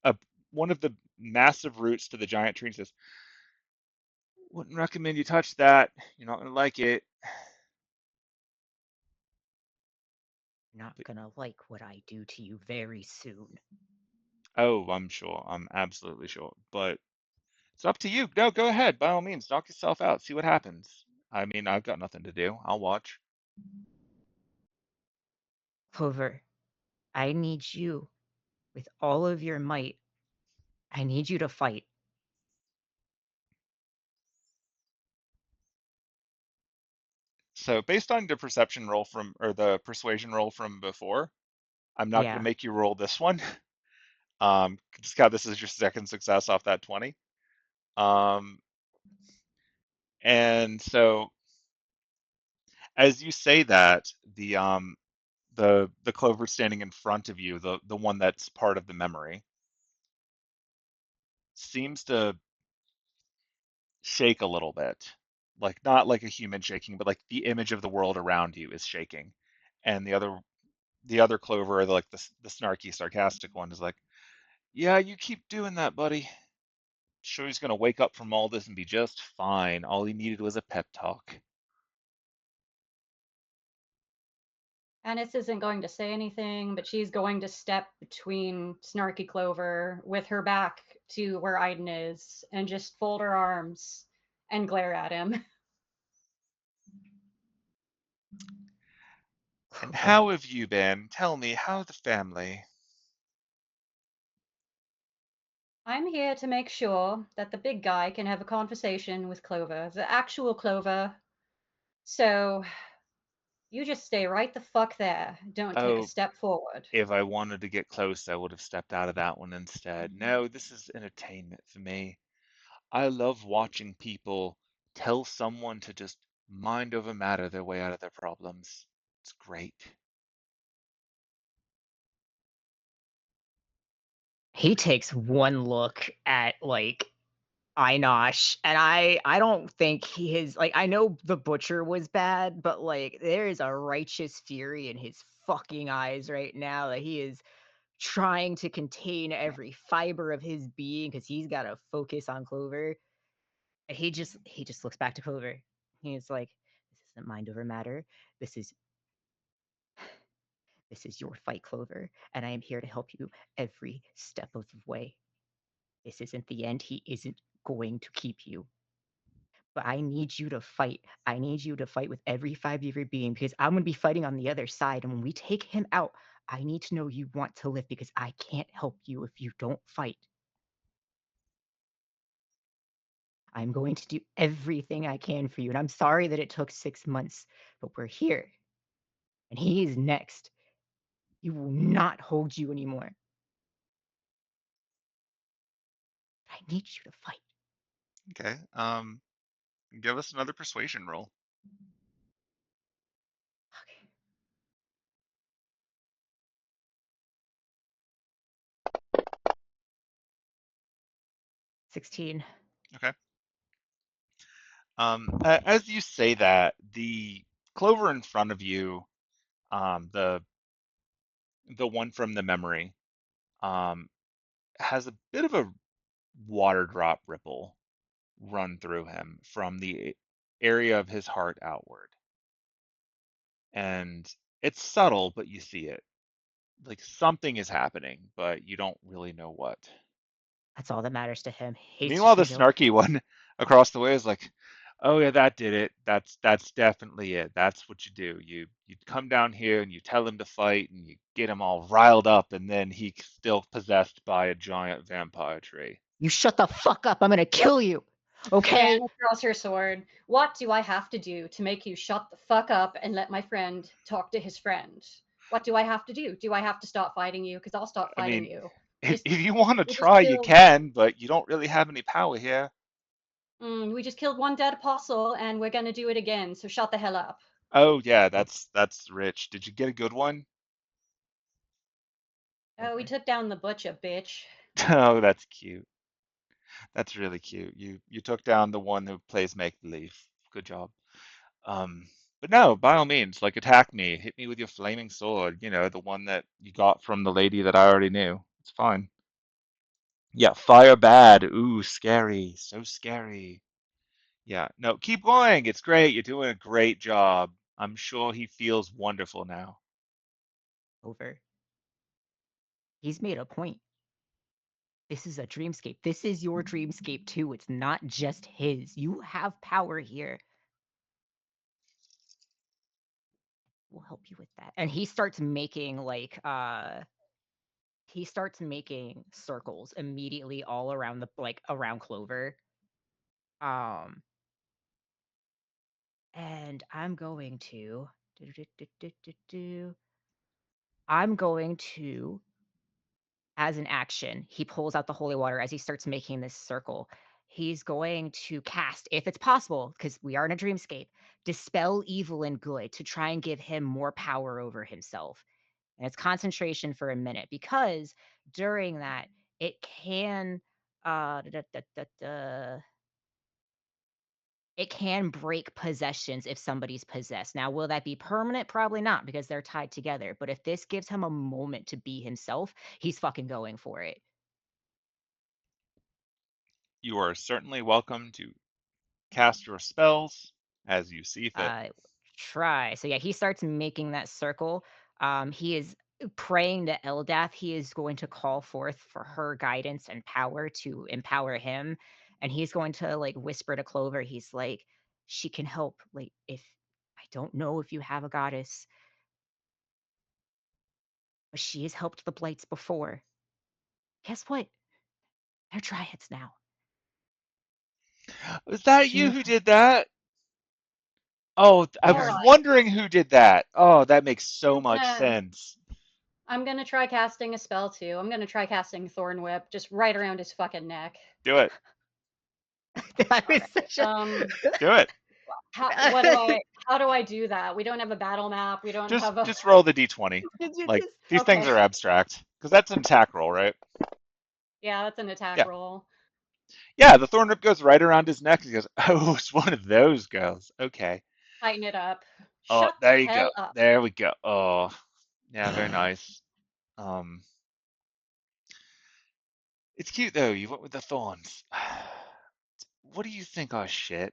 A: uh, one of the massive roots to the giant tree and says, "Wouldn't recommend you touch that. You're not gonna like it."
E: not gonna like what I do to you very soon.
A: Oh, I'm sure. I'm absolutely sure. But it's up to you. No, go ahead. By all means, knock yourself out. See what happens. I mean, I've got nothing to do. I'll watch.
E: Clover, I need you with all of your might. I need you to fight.
A: So based on the perception roll from, or the persuasion roll from before, I'm not going to
E: Yeah.
A: make you roll this one. Just got this is your second success off that 20. Um, and so as you say that, the clover standing in front of you, the one that's part of the memory, seems to shake a little bit. Like not like a human shaking, but like the image of the world around you is shaking. And the other clover, like the snarky, sarcastic one, is like, "Yeah, you keep doing that, buddy. Sure he's gonna wake up from all this and be just fine. All he needed was a pep talk."
B: Anise isn't going to say anything, but she's going to step between Snarky Clover with her back to where Aidin is and just fold her arms and glare at him.
A: And
E: Clover.
A: how have you been? Tell me, how the family?
B: I'm here to make sure that the big guy can have a conversation with Clover, the actual Clover. So you just stay right the fuck there. Don't take a
A: Oh,
B: step forward.
A: if I wanted to get close, I would have stepped out of that one instead. No, this is entertainment for me. I love watching people tell someone to just mind over matter their way out of their problems. It's great.
E: He takes one look at like Einosh, and I don't think he is like, I know the butcher was bad, but like there is a righteous fury in his fucking eyes right now that he is trying to contain every fiber of his being because he's got to focus on Clover. And he just looks back to Clover. He's like, "This isn't mind over matter. This is this is your fight, Clover, and I am here to help you every step of the way. This isn't the end. He isn't going to keep you. But I need you to fight. I need you to fight with every fiber of your being because I'm going to be fighting on the other side. And when we take him out, I need to know you want to live because I can't help you if you don't fight. I'm going to do everything I can for you. And I'm sorry that it took 6 months, but we're here. And he is next. He will not hold you anymore. I need you to fight."
A: Okay. Give us another persuasion roll.
E: Okay. 16.
A: Okay. As you say that, the clover in front of you, the one from the memory, has a bit of a water drop ripple run through him from the area of his heart outward. And it's subtle, but you see it. Like something is happening, but you don't really know what.
E: That's all that matters to him. He's
A: Meanwhile,
E: just
A: the
E: going to be like,
A: snarky one across the way is like, "Oh yeah, that did it. That's definitely it. That's what you do. You come down here and you tell him to fight and you get him all riled up, and then he's still possessed by a giant vampire tree."
E: "You shut the fuck up. I'm going to kill you. Okay?"
B: Anne draws her sword. What do I have to do to make you shut the fuck up and let my friend talk to his friend? What do I have to do? Do I have to stop fighting you? Because I'll stop
A: I
B: fighting
A: mean,
B: you.
A: if you want to
B: We just
A: try, you
B: killed.
A: can, but you don't really have any power here.
B: We just killed one dead apostle, and we're gonna do it again. So shut the hell up.
A: Oh yeah, that's rich. Did you get a good one?
B: Oh, we
E: Okay.
B: took down the butcher, bitch.
A: Oh, that's cute. That's really cute. You took down the one who plays make believe. Good job. Um, but no, by all means, like attack me, hit me with your flaming sword. You know, the one that you got from the lady that I already knew. It's fine. Yeah, fire bad. Ooh, scary. So scary. Yeah, no, keep going. It's great. You're doing a great job. I'm sure he feels wonderful now.
E: Over. He's made a point. This is a dreamscape. This is your dreamscape too. It's not just his. You have power here. We'll help you with that. And he starts making circles immediately all around around Clover. Um and I'm going to, as an action, he pulls out the holy water as he starts making this circle. He's going to cast, if it's possible, because we are in a dreamscape, dispel evil and good to try and give him more power over himself. And it's concentration for a minute because during that, it can uh da, da, da, da, da, it can break possessions if somebody's possessed. Now, will that be permanent? Probably not because they're tied together. But if this gives him a moment to be himself, he's fucking going for it.
A: You are certainly welcome to cast your spells as you see fit.
E: Uh, Try. So yeah, he starts making that circle. He is praying to Eldath. He is going to call forth for her guidance and power to empower him. And he's going to like whisper to Clover. He's like, she can help. Like, if I don't know if you have a goddess, but she has helped the Blights before. Guess what? They're dryads now.
A: Was that
E: She
A: you
E: knows.
A: who did that? Oh, I
B: All
A: was
E: They're
B: right.
A: wondering who did that. Oh, that makes so
B: I'm
A: much
B: gonna,
A: sense.
B: I'm gonna try casting a spell too. I'm gonna try casting Thorn Whip just right around his fucking neck.
A: Do it.
E: that
B: All
E: was
B: right.
E: such a.
A: Do it.
B: How do I do that? We don't have a battle map. We don't
A: Just
B: have a.
A: just roll the d20.
E: Did you
A: Like
E: just?
A: these things
B: Okay.
A: are abstract because that's an attack roll, right?
B: Yeah, that's an attack
A: Yeah.
B: roll.
A: Yeah, the thorn whip goes right around his neck. He goes, "Oh, it's one of those girls. Okay.
B: Tighten it up.
A: Oh,
B: Shut the
A: there you go.
B: hell up.
A: There we go. Oh, yeah, very nice. Um, it's cute though. You went with the thorns. What do you think? Oh shit.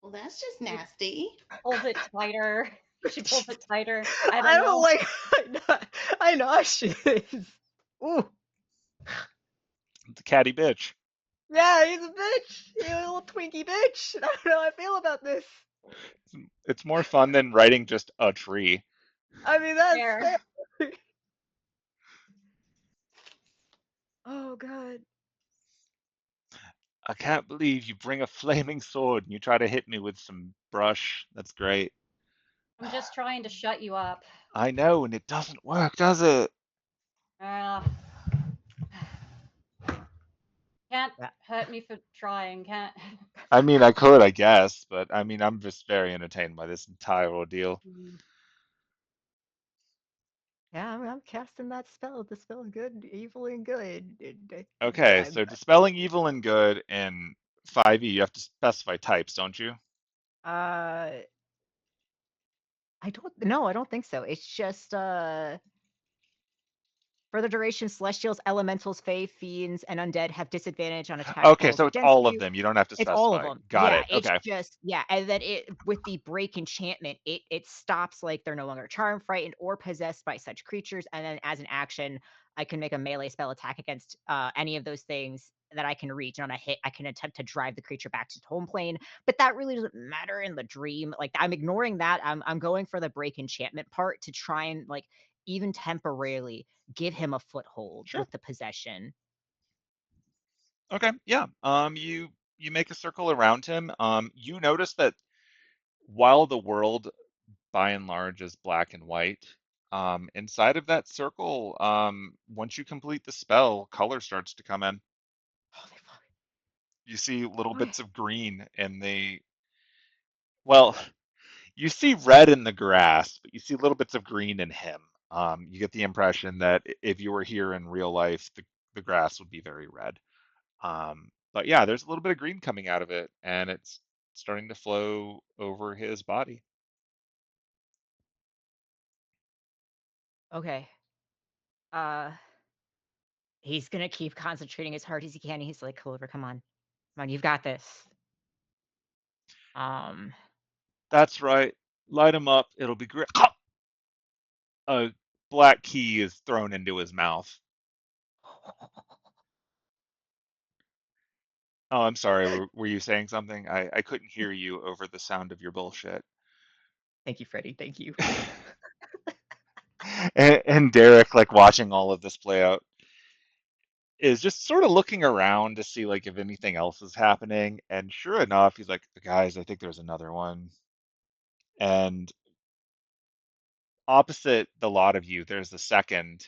C: Well, that's just nasty.
B: Pulls it tighter. She pulls it tighter. I
E: I
B: don't
E: don't
B: know.
E: like I know she is. Ooh.
A: It's a catty bitch.
E: Yeah, he's a bitch. He's a little Twinkie bitch. I don't know how I feel about this.
A: It's more fun than writing just a tree.
E: I mean, that's
B: Fair.
E: fair. Oh god.
A: I can't believe you bring a flaming sword and you try to hit me with some brush. That's great.
B: I'm just trying to shut you up.
A: I know, and it doesn't work, does it?
B: Uh, can't
E: Yeah.
B: hurt me for trying. Can't.
A: I mean, I could, I guess, but I mean, I'm just very entertained by this entire ordeal.
E: Yeah, I'm casting that spell. The spell is good, evil, and good.
A: Okay, so dispelling evil and good in 5e, you have to specify types, don't you?
E: I don't. No, I don't think so. It's just for the duration, celestials, elementals, fae, fiends, and undead have disadvantage on attack
A: Okay,
E: rolls
A: so it's
E: against
A: all of
E: you.
A: them. You don't have to
E: It's all of
A: specify.
E: them.
A: Got
E: Yeah,
A: it.
E: it's
A: Okay.
E: just yeah, and then it with the break enchantment, it stops like they're no longer charmed, frightened, or possessed by such creatures. And then as an action, I can make a melee spell attack against any of those things that I can reach. And on a hit, I can attempt to drive the creature back to home plane. But that really doesn't matter in the dream. Like I'm ignoring that. I'm going for the break enchantment part to try and like even temporarily give him a foothold
A: Sure.
E: with the possession.
A: Okay. Yeah. You make a circle around him. You notice that while the world by and large is black and white, inside of that circle, once you complete the spell, color starts to come in.
E: Holy fuck.
A: You see little bits of green and well, you see red in the grass, but you see little bits of green in him. You get the impression that if you were here in real life, the grass would be very red. But yeah, there's a little bit of green coming out of it, and it's starting to flow over his body.
E: Okay. Uh he's gonna keep concentrating as hard as he can. He's like, Clover, come on, you've got this. Um,
A: That's right. Light him up. It'll be great. A black key is thrown into his mouth. Oh, I'm sorry. Were you saying something? I couldn't hear you over the sound of your bullshit.
E: thank you, Freddie. Thank you.
A: And Derek, like watching all of this play out, is just sort of looking around to see like if anything else is happening. And sure enough, he's like, guys, I think there's another one. And opposite the lot of you, there's the second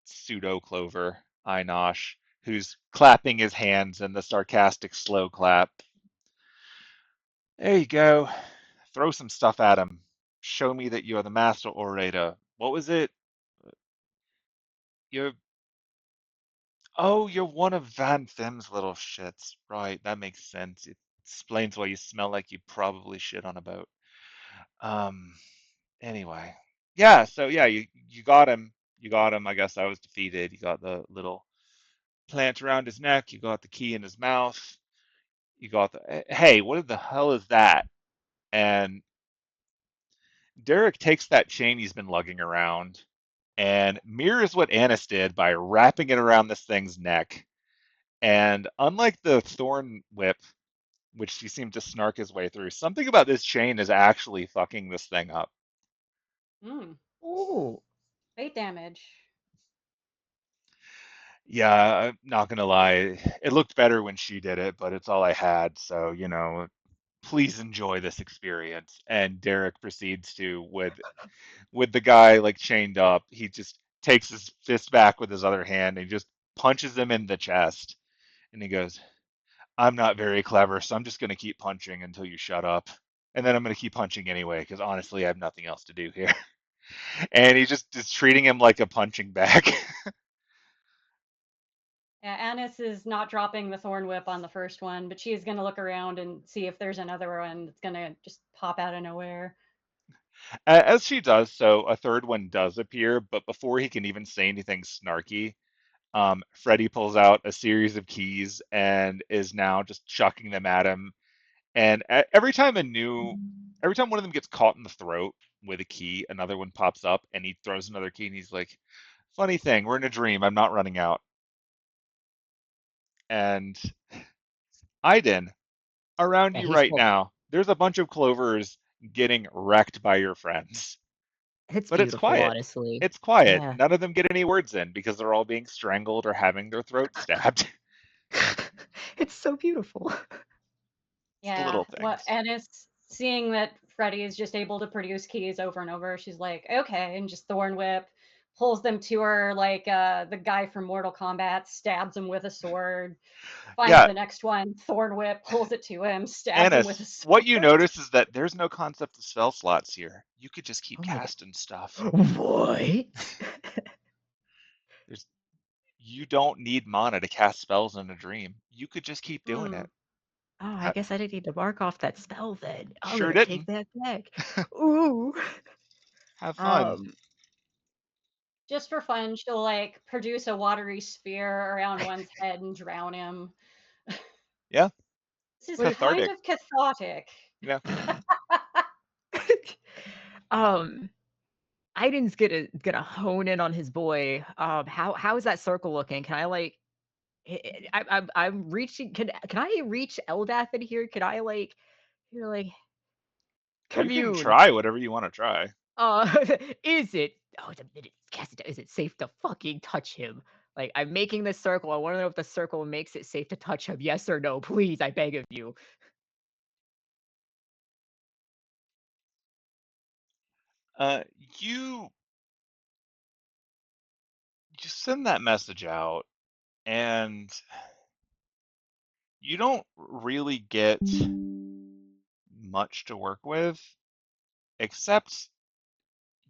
A: pseudo Clover, Einosh, who's clapping his hands in the sarcastic slow clap. There you go. Throw some stuff at him. Show me that you're the master orator. What was it? You're you're one of Van-Fem's little shits. Right, that makes sense. It explains why you smell like you probably shit on a boat. Um, anyway. Yeah, so yeah, you got him. You got him. I guess I was defeated. You got the little plant around his neck. You got the key in his mouth. You got the hey, what the hell is that? And Derek takes that chain he's been lugging around and mirrors what Anise did by wrapping it around this thing's neck. And unlike the thorn whip, which he seemed to snark his way through, something about this chain is actually fucking this thing up.
B: Mm,
E: Ooh.
B: fate damage.
A: Yeah, I'm not gonna lie. It looked better when she did it, but it's all I had. So, please enjoy this experience. And Derek proceeds to, with the guy like chained up, he just takes his fist back with his other hand and just punches him in the chest. And he goes, I'm not very clever, so I'm just going to keep punching until you shut up. And then I'm going to keep punching anyway, because honestly, I have nothing else to do here. And he just is treating him like a punching bag.
B: Yeah, Anise is not dropping the thorn whip on the first one, but she is going to look around and see if there's another one that's going to just pop out of nowhere.
A: As she does so, a third one does appear, but before he can even say anything snarky, Freddie pulls out a series of keys and is now just chucking them at him. And every time one of them gets caught in the throat with a key, another one pops up and he throws another key and he's like, funny thing, we're in a dream. I'm not running out. And Aidin, around
E: Yeah,
A: you
E: he's
A: right
E: full.
A: now, there's a bunch of clovers getting wrecked by your friends.
E: It's
A: But it's
E: beautiful,
A: quiet.
E: honestly.
A: It's quiet.
E: Yeah.
A: None of them get any words in because they're all being strangled or having their throats stabbed.
E: It's so beautiful.
A: It's the
B: Yeah,
A: little things.
B: Anise, seeing that Freddie is just able to produce keys over and over, she's like, okay, and just thorn whip, pulls them to her like the guy from Mortal Kombat, stabs him with a sword, finds
A: Yeah,
B: the next one, thorn whip, pulls it to him, stabs him with
A: Anise,
B: a
A: what you
B: sword.
A: notice is that there's no concept of spell slots here. You could just keep
E: Oh my
A: casting stuff.
E: god. What?
A: There's you don't need mana to cast spells in a dream. You could just keep doing
B: Hmm.
A: it.
E: Oh, I
A: Ha-
E: guess I didn't need to mark off that spell then. I'm
A: sure
E: gonna take
A: didn't.
E: that back. Ooh.
A: Have fun.
E: Um,
B: Just for fun, she'll like produce a watery spear around one's head and drown him.
A: Yeah,
B: This is
E: but
B: kind
A: cathartic.
B: of cathartic.
A: Yeah.
E: um, Aidin's gonna hone in on his boy. How is that circle looking? Can I like? I'm reaching. Can I reach Eldath in here? Can I like? You're like
A: You can
E: commune.
A: try whatever you want to try.
E: Uh, is it? Oh, it's a minute. Cast it. Is it safe to fucking touch him? Like I'm making this circle. I want to know if the circle makes it safe to touch him. Yes or no, please. I beg of you.
A: Uh, you you send that message out, and you don't really get much to work with, except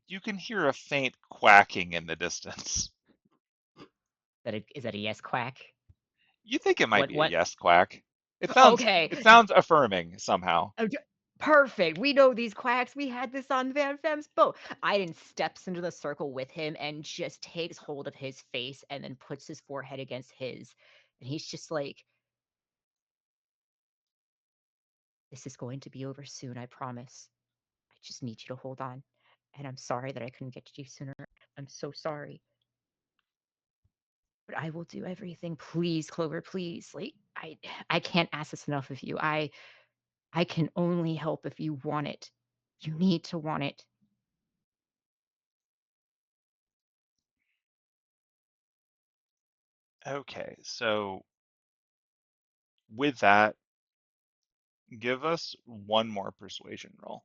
A: you can hear a faint quacking in the distance.
E: Is that a yes quack?
A: You think it might
E: What?
A: be a
E: What?
A: yes quack.
E: Okay.
A: It sounds affirming somehow.
E: Oh, perfect. We know these quacks. We had this on Van-Fem's boat. Aiden steps into the circle with him and just takes hold of his face and then puts his forehead against his. And he's just like, this is going to be over soon, I promise. I just need you to hold on. And I'm sorry that I couldn't get to you sooner. I'm so sorry. But I will do everything. Please, Clover, please. Like I can't ask this enough of you. I can only help if you want it. You need to want it.
A: Okay, so with that, give us one more persuasion roll.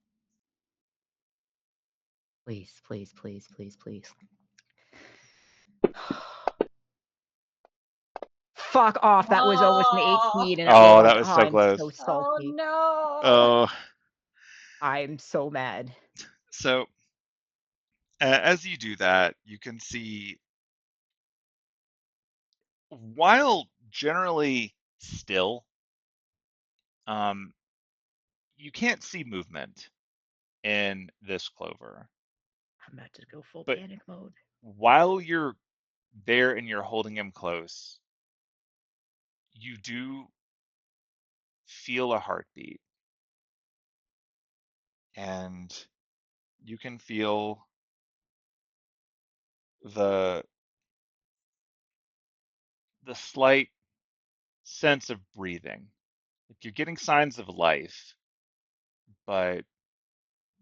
E: Please, please, please, please, please. Fuck off. That was almost an
B: Oh,
E: 18 and oh
A: Oh,
E: my
A: that was
E: god,
A: so
E: I'm so
A: close.
B: oh
E: salty.
B: no.
A: Oh,
E: I'm so mad.
A: so as you do that, you can see, while generally still, um, you can't see movement in this clover.
E: I'm about to go full
A: But
E: panic mode.
A: while you're there and you're holding him close, you do feel a heartbeat, and you can feel the slight sense of breathing. Like you're getting signs of life, but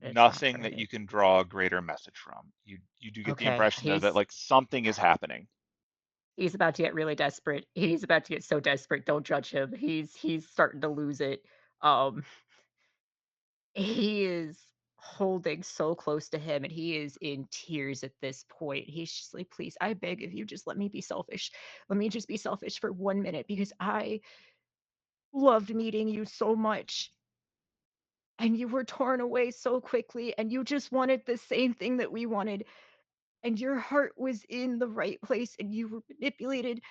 E: It's not
A: nothing that
E: Freddie.
A: you can draw a greater message from. You do get the
E: Okay,
A: impression though that like something is happening.
E: he's about to get really desperate. He's about to get so desperate. Don't judge him. He's starting to lose it. Um he is holding so close to him and he is in tears at this point. He's just like, please, I beg of you, just let me be selfish. Let me just be selfish for 1 minute because I
D: loved meeting you so much. And you were torn away so quickly, and you just wanted the same thing that we wanted. And your heart was in the right place, and you were manipulated.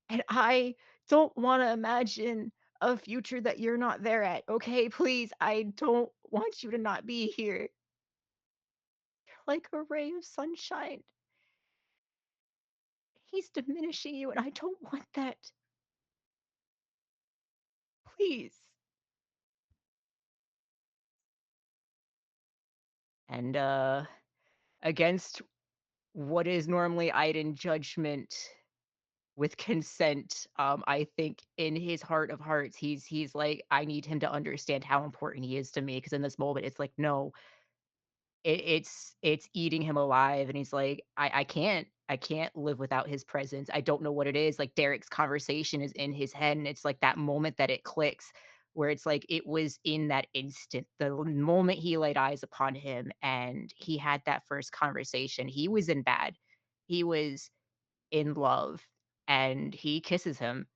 D: And I don't want to imagine a future that you're not there at. Okay, please, I don't want you to not be here. You're like a ray of sunshine. He's diminishing you, and I don't want that. Please. And against what is normally Aidin judgment with consent, I think in his heart of hearts, he's like, I need him to understand how important he is to me. Because in this moment, it's like, no, it's eating him alive, and he's like, I can't live without his presence. I don't know what it is. Like Derek's conversation is in his head, and it's like that moment that it clicks, where it's like it was in that instant, the moment he laid eyes upon him, and he had that first conversation. He was in bad. He was in love, and he kisses him.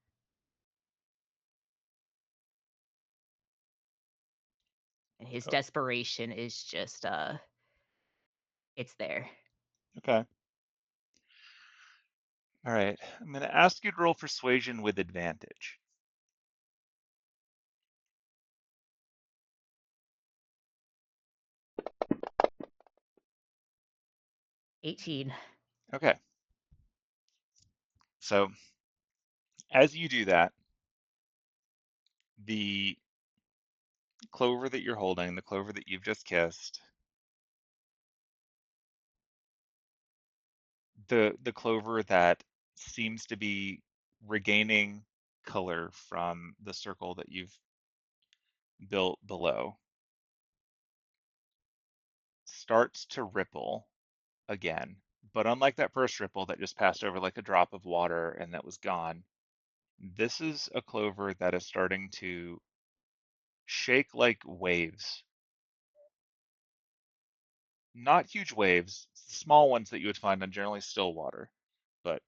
D: And his
A: Oh,
D: desperation is just it's there.
A: okay. All right. I'm going to ask you to roll persuasion with advantage.
D: 18.
A: Okay. So as you do that, the clover that you're holding, the clover that you've just kissed, the clover that seems to be regaining color from the circle that you've built below, starts to ripple again. But unlike that first ripple that just passed over like a drop of water and that was gone, this is a clover that is starting to shake like waves. Not huge waves, small ones that you would find on generally still water, but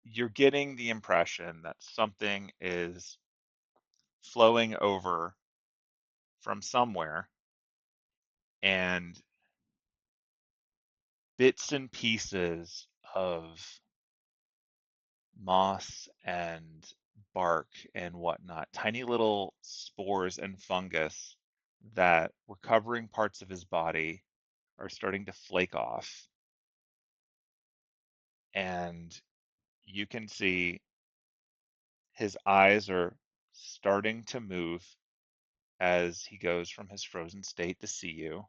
A: you're getting the impression that something is flowing over from somewhere, and bits and pieces of moss and bark and whatnot, tiny little spores and fungus that were covering parts of his body are starting to flake off. And you can see his eyes are starting to move as he goes from his frozen state to see you.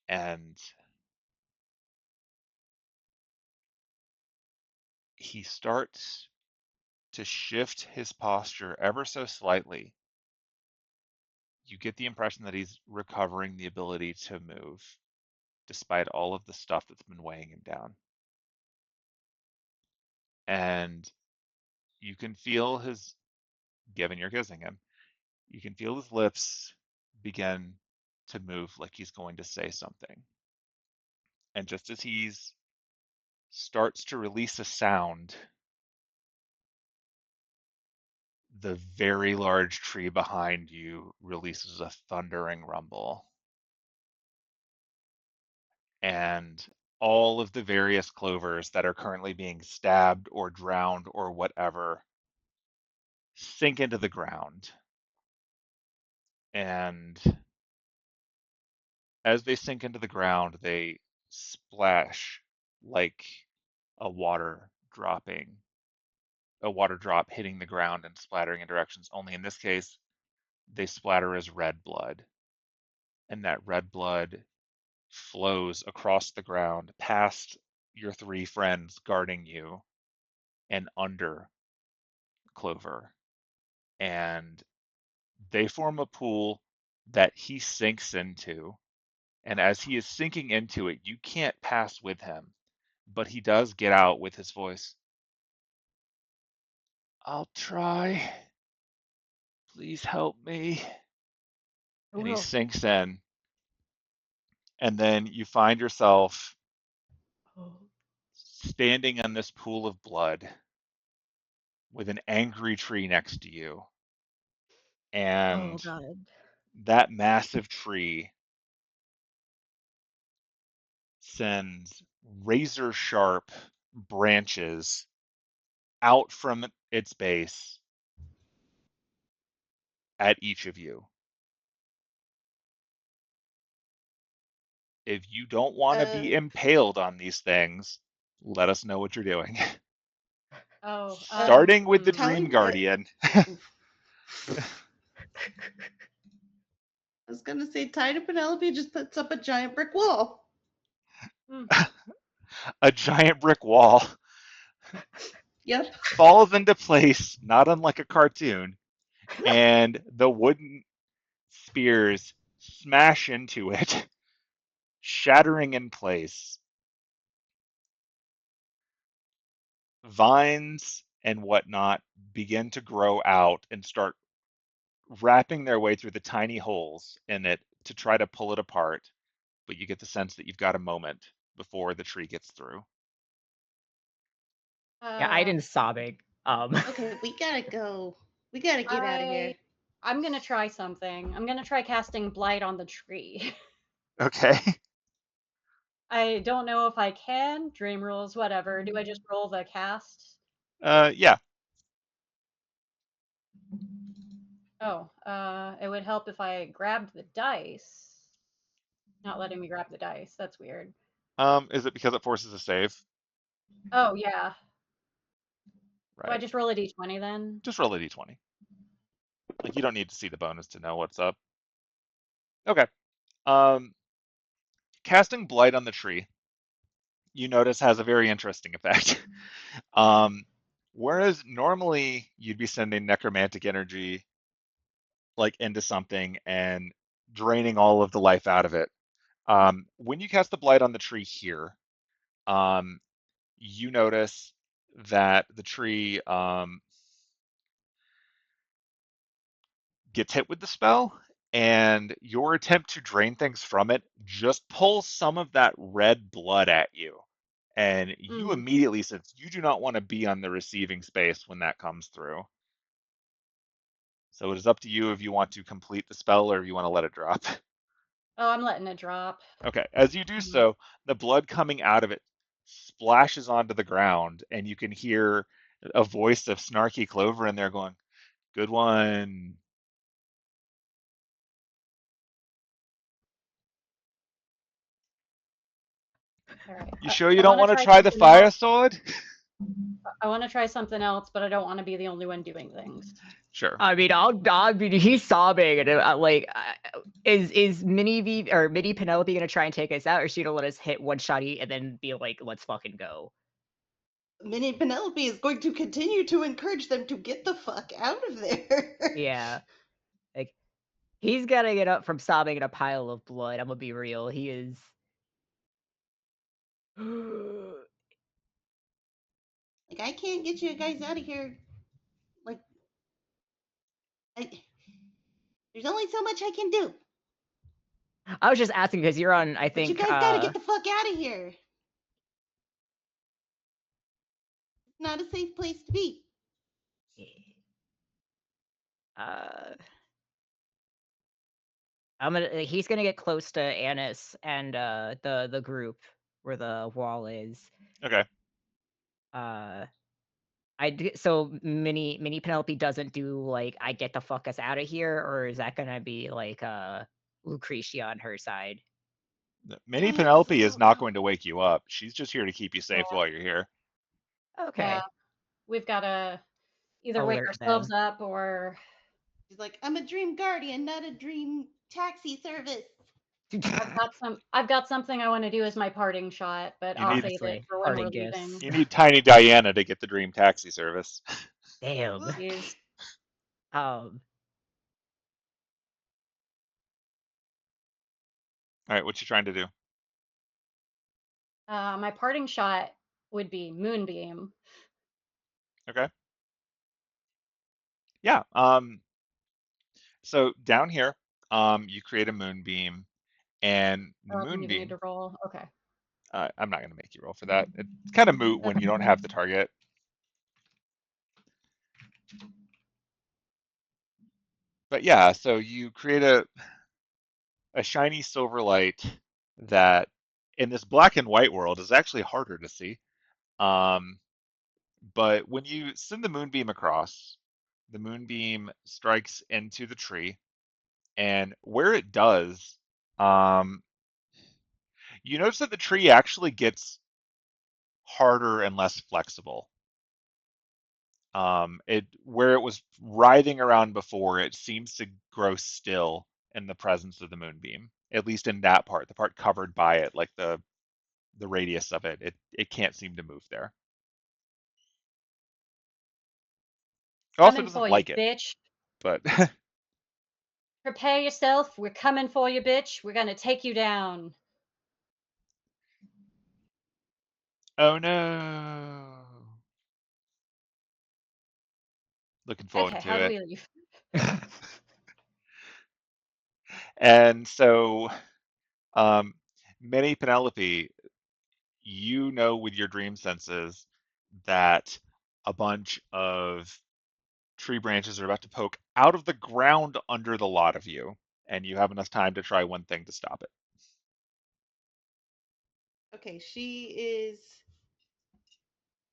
A: And he starts to shift his posture ever so slightly. You get the impression that he's recovering the ability to move despite all of the stuff that's been weighing him down. And you can feel his, given you're kissing him, you can feel his lips begin to move like he's going to say something. And just as he's starts to release a sound, the very large tree behind you releases a thundering rumble. And all of the various clovers that are currently being stabbed or drowned or whatever sink into the ground. And as they sink into the ground, they splash like a water dropping, a water drop hitting the ground and splattering in directions. Only in this case, they splatter as red blood. And that red blood flows across the ground past your three friends guarding you and under Clover. And they form a pool that he sinks into. And as he is sinking into it, you can't pass with him. But he does get out with his voice. I'll try. Please help me. And he
D: Will.
A: sinks in. And then you find yourself
D: Oh.
A: standing in this pool of blood with an angry tree next to you.
D: Oh
A: And
D: god.
A: that massive tree sends razor sharp branches out from its base at each of you. If you don't want to be impaled on these things, let us know what you're doing.
B: Oh,
A: Starting with the
C: Tyler,
A: Dream Guardian.
C: I was gonna say, Ty to Penelope just puts up a giant brick wall.
A: A giant brick wall
C: Yep.
A: falls into place, not unlike a cartoon, and the wooden spears smash into it, shattering in place. Vines and whatnot begin to grow out and start wrapping their way through the tiny holes in it to try to pull it apart, but you get the sense that you've got a moment before the tree gets through.
E: Yeah, Aidin's sobbing.
C: Okay, we gotta go. We gotta get out of here.
B: I'm gonna try something. I'm gonna try casting Blight on the tree.
A: Okay.
B: I don't know if I can. Dream rules, whatever. Do I just roll the cast?
A: Yeah.
B: Oh, it would help if I grabbed the dice. Not letting me grab the dice. That's weird.
A: Is it because it forces a save?
B: Oh, yeah. Do I
A: Right.
B: just roll a d20 then?
A: Just roll a d20. Like, you don't need to see the bonus to know what's up. Okay. Casting Blight on the tree, you notice, has a very interesting effect. Whereas normally you'd be sending necromantic energy like into something and draining all of the life out of it. When you cast the Blight on the tree here, you notice that the tree gets hit with the spell, and your attempt to drain things from it just pulls some of that red blood at you. And you immediately sense you do not want to be on the receiving space when that comes through. So it is up to you if you want to complete the spell or if you want to let it drop.
B: Oh, I'm letting it drop.
A: Okay, as you do so, the blood coming out of it splashes onto the ground, and you can hear a voice of Snarky Clover in there going, "Good one."
B: All right.
A: You sure you
B: I
A: don't
B: want to
A: want to
B: try
A: try the
B: something
A: fire
B: else.
A: sword?
B: I want to try something else, but I don't want to be the only one doing things.
A: Sure.
E: I mean, he's sobbing, and is Mini V or Mini Penelope gonna try and take us out, or is she gonna let us hit one shotty and then be like, let's fucking go?
C: Minnie Penelope is going to continue to encourage them to get the fuck out of there.
E: Yeah, like he's gotta get up from sobbing in a pile of blood. I'm gonna be real, he is.
C: Like, I can't get you guys out of here. Like, there's only so much I can do.
E: I was just asking because you're on, I
C: But you
E: think,
C: guys gotta get the fuck out of here. It's not a safe place to be.
E: he's gonna get close to Anise and the group where the wall is.
A: Okay.
E: So Mini Penelope doesn't do like I get the fuck us out of here, or is that gonna be like Lucretia on her side?
A: Mini
C: I
A: Penelope is
C: don't
A: not
C: know.
A: going to wake you up. She's just here to keep you safe while you're here.
E: Okay.
B: Yeah, we've got to either wake
E: Alert
B: ourselves
E: them.
B: up or
C: She's like, I'm a dream guardian, not a dream taxi service.
B: I've got something I want to do as my parting shot, but
A: You
B: I'll
A: need
B: save it
E: Honestly,
B: for when we're
E: parting gifts.
B: leaving.
A: you need Tiny Diana to get the dream taxi service.
E: Damn.
B: Jeez.
E: Um.
A: All right, what you trying to do?
B: My parting shot would be Moonbeam.
A: Okay. Yeah. So down here, you create a moonbeam, and the
B: I don't even need
A: moonbeam.
B: to roll. Okay.
A: I'm not going to make you roll for that. It's kind of moot when you don't have the target. But yeah, so you create a shiny silver light that in this black and white world is actually harder to see. Um, but when you send the moonbeam across, the moonbeam strikes into the tree, and where it does, um, you notice that the tree actually gets harder and less flexible. It where it was writhing around before, it seems to grow still in the presence of the moonbeam. At least in that part, the part covered by it, like the radius of it, it can't seem to move there. It also
B: Coming
A: doesn't
B: for you,
A: like it,
B: bitch.
A: but
B: Prepare yourself. We're coming for you, bitch. We're gonna take you down.
A: oh no. Looking forward
B: Okay,
A: to
B: how do
A: it.
B: we leave?
A: And so, um, Many Penelope, you know with your dream senses that a bunch of tree branches are about to poke out of the ground under the lot of you, and you have enough time to try one thing to stop it.
C: Okay, she is.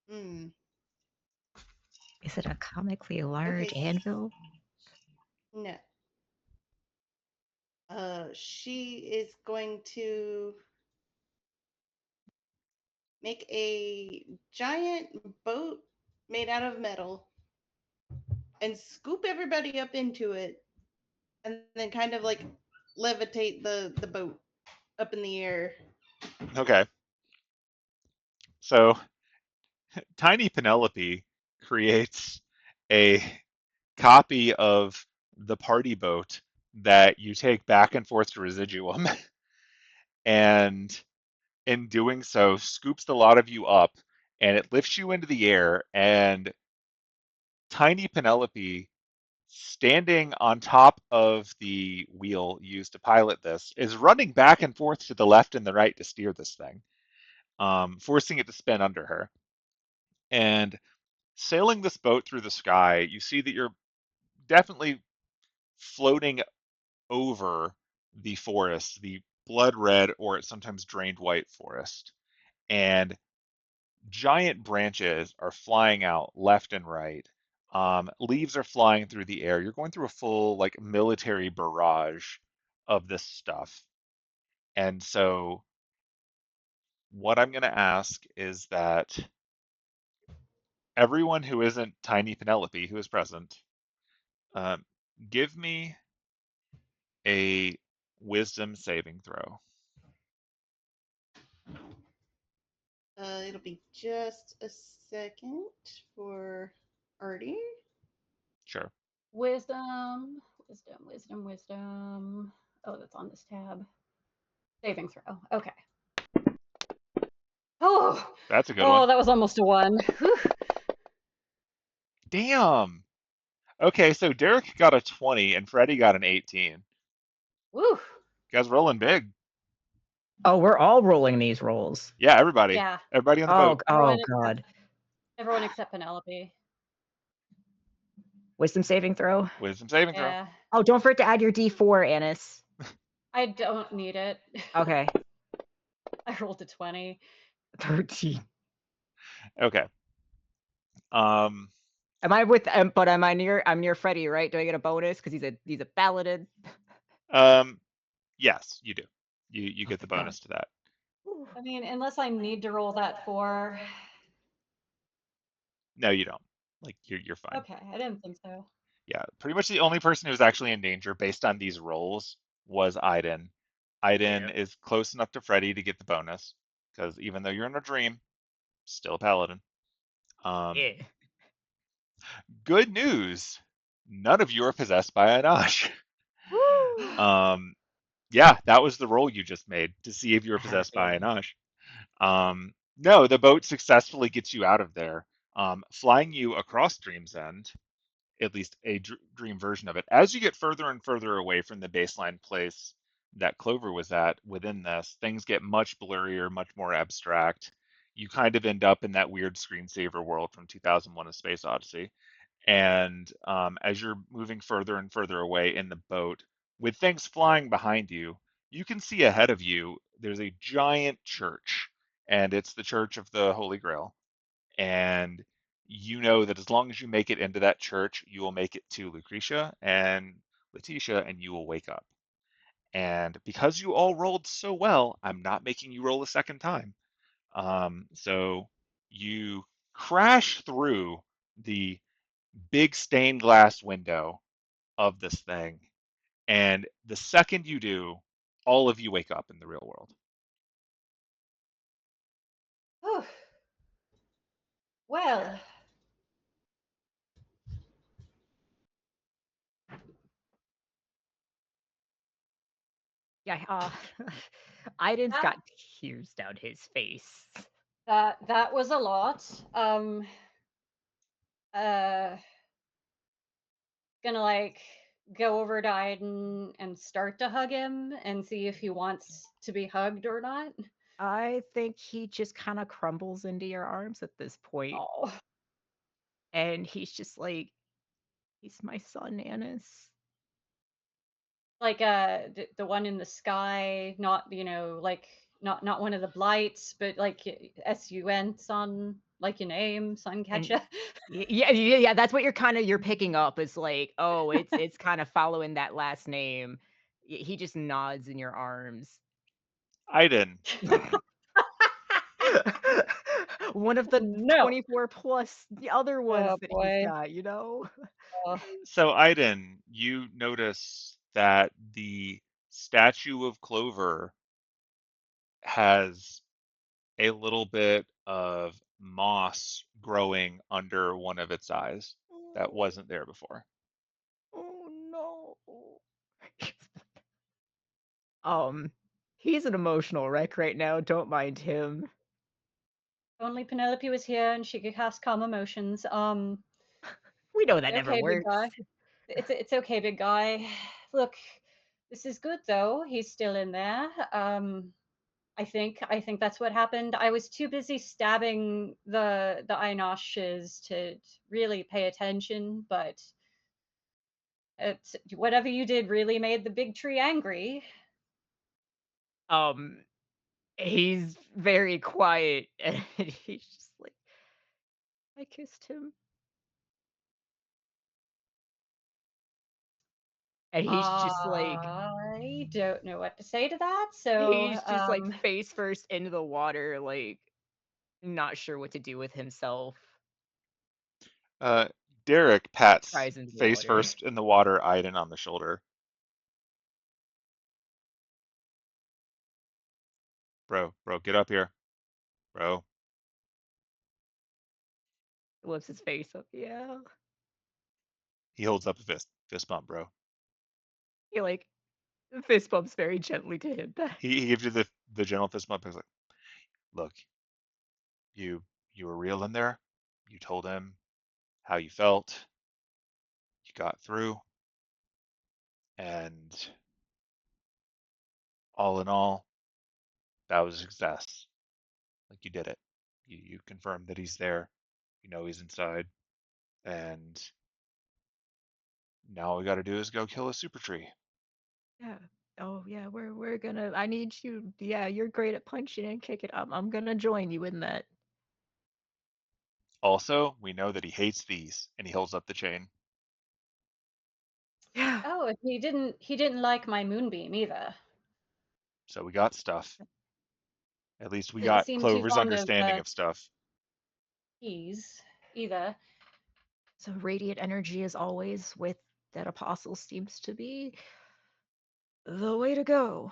C: Hmm.
D: Is it a comically large
C: Okay.
D: anvil?
C: No. She is going to make a giant boat made out of metal and scoop everybody up into it, and then kind of like levitate the boat up in the air.
A: Okay, so Tiny Penelope creates a copy of the party boat that you take back and forth to Residuum, and in doing so, scoops the lot of you up, and it lifts you into the air, and Tiny Penelope, standing on top of the wheel used to pilot this, is running back and forth to the left and the right to steer this thing, forcing it to spin under her. And sailing this boat through the sky, you see that you're definitely floating over the forest, the blood red or it's sometimes drained white forest. And giant branches are flying out left and right. Leaves are flying through the air. You're going through a full like military barrage of this stuff. And so what I'm going to ask is that everyone who isn't Tiny Penelope, who is present, um, give me a wisdom saving throw.
C: It'll be just a second for Artie.
A: Sure.
B: Wisdom, wisdom. Oh, that's on this tab. Saving throw. Okay. Oh,
A: That's a good one.
B: that was almost a 1. Whew.
A: Damn. Okay, so Derek got a 20 and Freddie got an 18.
B: Woo.
A: You guys rolling big.
E: Oh, we're all rolling these rolls.
A: Yeah, everybody.
B: Yeah.
A: Everybody on the
E: Oh,
A: boat.
E: oh God.
B: Everyone except Penelope.
E: Wisdom saving throw.
A: Wisdom saving throw.
B: Yeah.
E: Oh, don't forget to add your D4, Anise.
B: I don't need it.
E: Okay.
B: I rolled a 20.
E: 13.
A: Okay. Um,
E: Am I with? But am I near? I'm near Freddie, right? Do I get a bonus because he's a paladin?
A: um, yes, you do. You
E: Oh,
A: get the
E: thank God.
A: bonus to that.
B: I mean, unless I need to roll that 4.
A: No, you don't. Like you're fine.
B: Okay, I didn't think so.
A: Yeah, pretty much the only person who's actually in danger based on these rolls was Aidin. Aidin
E: Yeah.
A: is close enough to Freddie to get the bonus because even though you're in a dream, still a paladin. Um,
E: Yeah.
A: Good news. None of you are possessed by Anash.
B: Woo!
A: Yeah, that was the roll you just made to see if you were possessed by
E: Happy.
A: Anash. No, the boat successfully gets you out of there, flying you across Dream's End, at least a dream version of it. As you get further and further away from the baseline place that Clover was at within this, things get much blurrier, much more abstract. You kind of end up in that weird screensaver world from 2001: A Space Odyssey. And as you're moving further and further away in the boat, with things flying behind you, you can see ahead of you there's a giant church, and it's the Church of the Holy Grail. And you know that as long as you make it into that church, you will make it to Lucretia and Laeticia, and you will wake up. And because you all rolled so well, I'm not making you roll a second time. So you crash through the big stained glass window of this thing, and the second you do, all of you wake up in the real world.
B: Whew. Well,
E: Yeah, Aidin's
B: that
E: got tears down his face.
B: that was a lot. Uh, gonna like go over to Aidin and start to hug him and see if he wants to be hugged or not.
E: I think he just kind of crumbles into your arms at this point,
B: Oh,
E: and he's just like, "He's my son, Anise."
B: like the one in the sky, not like not one of the blights, but like sun, son, like your name,
E: And
B: Suncatcher.
E: yeah, that's what you're picking up is like, oh, it's kind of following that last name. He just nods in your arms.
A: Aiden,
E: One of the
B: No.
E: 24 plus the other ones
B: Oh
E: that he's
B: boy.
E: got, you know?
B: Oh,
A: so Aiden, you notice that the statue of Clover has a little bit of moss growing under one of its eyes that
E: Oh,
A: wasn't there before.
E: oh no. Um, he's an emotional wreck right now. Don't mind him.
B: if only Penelope was here and she could cast calm emotions.
E: We know that never
B: Okay, big
E: works.
B: guy. It's okay, big guy. Look, this is good though. He's still in there. I think that's what happened. I was too busy stabbing the Eyenoshes to really pay attention, but it's whatever you did really made the big tree angry.
E: Um, he's very quiet and he's just like, I kissed him. And
B: I don't know what to say to that. So,
E: he's just like face first into the water, like not sure what to do with himself.
A: Uh, Derek pats
E: Tries into the
A: face
E: water.
A: first in the water, Aiden on the shoulder. Bro, get up here. Bro,
E: Lifts his face up. Yeah.
A: he holds up a fist bump, bro.
E: He like fist bumps very gently to him back.
A: He gives you the gentle fist bump. He's like, look, you you were real in there. You told him how you felt. You got through, and all in all, that was a success. Like you did it. You confirmed that he's there. You know he's inside, and now all we got to do is go kill a super tree.
E: Yeah. Oh yeah, we're gonna I need you. Yeah, you're great at punching and kicking. I'm gonna join you in that.
A: Also, we know that he hates these, and he holds up the chain.
E: Yeah.
B: oh, and he didn't like my moonbeam either.
A: So we got stuff. At least we
B: Didn't
A: got
B: seem too
A: Clover's
B: fond of
A: understanding of stuff.
B: keys either.
E: So radiant energy as always with that apostle seems to be the way to go.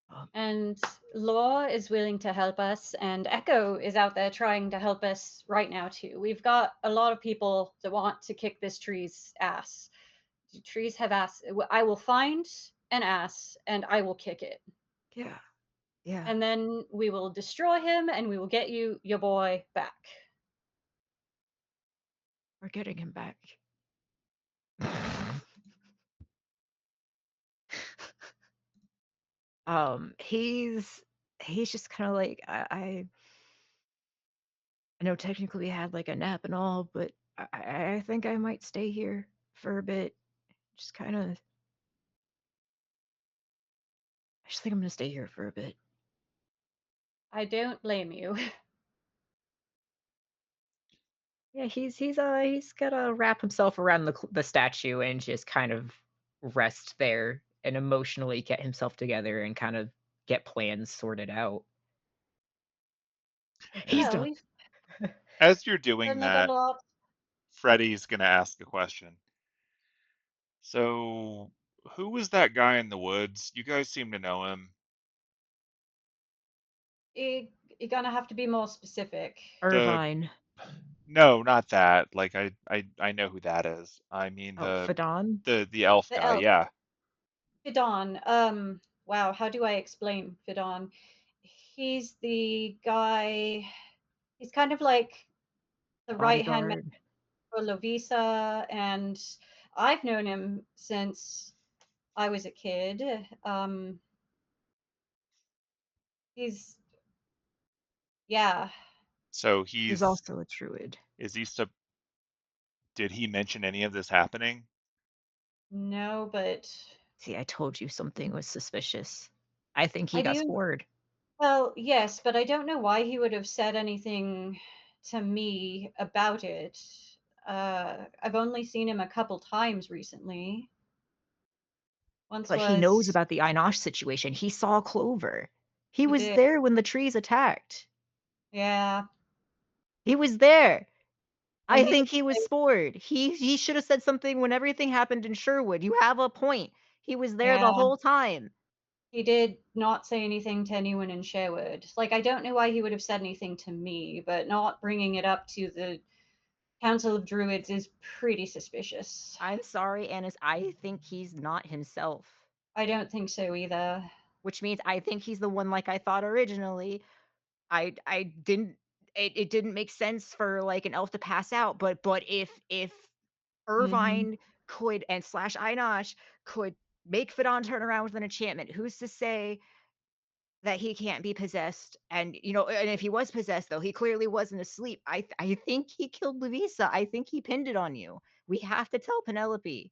E: Um,
B: And Law is willing to help us, and Echo is out there trying to help us right now too. We've got a lot of people that want to kick this tree's ass. Trees have ass. I will find an ass and I will kick it.
E: yeah. Yeah.
B: And then we will destroy him and we will get you your boy back.
E: We're getting him back. He's just kind of like
D: I know technically we had like a nap and all, but I think I might stay here for a bit. Just kind of. I just think I'm gonna stay here for a bit.
B: I don't blame you.
E: Yeah, he's gotta wrap himself around the statue and just kind of rest there and emotionally get himself together and kind of get plans sorted out. He's
B: Well,
E: done.
B: we've
A: As you're doing
B: certainly got a
A: that,
B: lot.
A: Freddie's going to ask a question. So, who was that guy in the woods? You guys seem to know him.
B: You're gonna have to be more specific.
A: The
D: Irvine.
A: No, not that. Like I know who that is. I mean
D: Oh, Fadon.
A: the elf
B: The
A: guy.
B: elf,
A: Yeah.
B: Fidon. Wow, how do I explain Fidon? He's the guy. He's kind of like the right hand man
D: Bodyguard.
B: for Lovisa, and I've known him since I was a kid. He's yeah.
A: So
D: He's also a druid.
A: is he sub did he mention any of this happening?
B: No, but
D: See, I told you something was suspicious. I think he
B: I
D: got
B: do.
D: scored.
B: Well, yes, but I don't know why he would have said anything to me about it. I've only seen him a couple times recently. Once
D: But he knows
B: was
D: about the Einosh situation. He saw Clover. He
B: he
D: was
B: did,
D: there when the trees attacked.
B: yeah,
D: He was there.
B: and
D: I
B: he did
D: think he was
B: say,
D: scored. He should have said something when everything happened in Sherwood. You have a point. He was there the
B: yeah,
D: whole time.
B: he did not say anything to anyone in Sherwood. Like, I don't know why he would have said anything to me, but not bringing it up to the Council of Druids is pretty suspicious.
D: I'm sorry, Anise. I think he's not himself.
B: I don't think so either.
D: Which means I think he's the one like I thought originally. I didn't it didn't make sense for like an elf to pass out, but if
B: Hmm.
D: Irvine could and slash Einosh could make Fadon turn around with an enchantment, who's to say that he can't be possessed? And and if he was possessed though, he clearly wasn't asleep. I think he killed Luvisa. I think he pinned it on you. We have to tell Penelope.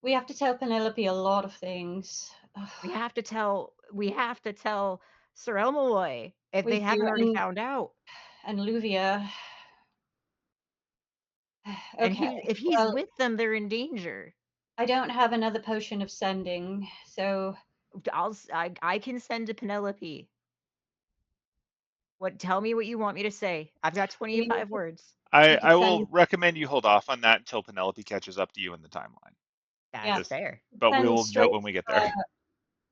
B: We have to tell Penelope a lot of things.
D: We have to tell Sir El-Melloi if
B: We
D: they
B: do,
D: haven't already found out.
B: and Luvia.
D: And
B: Okay,
D: if he's
B: well,
D: with them, they're in danger.
B: I don't have another potion of sending, so
D: I can send to Penelope. Tell me what you want me to say. I've got
B: we
D: 25 words.
B: we could
A: I
B: send
A: will recommend you hold off on that until Penelope catches up to you in the timeline.
B: yeah,
D: That's
A: Just
D: fair.
A: but we
B: send
A: will note
B: straight.
A: when we get there.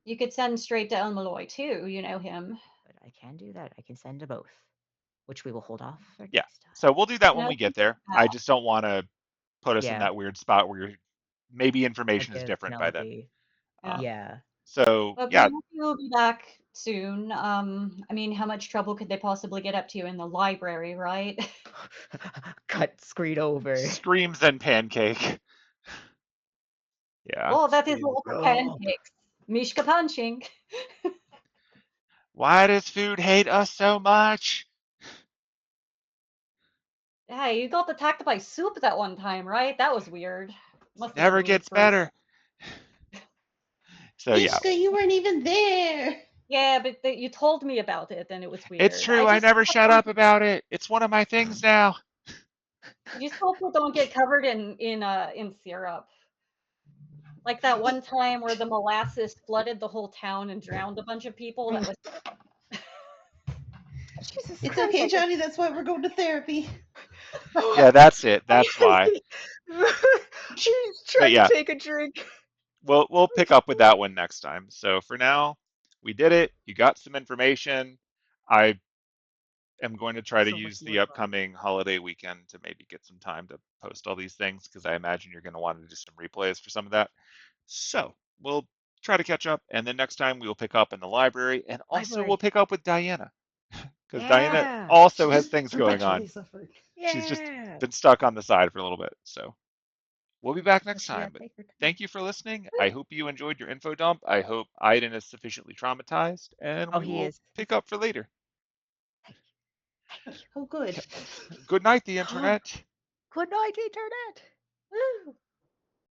B: You could send straight to El-Melloi too. You know him.
D: But I can do that. I can send to both, which we will hold off for
A: Yeah.
D: next time.
A: So we'll do that when we
B: Penelope,
A: get there. I just don't want to put us in
D: Yeah,
A: that weird spot where maybe
D: I
A: information is
D: give
A: different by then.
D: Penelope.
B: yeah.
D: Yeah.
A: So
B: Well,
A: yeah,
B: Penelope will be back soon. I mean, how much trouble could they possibly get up to in the library, right?
D: Cut screen over.
A: screams and pancake. Yeah.
B: Oh, that is
D: Scream,
B: all the
D: "Help!"
B: pancakes. Mishka punching.
A: Why does food hate us so much?
B: Hey, you got attacked by soup that one time, right? That was weird. Must have been
A: Never
B: weird
A: gets
B: for you.
A: better. So yeah,
C: Ishka, you weren't even there.
B: Yeah, but you told me about it, and it was
A: it's
B: weird.
A: true. I never shut up about it. It's one of my things now.
B: You just hope we don't get covered in syrup. Like that one time where the molasses flooded the whole town and drowned a bunch of people. That was
D: Jesus
C: It's
D: Christ.
C: okay, Johnny. That's why we're going to therapy.
A: Yeah, that's it. That's why.
E: She's
A: But
E: trying to
A: yeah,
E: take a drink.
A: we'll pick up with that one next time. So for now, we did it. You got some information. I am going to try to
D: So much
A: use
D: more
A: the
D: fun.
A: upcoming holiday weekend to maybe get some time to post all these things because I imagine you're going to want to do some replays for some of that. So we'll try to catch up, and then next time we will pick up in the library, and also we'll
D: Library.
A: pick up with Diana because Diana
D: Yeah.
A: also
C: She
A: has
C: just
A: things going
C: perpetually
A: on.
C: suffered.
A: She's just
D: Yeah.
A: been stuck on the side for a little bit. So we'll be back
D: So
A: next
D: she
A: time.
D: gotta
A: But
D: take her time.
A: thank you for listening. I hope you enjoyed your info dump. I hope Aidin is sufficiently traumatized, and
D: Oh,
A: we
D: he
A: will
D: is.
A: pick up for later.
C: Oh, good.
A: Good night, the internet.
E: Good night, internet.
B: Woo!